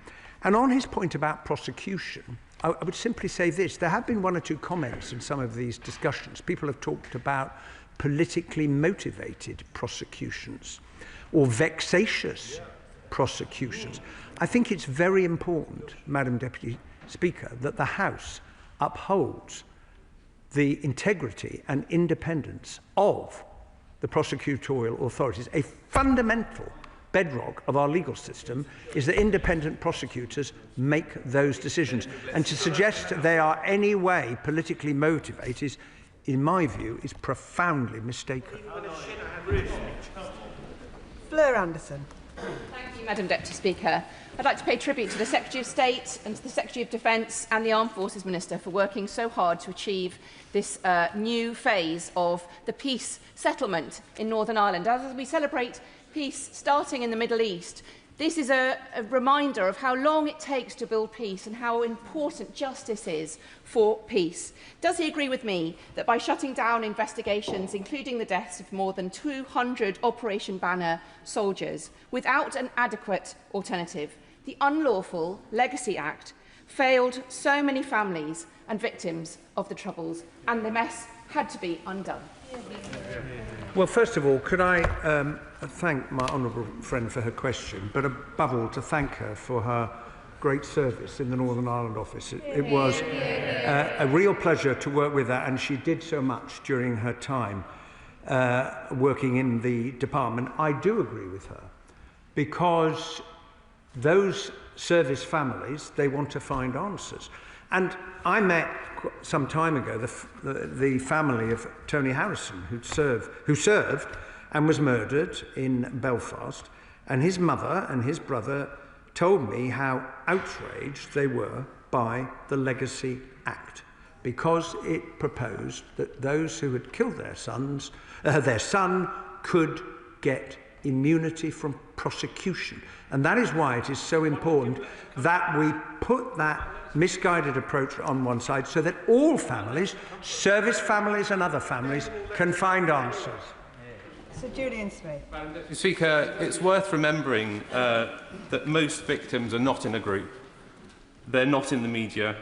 And on his point about prosecution, I would simply say this. There have been one or two comments in some of these discussions. People have talked about politically motivated prosecutions or vexatious prosecutions. I think it's very important, Madam Deputy Speaker, that the House upholds the integrity and independence of the prosecutorial authorities. A fundamental bedrock of our legal system is that independent prosecutors make those decisions. And to suggest they are any way politically motivated, in my view, is profoundly mistaken. Fleur Anderson. Thank you, Madam Deputy Speaker. I'd like to pay tribute to the Secretary of State and to the Secretary of Defence and the Armed Forces Minister for working so hard to achieve this new phase of the peace settlement in Northern Ireland. As we celebrate peace starting in the Middle East, this is a reminder of how long it takes to build peace and how important justice is for peace. Does he agree with me that by shutting down investigations, including the deaths of more than 200 Operation Banner soldiers, without an adequate alternative, the Unlawful Legacy Act failed so many families and victims of the Troubles, and the mess had to be undone? Well, first of all, could I thank my honourable friend for her question, but above all to thank her for her great service in the Northern Ireland office. It was a real pleasure to work with her, and she did so much during her time working in the department. I do agree with her, because those service families, they want to find answers. And I met some time ago the family of Tony Harrison, who served and was murdered in Belfast, and his mother and his brother told me how outraged they were by the Legacy Act, because it proposed that those who had killed their son could get immunity from prosecution. And that is why it is so important that we put that misguided approach on one side, so that all families, service families and other families, can find answers. Sir Julian Smith. Madam Deputy Speaker, it's worth remembering that most victims are not in a group. They're not in the media.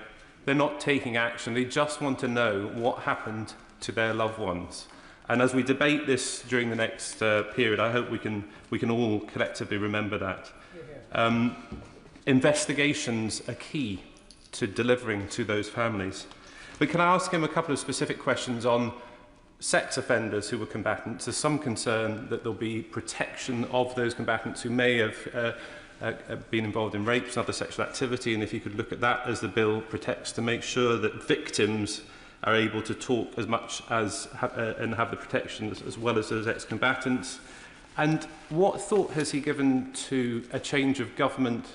They're not taking action. They just want to know what happened to their loved ones. And as we debate this during the next period, I hope we can all collectively remember that. Investigations are key to delivering to those families. But can I ask him a couple of specific questions on sex offenders who were combatants? There's some concern that there'll be protection of those combatants who may have been involved in rapes and other sexual activity, and if you could look at that as the bill protects, to make sure that victims are able to talk as much as and have the protection as well as those ex-combatants. And what thought has he given to a change of government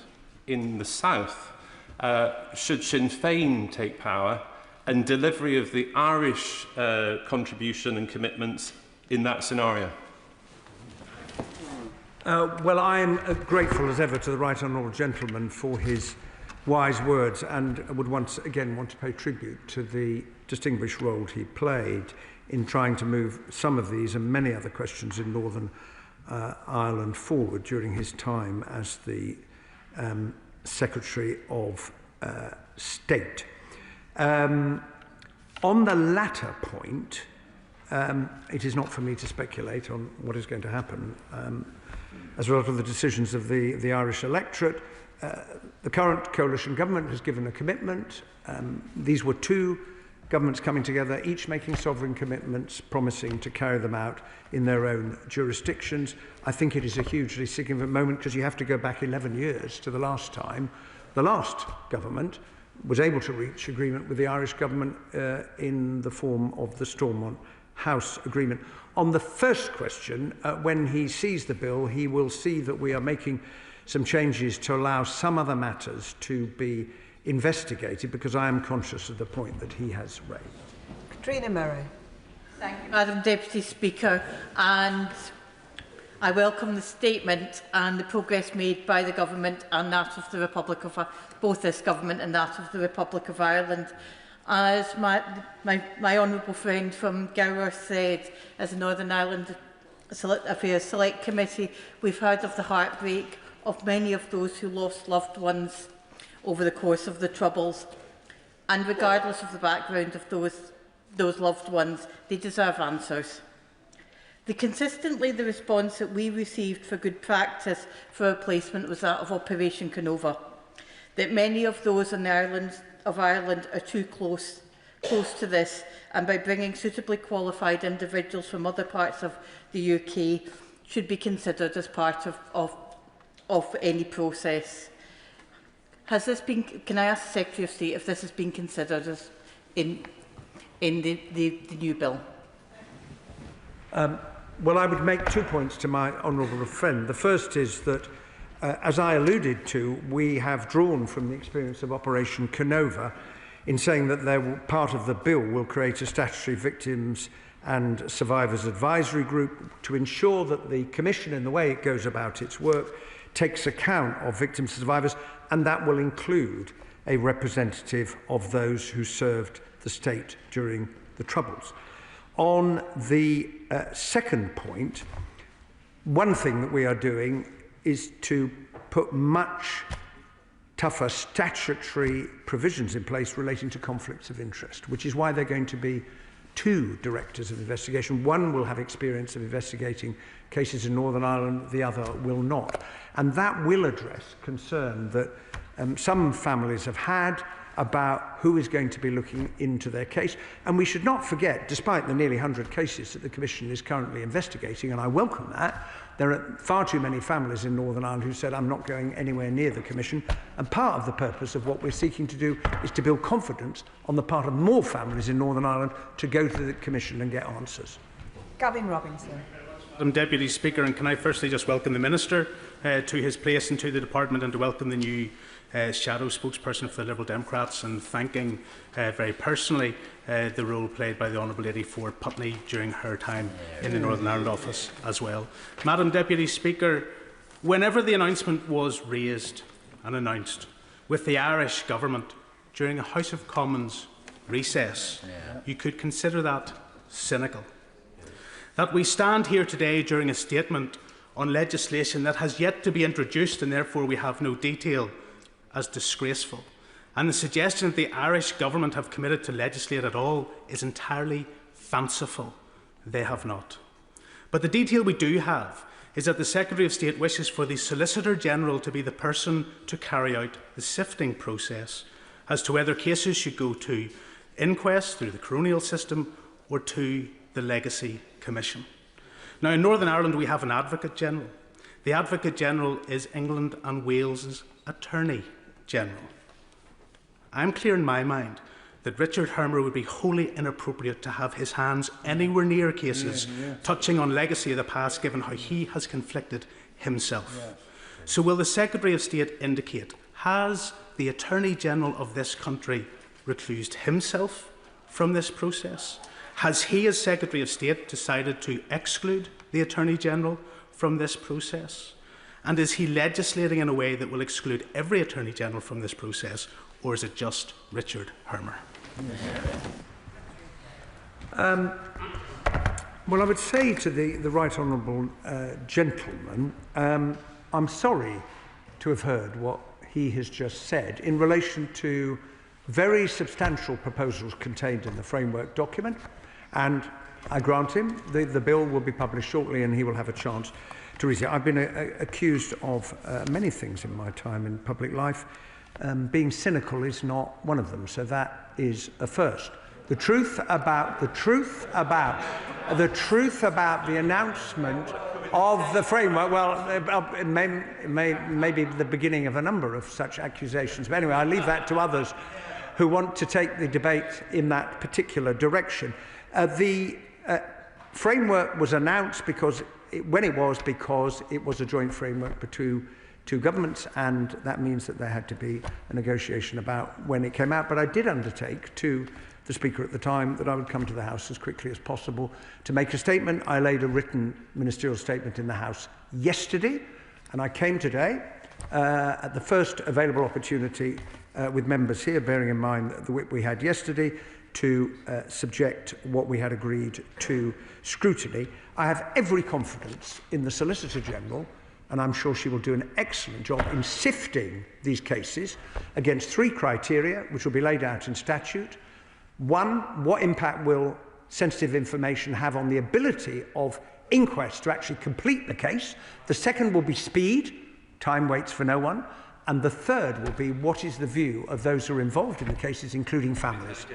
in the south? Should Sinn Féin take power, and delivery of the Irish contribution and commitments in that scenario? Well, I am grateful as ever to the right honourable gentleman for his wise words, and would once again want to pay tribute to the distinguished role he played in trying to move some of these and many other questions in Northern Ireland forward during his time as the Secretary of State. On the latter point, it is not for me to speculate on what is going to happen as a result of the decisions of the Irish electorate. The current coalition government has given a commitment. These were two governments coming together, each making sovereign commitments, promising to carry them out in their own jurisdictions. I think it is a hugely significant moment, because you have to go back 11 years to the last time the last government was able to reach agreement with the Irish government in the form of the Stormont House Agreement. On the first question, when he sees the bill, he will see that we are making some changes to allow some other matters to be investigated, because I am conscious of the point that he has raised. Katrina Murray. Thank you, Madam Deputy Speaker, and I welcome the statement and the progress made by the Government and that of the Republic of both this Government and that of the Republic of Ireland. As my honourable friend from Gower said, as a Northern Ireland Affairs Select Committee, we've heard of the heartbreak of many of those who lost loved ones over the course of the Troubles, and regardless of the background of those loved ones, they deserve answers. Consistently, the response that we received for good practice for replacement was that of Operation Canova, that many of those in Ireland are too close to this, and by bringing suitably qualified individuals from other parts of the UK should be considered as part of any process. Has this been? Can I ask the Secretary of State if this has been considered as in the new bill? Well, I would make 2 points to my honourable friend. The first is that, as I alluded to, we have drawn from the experience of Operation Canova in saying that part of the bill will create a statutory victims and survivors advisory group to ensure that the Commission, in the way it goes about its work, takes account of victims and survivors, and that will include a representative of those who served the state during the Troubles. On the second point, one thing that we are doing is to put much tougher statutory provisions in place relating to conflicts of interest, which is why there are going to be 2 directors of investigation. One will have experience of investigating cases in Northern Ireland, the other will not. And that will address concern that some families have had about who is going to be looking into their case. And we should not forget, despite the nearly 100 cases that the Commission is currently investigating, and I welcome that, there are far too many families in Northern Ireland who said, I'm not going anywhere near the Commission. And part of the purpose of what we're seeking to do is to build confidence on the part of more families in Northern Ireland to go to the Commission and get answers. Gavin Robinson. Madam Deputy Speaker, and can I firstly just welcome the Minister to his place and to the Department, and to welcome the new shadow spokesperson for the Liberal Democrats, and thanking very personally the role played by the Honourable Lady Ford Putney during her time in the Northern Ireland office as well. Madam Deputy Speaker, whenever the announcement was raised and announced with the Irish Government during a House of Commons recess, you could consider that cynical. That we stand here today during a statement on legislation that has yet to be introduced and therefore we have no detail as disgraceful. And the suggestion that the Irish Government have committed to legislate at all is entirely fanciful. They have not. But the detail we do have is that the Secretary of State wishes for the Solicitor General to be the person to carry out the sifting process as to whether cases should go to inquest through the coronial system or to the Legacy Commission. Now, in Northern Ireland, we have an Advocate General. The Advocate General is England and Wales's Attorney General. I'm clear in my mind that Richard Hermer would be wholly inappropriate to have his hands anywhere near cases touching on legacy of the past, given how he has conflicted himself. So will the Secretary of State indicate, has the Attorney General of this country reclused himself from this process? Has he, as Secretary of State, decided to exclude the Attorney General from this process? And is he legislating in a way that will exclude every Attorney General from this process, or is it just Richard Hermer? Well, I would say to the Right Honourable gentleman, I'm sorry to have heard what he has just said in relation to very substantial proposals contained in the framework document. And I grant him, the bill will be published shortly and he will have a chance to read it. I've been accused of many things in my time in public life. Being cynical is not one of them, so that is a first. The truth about the announcement of the framework, well, it may be the beginning of a number of such accusations. But anyway, I leave that to others who want to take the debate in that particular direction. The framework was announced because it was a joint framework between two governments, and that means that there had to be a negotiation about when it came out. But I did undertake to the Speaker at the time that I would come to the House as quickly as possible to make a statement. I laid a written ministerial statement in the House yesterday, and I came today at the first available opportunity with members here, bearing in mind the whip we had yesterday, to subject what we had agreed to scrutiny. I have every confidence in the Solicitor General and I'm sure she will do an excellent job in sifting these cases against 3 criteria, which will be laid out in statute. 1, what impact will sensitive information have on the ability of inquests to actually complete the case? The second will be speed, time waits for no one, and the third will be what is the view of those who are involved in the cases, including families.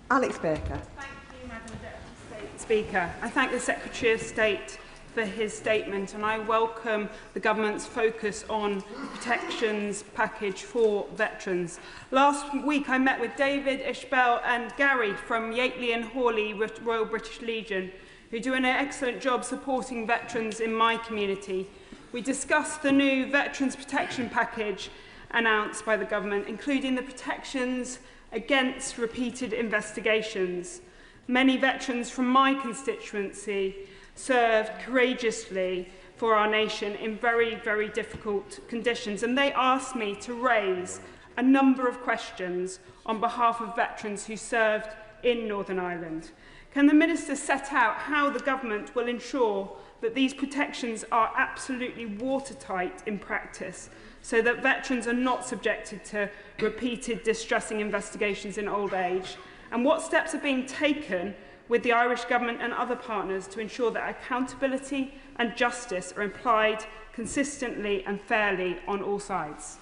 Alex Baker. Thank you, Madam Deputy Speaker. I thank the Secretary of State for his statement, and I welcome the government's focus on protections package for veterans. Last week I met with David, Ishbel and Gary from Yateley and Hawley Royal British Legion, who do an excellent job supporting veterans in my community. We discussed the new veterans protection package announced by the government, including the protections against repeated investigations. Many veterans from my constituency served courageously for our nation in very, very difficult conditions, and they asked me to raise a number of questions on behalf of veterans who served in Northern Ireland. Can the Minister set out how the government will ensure that these protections are absolutely watertight in practice, so that veterans are not subjected to repeated distressing investigations in old age? And what steps are being taken with the Irish Government and other partners to ensure that accountability and justice are applied consistently and fairly on all sides?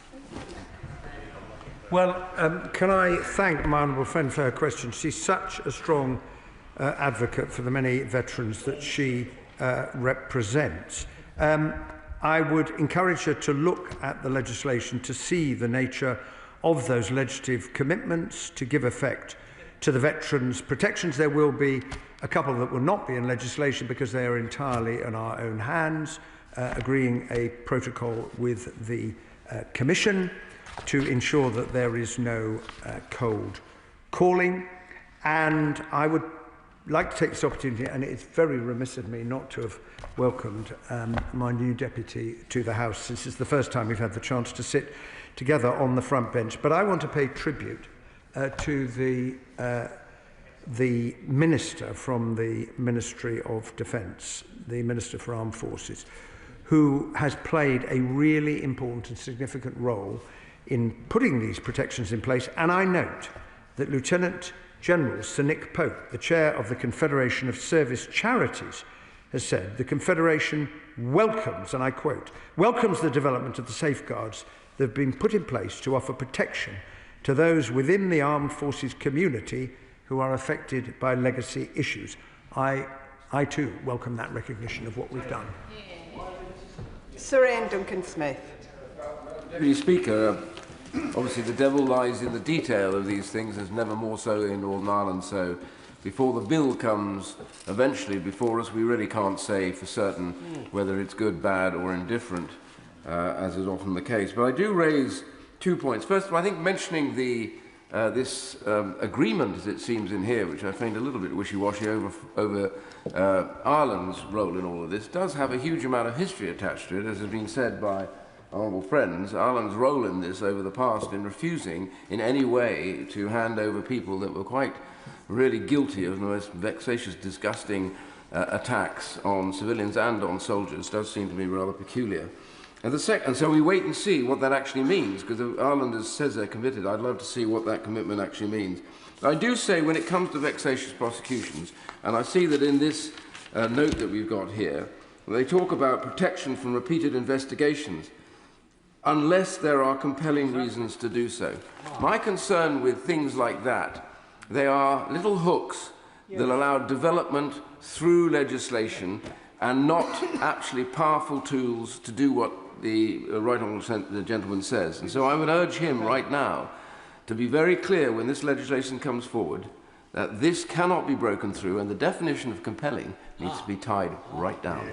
Well, can I thank my honourable friend for her question. She's such a strong advocate for the many veterans that she represents. I would encourage her to look at the legislation to see the nature of those legislative commitments to give effect to the veterans' protections. There will be a couple that will not be in legislation because they are entirely in our own hands, agreeing a protocol with the Commission to ensure that there is no cold calling. And I would like to take this opportunity, and it's very remiss of me not to have welcomed my new deputy to the House. This is the first time we've had the chance to sit together on the front bench. But I want to pay tribute to the Minister from the Ministry of Defence, the Minister for Armed Forces, who has played a really important and significant role in putting these protections in place. And I note that Lieutenant General Sir Nick Pope, the chair of the Confederation of Service Charities, has said the Confederation welcomes, and I quote, welcomes the development of the safeguards that have been put in place to offer protection to those within the armed forces community who are affected by legacy issues. I too welcome that recognition of what we've done. Sir Ian Duncan-Smith. Deputy Speaker, obviously the devil lies in the detail of these things, as never more so in Northern Ireland. So before the bill comes eventually before us, we really can't say for certain whether it's good, bad or indifferent, as is often the case. But I do raise 2 points. First of all, I think mentioning this agreement, as it seems in here, which I find a little bit wishy-washy over Ireland's role in all of this, does have a huge amount of history attached to it, as has been said by honourable friends. Ireland's role in this over the past in refusing in any way to hand over people that were quite really guilty of the most vexatious, disgusting attacks on civilians and on soldiers does seem to me rather peculiar. And so we wait and see what that actually means, because Ireland says they're committed. I'd love to see what that commitment actually means. I do say when it comes to vexatious prosecutions, and I see that in this note that we've got here, they talk about protection from repeated investigations, unless there are compelling reasons to do so. My concern with things like that, they are little hooks that allow development through legislation and not actually powerful tools to do what the right honourable gentleman says. And so I would urge him right now to be very clear when this legislation comes forward that this cannot be broken through, and the definition of compelling needs to be tied right down.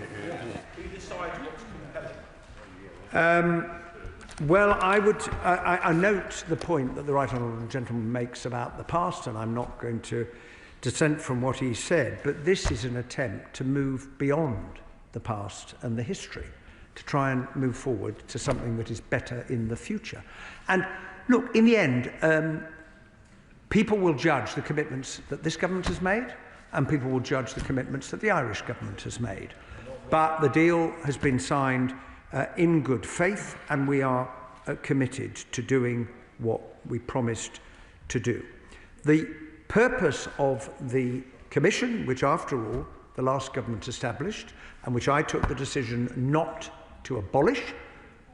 Well, I note the point that the right honourable gentleman makes about the past, and I'm not going to dissent from what he said, but this is an attempt to move beyond the past and the history, to try and move forward to something that is better in the future. And look, in the end, people will judge the commitments that this government has made, and people will judge the commitments that the Irish government has made. But the deal has been signed in good faith, and we are committed to doing what we promised to do. The purpose of the Commission, which after all the last government established, and which I took the decision not to abolish,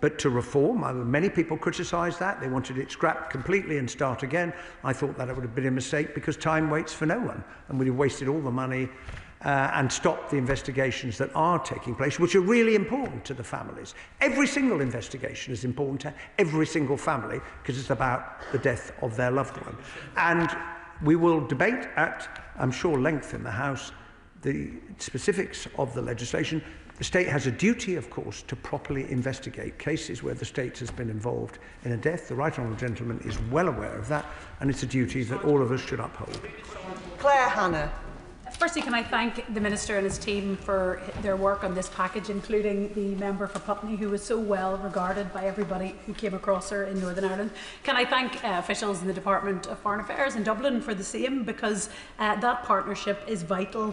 but to reform. Many people criticised that. They wanted it scrapped completely and start again. I thought that it would have been a mistake because time waits for no one, and we'd have wasted all the money and stopped the investigations that are taking place, which are really important to the families. Every single investigation is important to every single family because it's about the death of their loved one. And we will debate at, I'm sure, length in the House the specifics of the legislation. The state has a duty, of course, to properly investigate cases where the state has been involved in a death. The Right Honourable Gentleman is well aware of that, and it's a duty that all of us should uphold. Claire Hannah. Firstly, can I thank the Minister and his team for their work on this package, including the member for Putney, who was so well regarded by everybody who came across her in Northern Ireland. Can I thank officials in the Department of Foreign Affairs in Dublin for the same, because that partnership is vital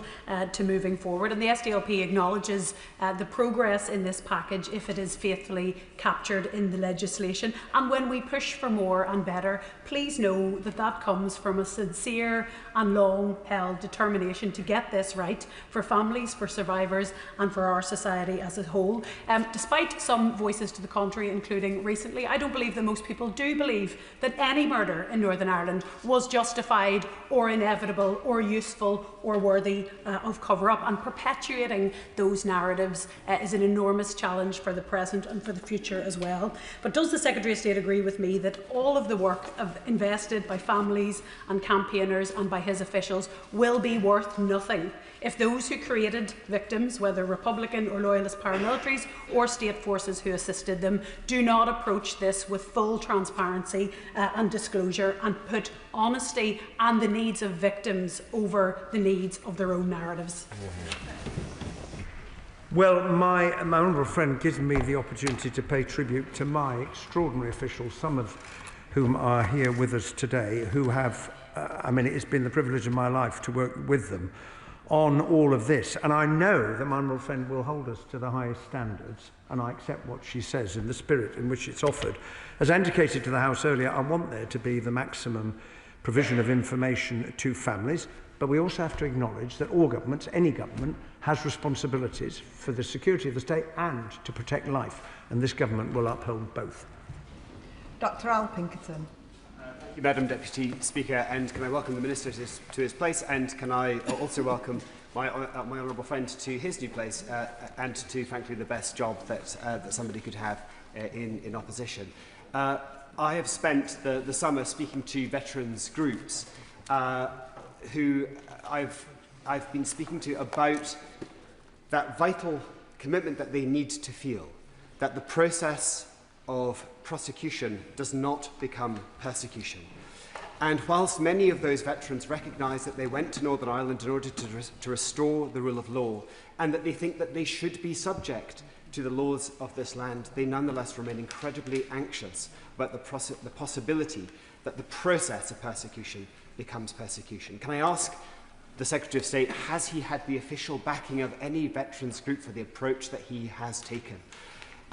to moving forward. And the SDLP acknowledges the progress in this package if it is faithfully captured in the legislation. And when we push for more and better, please know that that comes from a sincere and long-held determination to get this right for families, for survivors and for our society as a whole. Despite some voices to the contrary, including recently, I don't believe that most people do believe that any murder in Northern Ireland was justified or inevitable or useful or worthy of cover-up, and perpetuating those narratives is an enormous challenge for the present and for the future as well. But does the Secretary of State agree with me that all of the work invested by families and campaigners and by his officials will be worth nothing if those who created victims, whether Republican or Loyalist paramilitaries or state forces who assisted them, do not approach this with full transparency and disclosure and put honesty and the needs of victims over the needs of their own narratives? Well, my honourable friend gives me the opportunity to pay tribute to my extraordinary officials, some of whom are here with us today, who have, it's been the privilege of my life to work with them on all of this. And I know that my honourable friend will hold us to the highest standards, and I accept what she says in the spirit in which it's offered. As I indicated to the House earlier, I want there to be the maximum provision of information to families, but we also have to acknowledge that all governments, any government, has responsibilities for the security of the state and to protect life, and this government will uphold both. Dr Al Pinkerton. Thank you, Madam Deputy Speaker, and can I welcome the Minister to his place, and can I also welcome my honourable friend to his new place, and to, frankly, the best job that somebody could have in opposition. I have spent the summer speaking to veterans groups who I've been speaking to about that vital commitment that they need to feel, that the process of prosecution does not become persecution. And whilst many of those veterans recognise that they went to Northern Ireland in order to restore the rule of law, and that they think that they should be subject to the laws of this land, they nonetheless remain incredibly anxious about the possibility that the process of persecution becomes persecution. Can I ask the Secretary of State, has he had the official backing of any veterans group for the approach that he has taken?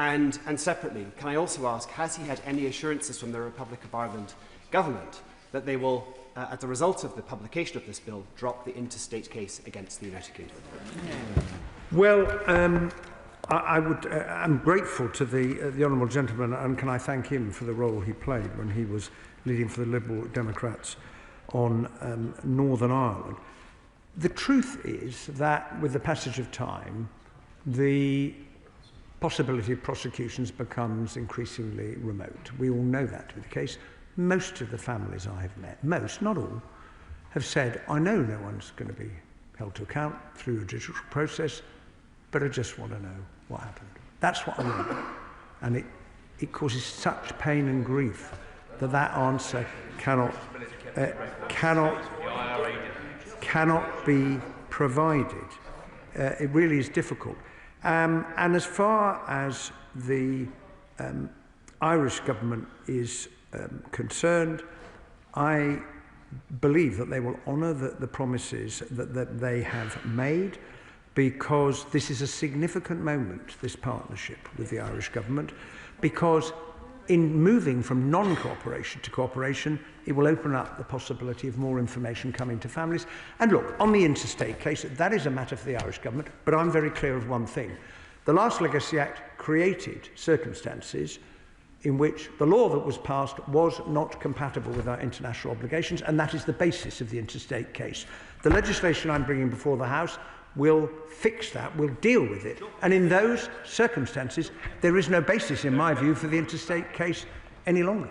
And separately, can I also ask, has he had any assurances from the Republic of Ireland government that they will, as a result of the publication of this bill, drop the interstate case against the United Kingdom? Well, I'm grateful to the honourable gentleman, and can I thank him for the role he played when he was leading for the Liberal Democrats on Northern Ireland. The truth is that with the passage of time, the possibility of prosecutions becomes increasingly remote. We all know that to be the case. Most of the families I have met, most, not all, have said, I know no one's going to be held to account through a judicial process, but I just want to know what happened. That's what I want. And it causes such pain and grief that answer cannot be provided. It really is difficult. And as far as the Irish government is concerned, I believe that they will honour the promises that they have made. because this is a significant moment, this partnership with the Irish government, because in moving from non-cooperation to cooperation, it will open up the possibility of more information coming to families. And look, on the interstate case, that is a matter for the Irish government, but I'm very clear of one thing. The last Legacy Act created circumstances in which the law that was passed was not compatible with our international obligations, and that is the basis of the interstate case. The legislation I'm bringing before the House will fix that, will deal with it. And in those circumstances, there is no basis, in my view, for the interstate case any longer.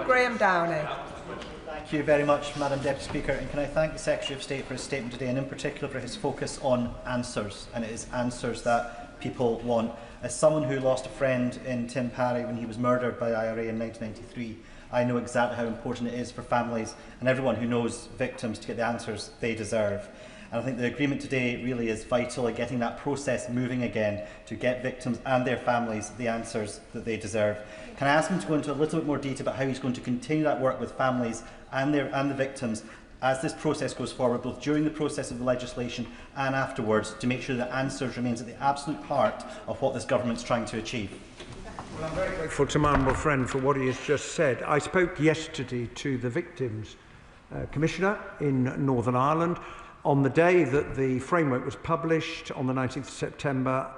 Graham Downey. Thank you very much, Madam Deputy Speaker. And can I thank the Secretary of State for his statement today, and in particular for his focus on answers. And it is answers that people want. As someone who lost a friend in Tim Parry when he was murdered by IRA in 1993, I know exactly how important it is for families and everyone who knows victims to get the answers they deserve. And I think the agreement today really is vital in getting that process moving again to get victims and their families the answers that they deserve. Can I ask him to go into a little bit more detail about how he's going to continue that work with families and the victims as this process goes forward, both during the process of the legislation and afterwards, to make sure that answers remains at the absolute heart of what this government is trying to achieve? Well, I'm very grateful to my honourable friend for what he has just said. I spoke yesterday to the Victims Commissioner in Northern Ireland. On the day that the framework was published, on the 19th of September,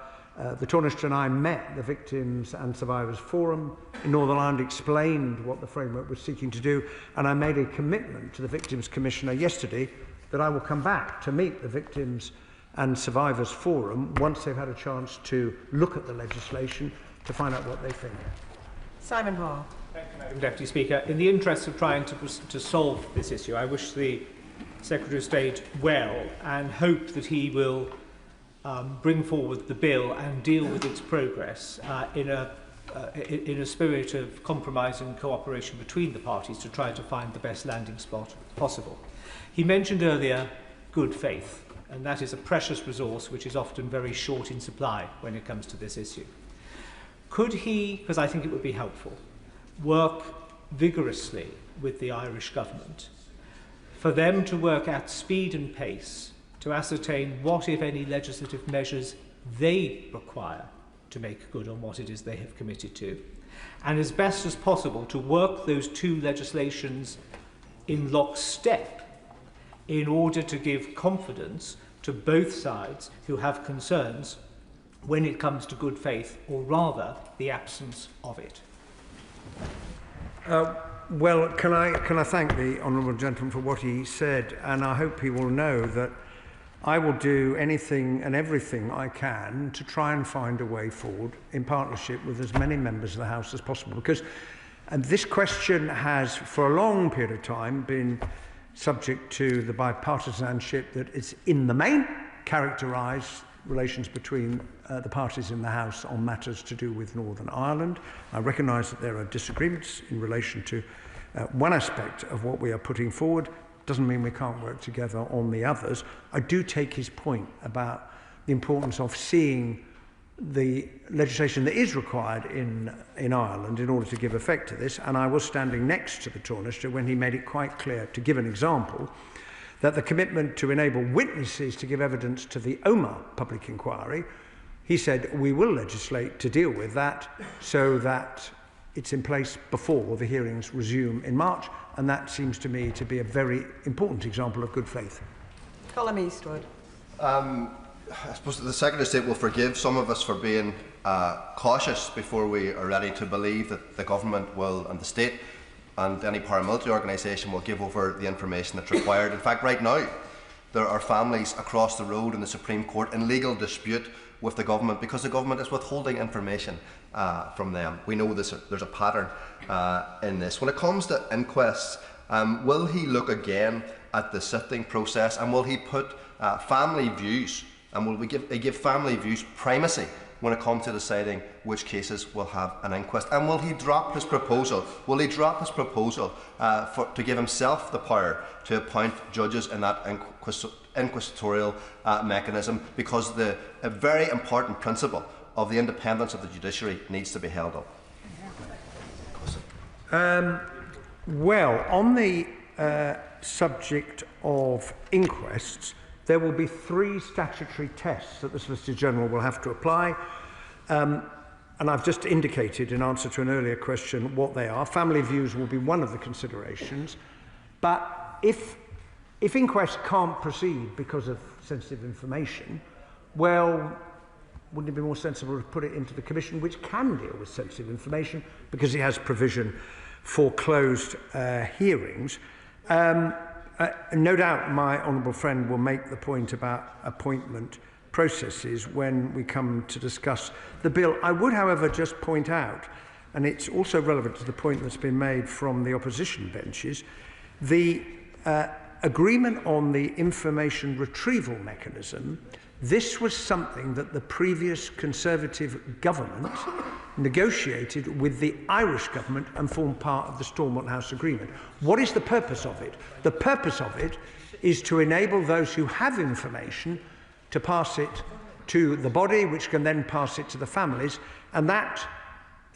the Taoiseach and I met the Victims and Survivors Forum in Northern Ireland, explained what the framework was seeking to do, and I made a commitment to the Victims Commissioner yesterday that I will come back to meet the Victims and Survivors Forum once they've had a chance to look at the legislation to find out what they think. Simon Hall. Thank you, Madam Deputy Speaker. In the interest of trying to solve this issue, I wish the Secretary of State well and hope that he will bring forward the bill and deal with its progress in a spirit of compromise and cooperation between the parties to try to find the best landing spot possible. He mentioned earlier good faith, and that is a precious resource which is often very short in supply when it comes to this issue. Could he, because I think it would be helpful, work vigorously with the Irish government for them to work at speed and pace to ascertain what, if any, legislative measures they require to make good on what it is they have committed to, and as best as possible to work those two legislations in lockstep in order to give confidence to both sides who have concerns when it comes to good faith, or rather the absence of it. Well, can I thank the honourable gentleman for what he said, and I hope he will know that I will do anything and everything I can to try and find a way forward in partnership with as many members of the House as possible, because this question has for a long period of time been subject to the bipartisanship that is in the main characterised relations between the parties in the House on matters to do with Northern Ireland. I recognise that there are disagreements in relation to one aspect of what we are putting forward. Doesn't mean we can't work together on the others. I do take his point about the importance of seeing the legislation that is required in Ireland in order to give effect to this, and I was standing next to the Taoiseach when he made it quite clear, to give an example, that the commitment to enable witnesses to give evidence to the Omagh public inquiry, he said we will legislate to deal with that so that it's in place before the hearings resume in March, and that seems to me to be a very important example of good faith. Colm Eastwood. I suppose that the Secretary of State will forgive some of us for being cautious before we are ready to believe that the government will, and the state and any paramilitary organisation will give over the information that's required. In fact, right now, there are families across the road in the Supreme Court in legal dispute with the government because the government is withholding information from them. We know there's a pattern in this. When it comes to inquests, will he look again at the sifting process, and will he put family views, and will we give family views primacy when it comes to deciding which cases will have an inquest? And will he drop his proposal? Will he drop his proposal to give himself the power to appoint judges in that inquisitorial mechanism? Because a very important principle of the independence of the judiciary needs to be held up. Well, on the subject of inquests, there will be 3 statutory tests that the Solicitor General will have to apply. And I've just indicated in answer to an earlier question what they are. Family views will be one of the considerations. But if inquests can't proceed because of sensitive information, well, wouldn't it be more sensible to put it into the Commission, which can deal with sensitive information because it has provision for closed hearings? No doubt my honourable friend will make the point about appointment processes when we come to discuss the bill. I would, however, just point out, and it's also relevant to the point that's been made from the opposition benches, the agreement on the information retrieval mechanism. This was something that the previous Conservative government negotiated with the Irish government and formed part of the Stormont House Agreement. What is the purpose of it? The purpose of it is to enable those who have information to pass it to the body, which can then pass it to the families, and that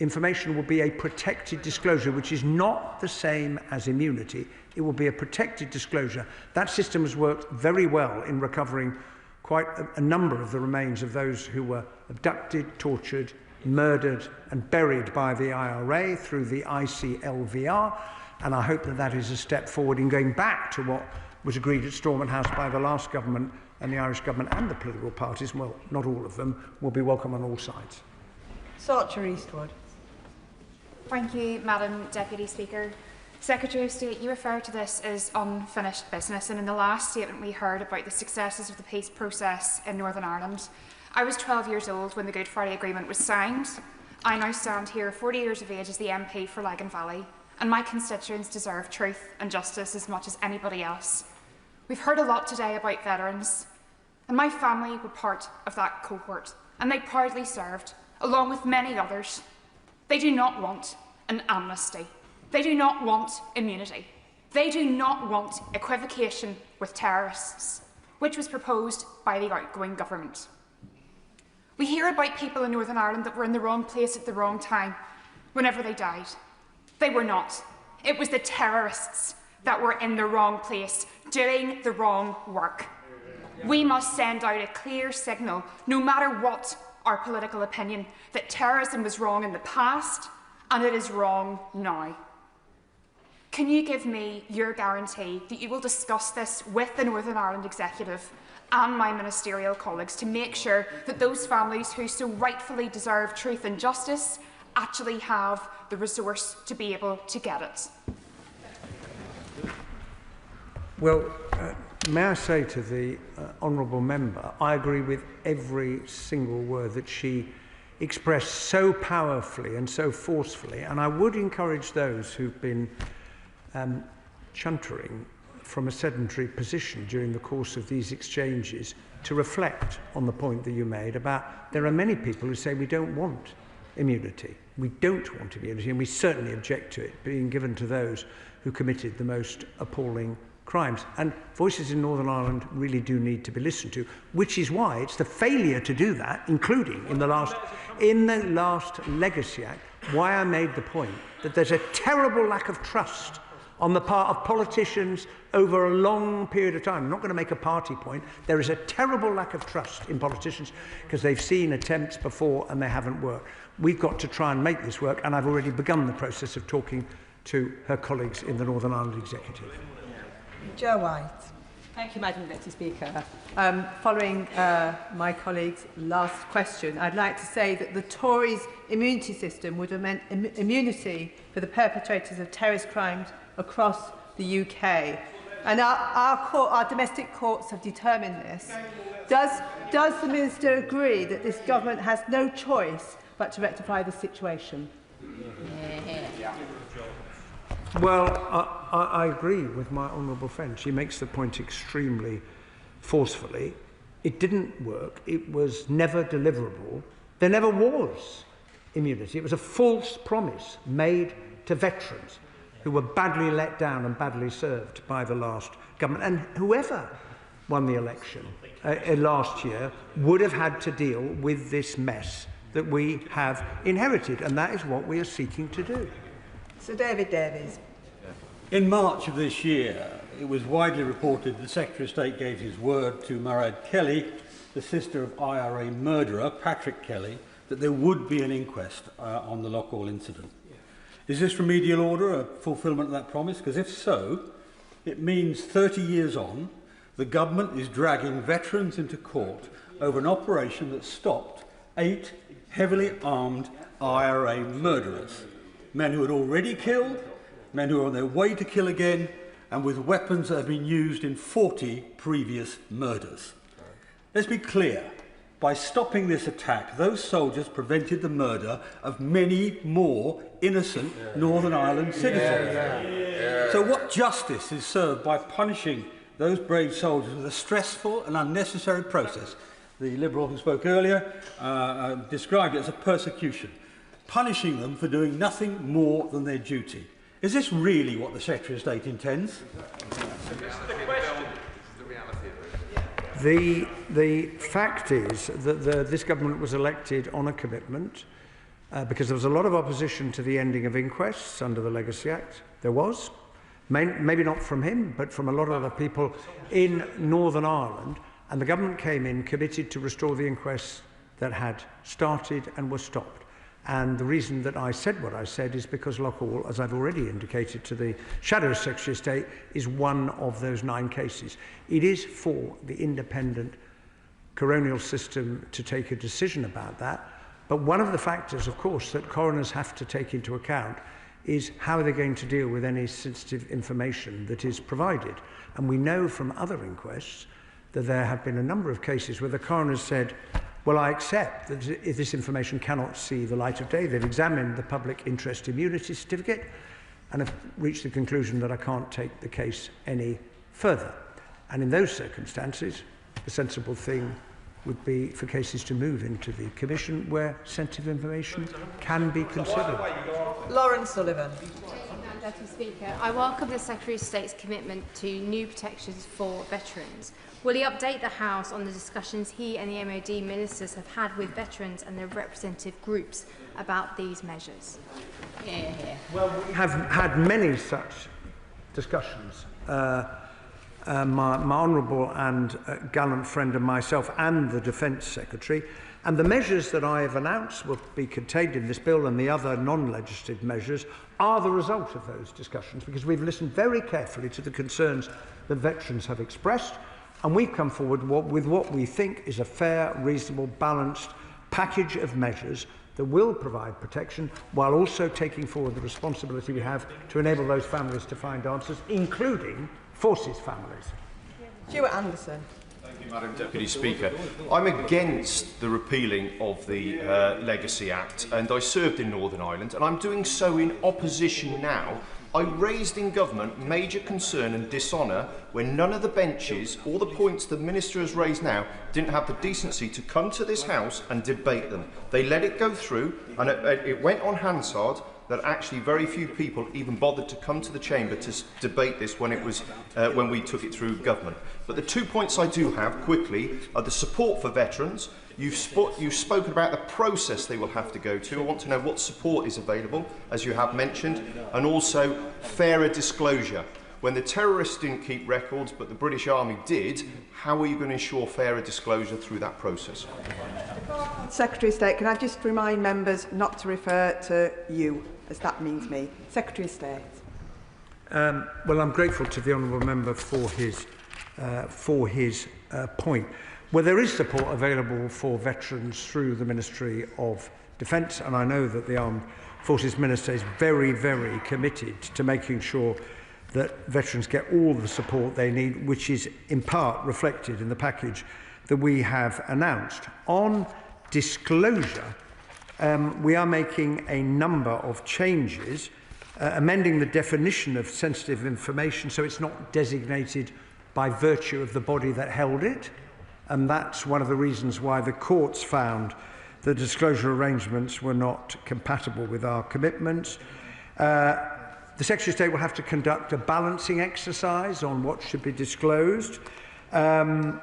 information will be a protected disclosure, which is not the same as immunity. It will be a protected disclosure. That system has worked very well in recovering quite a number of the remains of those who were abducted, tortured, murdered and buried by the IRA through the ICLVR, and I hope that that is a step forward in going back to what was agreed at Stormont House by the last government and the Irish government and the political parties. Well, not all of them will be welcome on all sides. Sorcher Eastwood. Thank you, Madam Deputy Speaker. Secretary of State, you refer to this as unfinished business, and in the last statement we heard about the successes of the peace process in Northern Ireland. I was 12 years old when the Good Friday Agreement was signed. I now stand here 40 years of age as the MP for Lagan Valley, and my constituents deserve truth and justice as much as anybody else. We've heard a lot today about veterans, and my family were part of that cohort, and they proudly served, along with many others. They do not want an amnesty. They do not want immunity. They do not want equivocation with terrorists, which was proposed by the outgoing government. We hear about people in Northern Ireland that were in the wrong place at the wrong time whenever they died. They were not. It was the terrorists that were in the wrong place, doing the wrong work. We must send out a clear signal, no matter what our political opinion, that terrorism was wrong in the past and it is wrong now. Can you give me your guarantee that you will discuss this with the Northern Ireland Executive and my ministerial colleagues to make sure that those families who so rightfully deserve truth and justice actually have the resource to be able to get it? Well, may I say to the honourable member, I agree with every single word that she expressed so powerfully and so forcefully, and I would encourage those who've been chuntering from a sedentary position during the course of these exchanges to reflect on the point that you made about there are many people who say we don't want immunity. We don't want immunity, and we certainly object to it being given to those who committed the most appalling crimes. And voices in Northern Ireland really do need to be listened to, which is why it's the failure to do that, including in the last Legacy Act, why I made the point that there's a terrible lack of trust on the part of politicians over a long period of time. I'm not going to make a party point. There is a terrible lack of trust in politicians because they've seen attempts before and they haven't worked. We've got to try and make this work, and I've already begun the process of talking to her colleagues in the Northern Ireland Executive. Joe White. Thank you, Madam Deputy Speaker. Following my colleague's last question, I'd like to say that the Tories' immunity system would have meant immunity for the perpetrators of terrorist crimes across the UK. And our domestic courts have determined this. Does the Minister agree that this government has no choice but to rectify the situation? Well, I agree with my honourable friend. She makes the point extremely forcefully. It didn't work. It was never deliverable. There never was immunity. It was a false promise made to veterans who were badly let down and badly served by the last government. And whoever won the election last year would have had to deal with this mess that we have inherited, and that is what we are seeking to do. Sir David Davies. In March of this year, it was widely reported the Secretary of State gave his word to Mairead Kelly, the sister of IRA murderer Patrick Kelly, that there would be an inquest on the Loughall incident. Is this remedial order a fulfilment of that promise? Because if so, it means 30 years on, the government is dragging veterans into court over an operation that stopped 8 heavily armed IRA murderers, men who had already killed, men who are on their way to kill again, and with weapons that have been used in 40 previous murders. Let's be clear. By stopping this attack, those soldiers prevented the murder of many more innocent Northern Ireland citizens. So what justice is served by punishing those brave soldiers with a stressful and unnecessary process? The Liberal who spoke earlier described it as a persecution, punishing them for doing nothing more than their duty. Is this really what the Secretary of State intends? The fact is that this government was elected on a commitment because there was a lot of opposition to the ending of inquests under the Legacy Act. There was, maybe not from him, but from a lot of other people in Northern Ireland, and the government came in committed to restore the inquests that had started and were stopped. And the reason that I said what I said is because Loughall, as I've already indicated to the Shadow Secretary of State, is one of those 9 cases. It is for the independent coronial system to take a decision about that. But one of the factors, of course, that coroners have to take into account is how they're going to deal with any sensitive information that is provided. And we know from other inquests that there have been a number of cases where the coroner said, well, I accept that if this information cannot see the light of day, they've examined the public interest immunity certificate and have reached the conclusion that I can't take the case any further. And in those circumstances, the sensible thing would be for cases to move into the Commission where sensitive information can be considered. Lauren Sullivan. Deputy Speaker, I welcome the Secretary of State's commitment to new protections for veterans. Will he update the House on the discussions he and the MOD ministers have had with veterans and their representative groups about these measures? Well, we have had many such discussions. My honourable and gallant friend and myself and the Defence Secretary, and the measures that I have announced will be contained in this bill and the other non-legislative measures are the result of those discussions, because we've listened very carefully to the concerns that veterans have expressed, and we've come forward with what we think is a fair, reasonable, balanced package of measures that will provide protection while also taking forward the responsibility we have to enable those families to find answers, including forces families. Stuart Anderson. Thank you, Madam Deputy Speaker. I'm against the repealing of the Legacy Act, and I served in Northern Ireland, and I'm doing so in opposition now. I raised in government major concern and dishonour when none of the benches or the points the Minister has raised now didn't have the decency to come to this House and debate them. They let it go through, and it went on Hansard that actually very few people even bothered to come to the chamber to debate this when it was when we took it through government. But the 2 points I do have quickly are the support for veterans. You've spoken about the process they will have to go to. I want to know what support is available, as you have mentioned, and also fairer disclosure. When the terrorists didn't keep records, but the British Army did, how are you going to ensure fairer disclosure through that process? Secretary of State, can I just remind members not to refer to you, as that means me. Secretary of State. Well, I'm grateful to the honourable member for his point. Well, there is support available for veterans through the Ministry of Defence, and I know that the Armed Forces Minister is very, very committed to making sure that veterans get all the support they need, which is in part reflected in the package that we have announced. On disclosure, we are making a number of changes, amending the definition of sensitive information so it's not designated by virtue of the body that held it. And that's one of the reasons why the courts found the disclosure arrangements were not compatible with our commitments. The Secretary of State will have to conduct a balancing exercise on what should be disclosed. The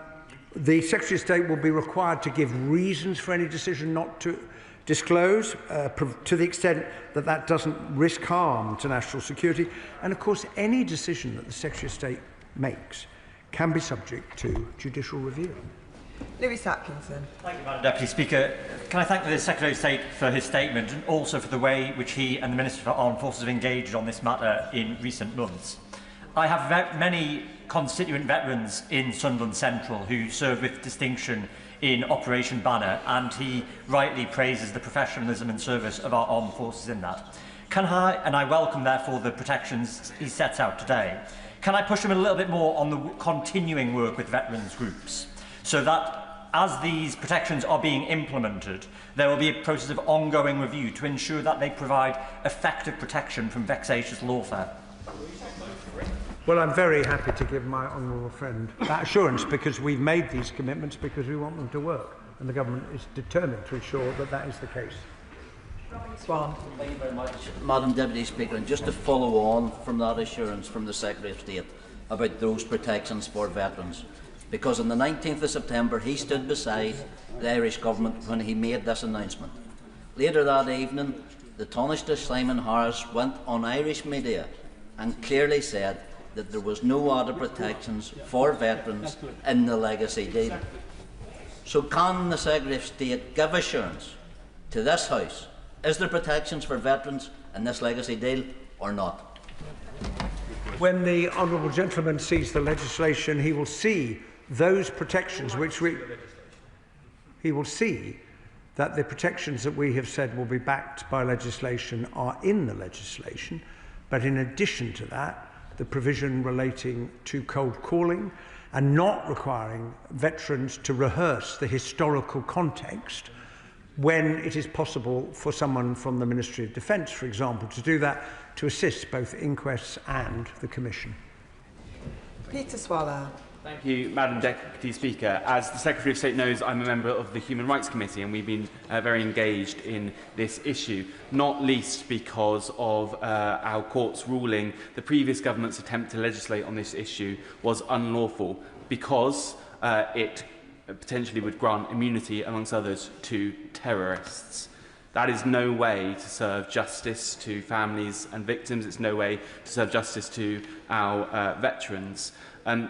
Secretary of State will be required to give reasons for any decision not to disclose, to the extent that that doesn't risk harm to national security. And of course, any decision that the Secretary of State makes can be subject to judicial review. Lewis Atkinson. Thank you, Madam Deputy Speaker. Can I thank the Secretary of State for his statement and also for the way which he and the Minister for Armed Forces have engaged on this matter in recent months. I have many constituent veterans in Sunderland Central who served with distinction in Operation Banner, and he rightly praises the professionalism and service of our armed forces in that. And I welcome, therefore, the protections he sets out today. Can I push him a little bit more on the continuing work with veterans groups, so that as these protections are being implemented, there will be a process of ongoing review to ensure that they provide effective protection from vexatious lawfare? Well, I'm very happy to give my honourable friend that assurance, because we've made these commitments because we want them to work, and the government is determined to ensure that that is the case. Swan. Thank you very much, Madam Deputy Speaker. And just to follow on from that assurance from the Secretary of State about those protections for veterans, because on the 19th of September he stood beside the Irish Government when he made this announcement. Later that evening, the Taoiseach Simon Harris went on Irish media and clearly said that there was no added protections for veterans in the legacy deal. So can the Secretary of State give assurance to this House, is there protections for veterans in this legacy deal or not? When the honourable gentleman sees the legislation, he will see those protections he will see that the protections that we have said will be backed by legislation are in the legislation, but in addition to that, the provision relating to cold calling and not requiring veterans to rehearse the historical context when it is possible for someone from the Ministry of Defence, for example, to do that, to assist both inquests and the Commission. Peter Swallow. Thank you, Madam Deputy Speaker. As the Secretary of State knows, I'm a member of the Human Rights Committee, and we've been very engaged in this issue, not least because of our court's ruling the previous government's attempt to legislate on this issue was unlawful, because it potentially would grant immunity, amongst others, to terrorists. That is no way to serve justice to families and victims. It's no way to serve justice to our veterans.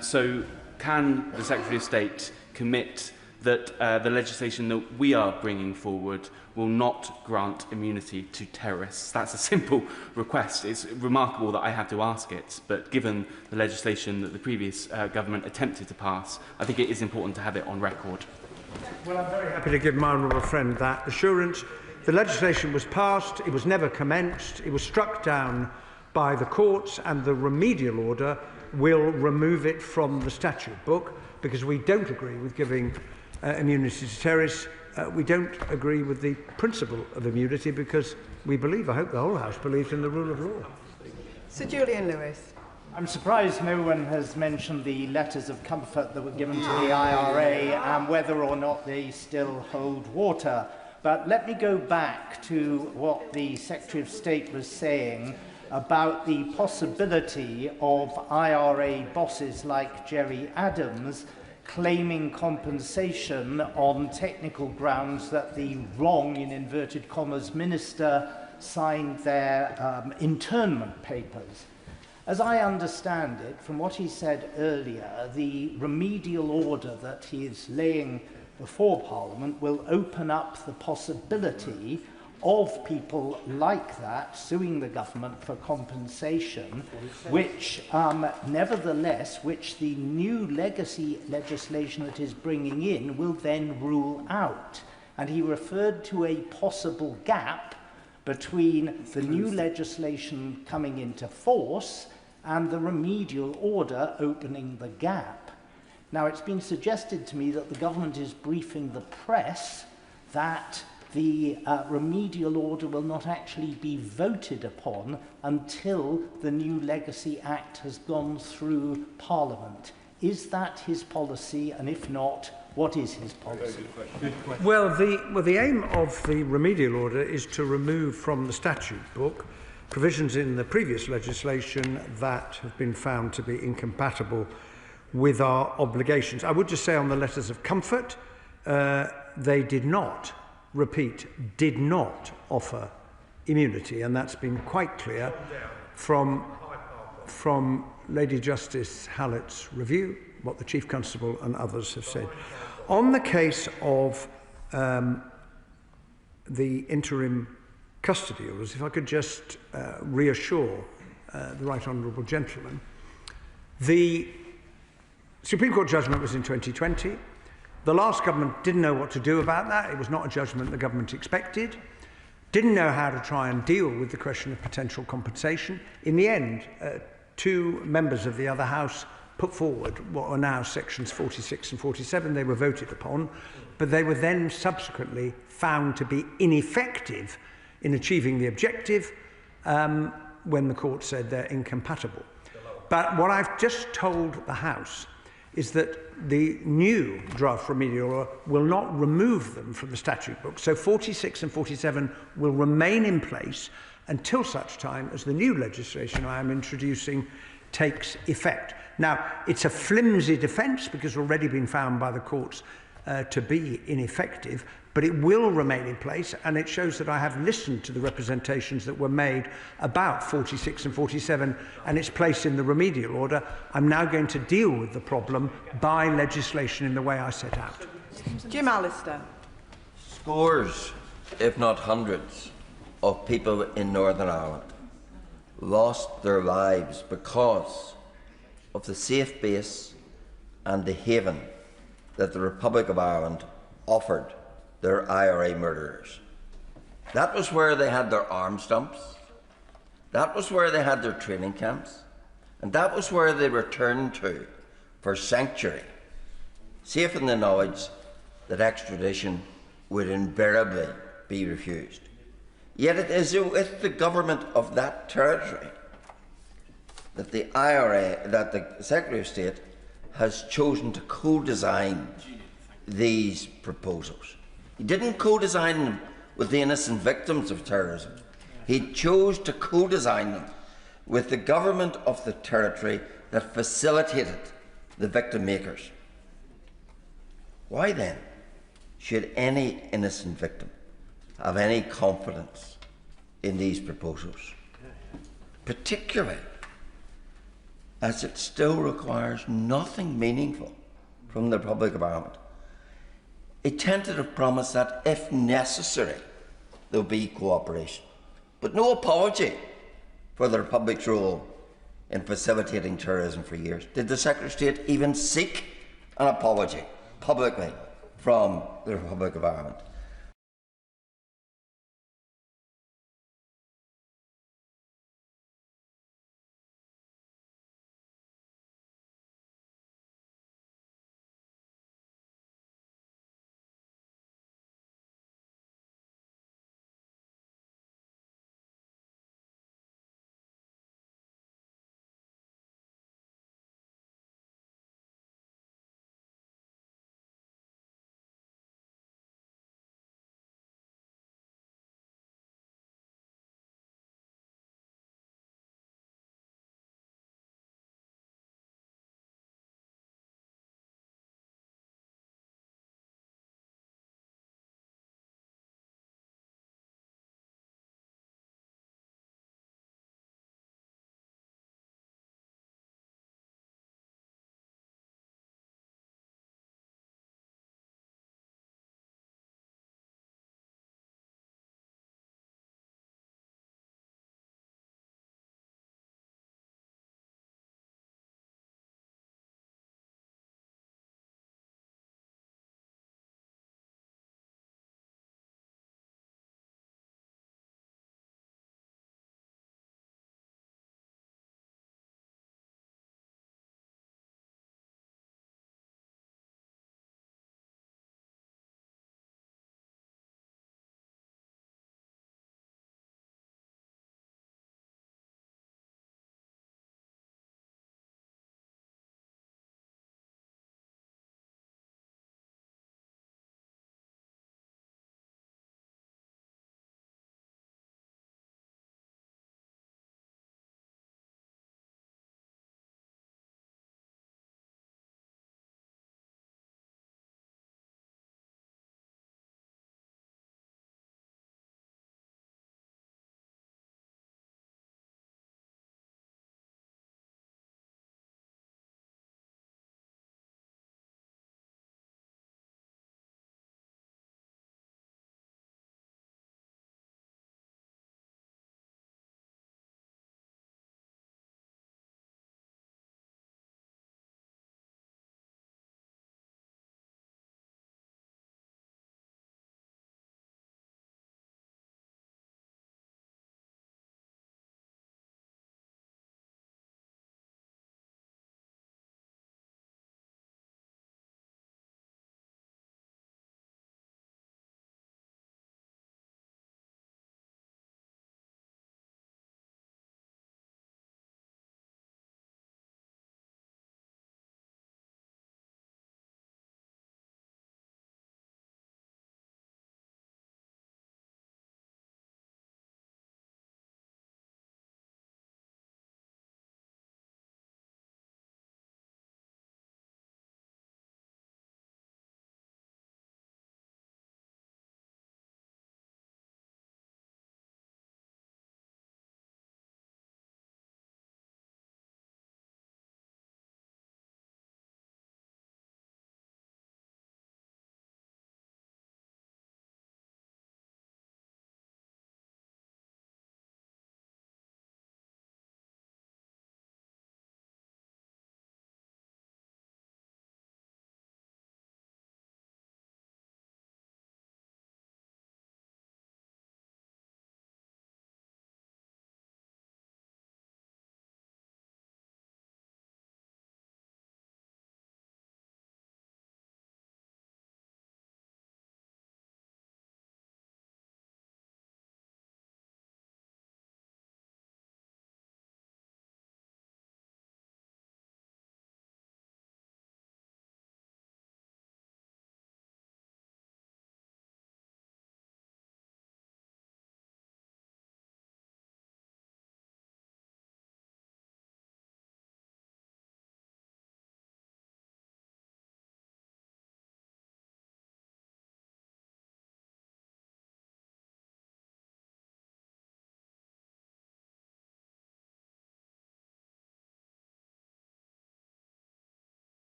So can the Secretary of State commit that the legislation that we are bringing forward will not grant immunity to terrorists? That's a simple request. It's remarkable that I have to ask it, but given the legislation that the previous government attempted to pass, I think it is important to have it on record. Well, I'm very happy to give my honourable friend that assurance. The legislation was passed, it was never commenced, it was struck down by the courts, and the remedial order will remove it from the statute book, because we don't agree with giving immunity to terrorists. We don't agree with the principle of immunity, because we believe, I hope the whole House believes, in the rule of law. Sir Julian Lewis. I'm surprised no one has mentioned the letters of comfort that were given to the IRA and whether or not they still hold water. But let me go back to what the Secretary of State was saying about the possibility of IRA bosses like Jerry Adams claiming compensation on technical grounds that the wrong, in inverted commas, minister signed their internment papers. As I understand it, from what he said earlier, the remedial order that he is laying before Parliament will open up the possibility of people like that suing the government for compensation, which nevertheless, which the new legacy legislation that is bringing in will then rule out. And he referred to a possible gap between the new legislation coming into force and the remedial order opening the gap. Now, it's been suggested to me that the government is briefing the press that the remedial order will not actually be voted upon until the new Legacy Act has gone through Parliament. Is that his policy? And if not, what is his policy? Well, the aim of the remedial order is to remove from the statute book provisions in the previous legislation that have been found to be incompatible with our obligations. I would just say on the letters of comfort, they did not offer immunity, and that's been quite clear from from Lady Justice Hallett's review, what the Chief Constable and others have said. On the case of the interim custody orders, if I could just reassure the Right Honourable Gentleman, the Supreme Court judgment was in 2020. The last government didn't know what to do about that. It was not a judgment the government expected. Didn't know how to try and deal with the question of potential compensation. In the end, 2 members of the other House put forward what are now sections 46 and 47. They were voted upon, but they were then subsequently found to be ineffective in achieving the objective when the court said they're incompatible. But what I've just told the House is that the new draft remedial order will not remove them from the statute book. So 46 and 47 will remain in place until such time as the new legislation I am introducing takes effect. Now, it's a flimsy defence because it's already been found by the courts to be ineffective, but it will remain in place, and it shows that I have listened to the representations that were made about 46 and 47 and its place in the remedial order. I'm now going to deal with the problem by legislation in the way I set out. Jim Allister. Scores, if not hundreds, of people in Northern Ireland lost their lives because of the safe base and the haven that the Republic of Ireland offered their IRA murderers. That was where they had their arms dumps, that was where they had their training camps, and that was where they returned to for sanctuary, safe in the knowledge that extradition would invariably be refused. Yet it is with the government of that territory that the IRA, that the Secretary of State has chosen to co-design these proposals. He didn't co-design them with the innocent victims of terrorism. He chose to co-design them with the government of the territory that facilitated the victim makers. Why then should any innocent victim have any confidence in these proposals? Particularly as it still requires nothing meaningful from the Republic of Ireland. A tentative promise that, if necessary, there will be cooperation, but no apology for the Republic's role in facilitating terrorism for years. Did the Secretary of State even seek an apology publicly from the Republic of Ireland?